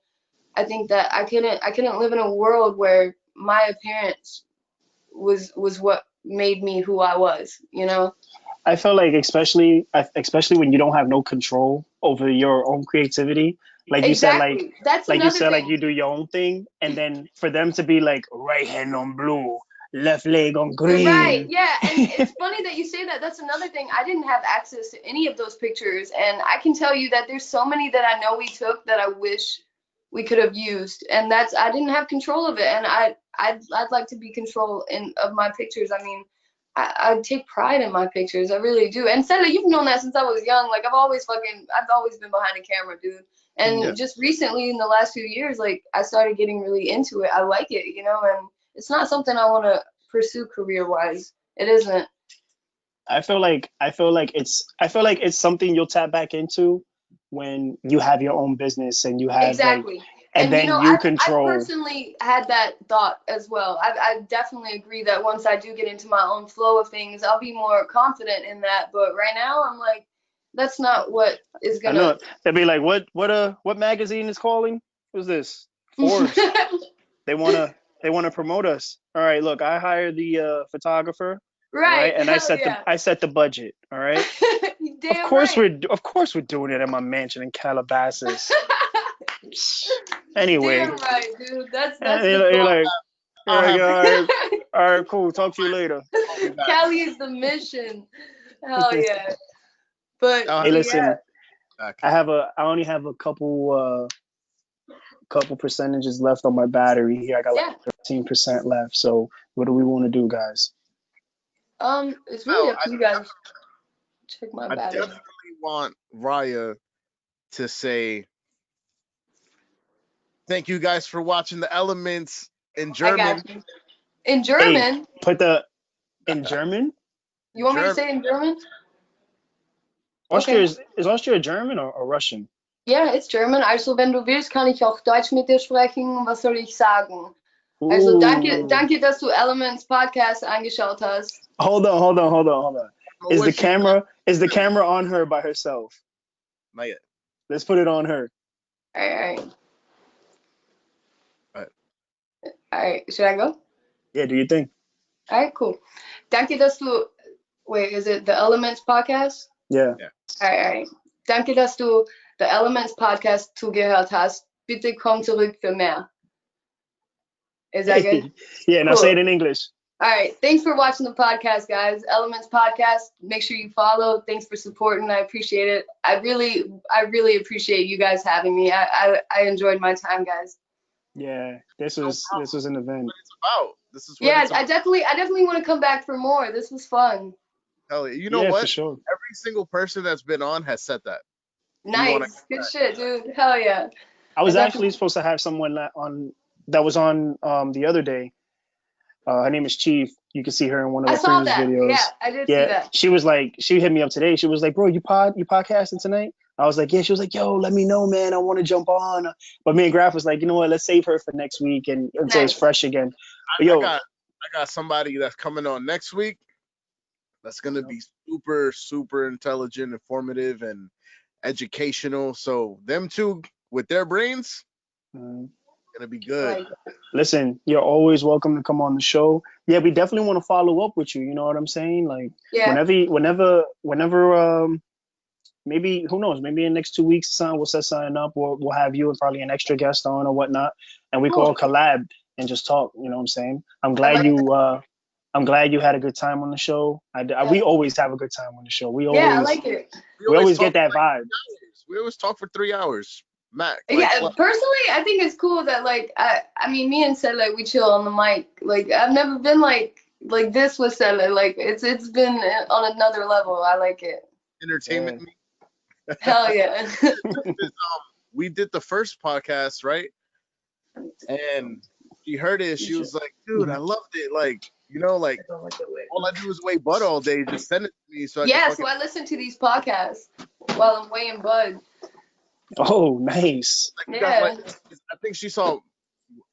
I think that I couldn't live in a world where my appearance was what made me who I was. I feel like especially when you don't have no control over your own creativity, like you said, Exactly. That's like you another said, like thing. you do your own thing, and then for them to be like right hand on blue, left leg on Right, green. yeah, and it's funny that you say that. That's another thing. I didn't have access to any of those pictures, and I can tell you that there's so many that I know we took that I wish we could have used, and that's I didn't have control of it, and I'd like to be control of my pictures. I mean, I take pride in my pictures. I really do. And Stella, you've known that since I was young. Like I've always been behind the camera, dude. Yeah. And just recently, in the last few years, like I started getting really into it. I like it, and it's not something I want to pursue career wise. It isn't. I feel like it's something you'll tap back into when you have your own business and you have like, Exactly. and And then you I've control. personally had that thought as well. I definitely agree that once I do get into my own flow of things, I'll be more confident in that. But right now, I'm like, that's not what is I gonna. know they'll be like, what magazine is calling? Who's this? Forbes. They wanna promote us. All right, look, I hired the photographer. All right, Right. and I Hell set the yeah. I set the budget. All right. You Of damn course right. we're doing it in my mansion in Calabasas. Anyway, Damn right, dude. That's and the you're goal. like, I'll have all right, cool. Talk to you later. call me back. Cali is the mission. Hell yeah. But I'll Hey, have yeah. listen, back. I only have a couple percentages left on my battery here. I got like Yeah. 13% left. So what do we want to do, guys? It's really Well, up to you guys. Check my I battery. definitely want Raya to say thank you guys for watching the elements in I German. got you. In Hey, German, put the in German. you want me to German. say in German? Austria Okay. is Austria German or Russian? Ja, it's German. Also, wenn du willst, kann ich auch Deutsch mit dir sprechen. Was soll ich sagen? Also, Ooh. danke, dass du Elements Podcast angeschaut hast. Hold on. Oh, what she Is the camera on her by herself? not yet. Let's put it on her. All right. Alright. All right. Should I go? Yeah, do you think? All right, cool. Danke, dass du. Wait, is it the Elements Podcast? Yeah. Yeah. All right. Danke, dass du The Elements Podcast zugehört hast. Bitte komm zurück für mehr. Is that good? Yeah, now Cool. say it in English. All right. Thanks for watching the podcast, guys. Elements Podcast. Make sure you follow. Thanks for supporting. I appreciate it. I really appreciate you guys having me. I enjoyed my time, guys. Yeah, this No was an event. What it's about. This is what Yeah, it's about. I definitely want to come back for more. This was fun. Hell, you know Yeah, what? for sure. Every single person that's been on has said that. We wanna Nice. Good shit, dude. Hell yeah. I was I actually definitely. supposed to have someone that was on the other day. Her name is Chief. You can see her in one of I the saw previous that. videos. Yeah, I did see Yeah, that. she was like, she hit me up today. She was like, bro, you podcasting tonight? I was like, yeah. She was like, yo, let me know, man. I want to jump on. But me and Graf was like, you know what? Let's save her for next week and until it's Nice. fresh again. But I yo, got somebody that's coming on next week. That's gonna be super, super intelligent, informative, and educational. So them two with their brains, mm, gonna be good. Like, listen, you're always welcome to come on the show. Yeah, we definitely want to follow up with you. You know what I'm saying? Like yeah. whenever maybe who knows? Maybe in the next 2 weeks, son, we'll set something up. We'll have you and probably an extra guest on or whatnot, and we can all Cool. collab and just talk. You know what I'm saying? I like that. I'm glad you had a good time on the show. Yeah. We always have a good time on the show. Yeah, I like it. We always talk get that for like vibe. 3 hours. We always talk for 3 hours. Mac, Yeah, like personally, I think it's cool that like I mean, me and Sele, we chill on the mic. Like I've never been like this with Sele. Like it's been on another level. I like it. entertainment. Hell yeah. We did the first podcast, right? And she heard it. She was like, "Dude, I loved it. Like, like all I do is weigh butt all day. Just send it to me so I can Yeah, fucking." so I listen to these podcasts while I'm weighing bud. Oh, nice. Like, you guys, like, Yeah, I think she saw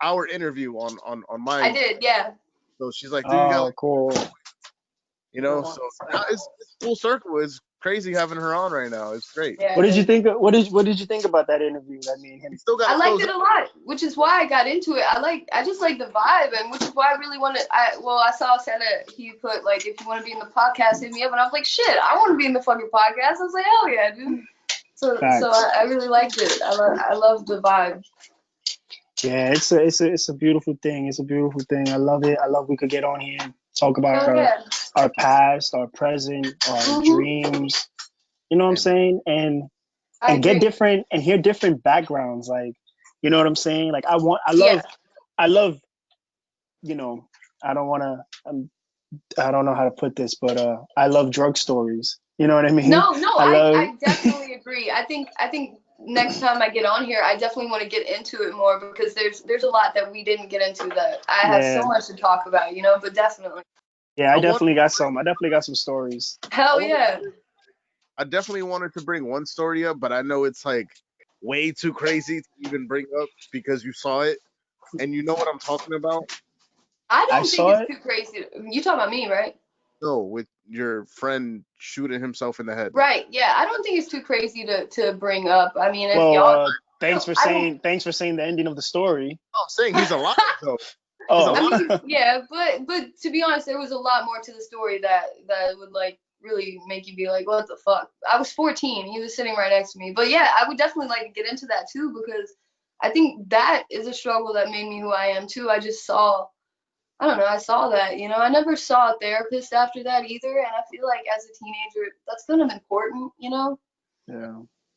our interview on I my. did. Yeah. So she's like, "Dude, you got Oh, cool. So now it's full circle. It's crazy having her on right now. It's great. Yeah, What it did you is. think? What did you think about that interview that me and We him? still got I to liked close it out. a lot, which is why I got into it. I just like the vibe, and which is why I really wanted. I saw Santa. He put like, if you want to be in the podcast, hit me up, and I was like, shit, I want to be in the fucking podcast. I was like, hell yeah, dude. So Facts. I really liked it. I love the vibe. Yeah, it's a beautiful thing. It's a beautiful thing. I love it. I love we could get on here and talk about Hell yeah. our past, our present, our Mhm. dreams. You know what I'm And saying? I And get agree. different and hear different backgrounds. Like, you know what I'm saying? Like Yeah. I love, you know, I don't want to I don't know how to put this, but I love drug stories. You know what I mean? No, I love I definitely agree. I think next time I get on here, I definitely want to get into it more because there's a lot that we didn't get into that I have so yeah. much to talk about, but definitely. Yeah, I want. I definitely got some stories. I Hell wanted yeah. I definitely wanted to bring one story up, but I know it's like way too crazy to even bring up because you saw it and you know what I'm talking about. I I don't think saw it's it. too crazy. You talking about me, right? No, with your friend shooting himself in the head. Right. Yeah. I don't think it's too crazy to bring up. I mean, if Well, y'all, I don't. thanks for saying the ending of the story. I'm saying he's alive though. He's Oh. I alive. mean, yeah, but to be honest, there was a lot more to the story that would like really make you be like, what the fuck? I was 14. He was sitting right next to me. But yeah, I would definitely like to get into that too because I think that is a struggle that made me who I am too. I just saw, I don't know, I saw that, I never saw a therapist after that either, and I feel like as a teenager, that's kind of important. Yeah.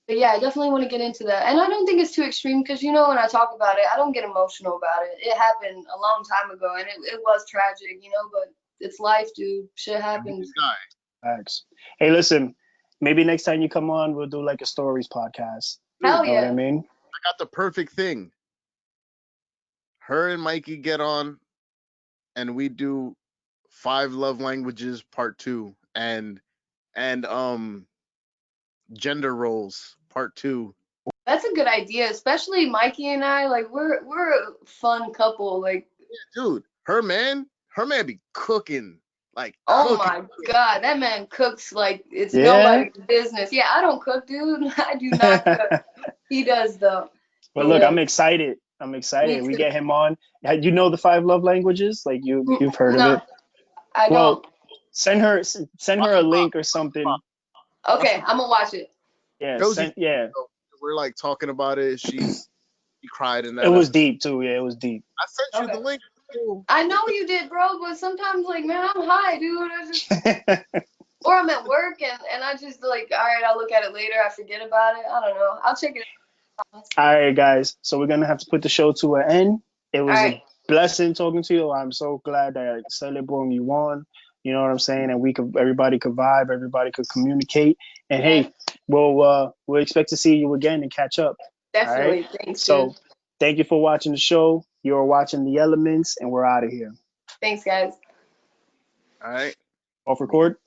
But yeah, I definitely want to get into that. And I don't think it's too extreme because, when I talk about it, I don't get emotional about it. It happened a long time ago and it was tragic, but it's life, dude. Shit And we happens. just die. Thanks. Hey, listen, maybe next time you come on, we'll do like a stories podcast. Dude, Hell You know what I yeah. mean? I got the perfect thing. Her and Mikey get on and we do 5 love languages part 2 and gender roles part 2. That's a good idea, especially Mikey and I. Like, we're a fun couple. Like, Dude, her man be cooking. Like oh cooking. my God, that man cooks like it's Yeah. nobody's business. Yeah, I don't cook, dude. I do not cook. He does, though. But He look, does. I'm excited. I'm Me excited. We too. get him on. You know the 5 love languages? Like you've heard of No, it. I Well, don't. send Watch her a the vlog. link or something. Watch Okay, the I'm gonna watch it. Yeah, Josie. yeah. We're like talking about it. She cried in It that was episode. deep too. Yeah, it was deep. I sent you Okay. the link. I know you did, bro, but sometimes, like, man, I'm high, dude. Or I'm at work and I just, like, all right, I'll look at it later. I forget about it. I don't know. I'll check it out. All right, guys. So we're gonna have to put the show to an end. It All was a right. blessing talking to you. I'm so glad that Sally brought you on. You know what I'm saying? And everybody could vibe, everybody could communicate. And Yeah, hey, we'll expect to see you again and catch up. All right. definitely. Thanks, dude. So thank you for watching the show. You're watching The Elements, and we're out of here. Thanks, guys. All right. Off record.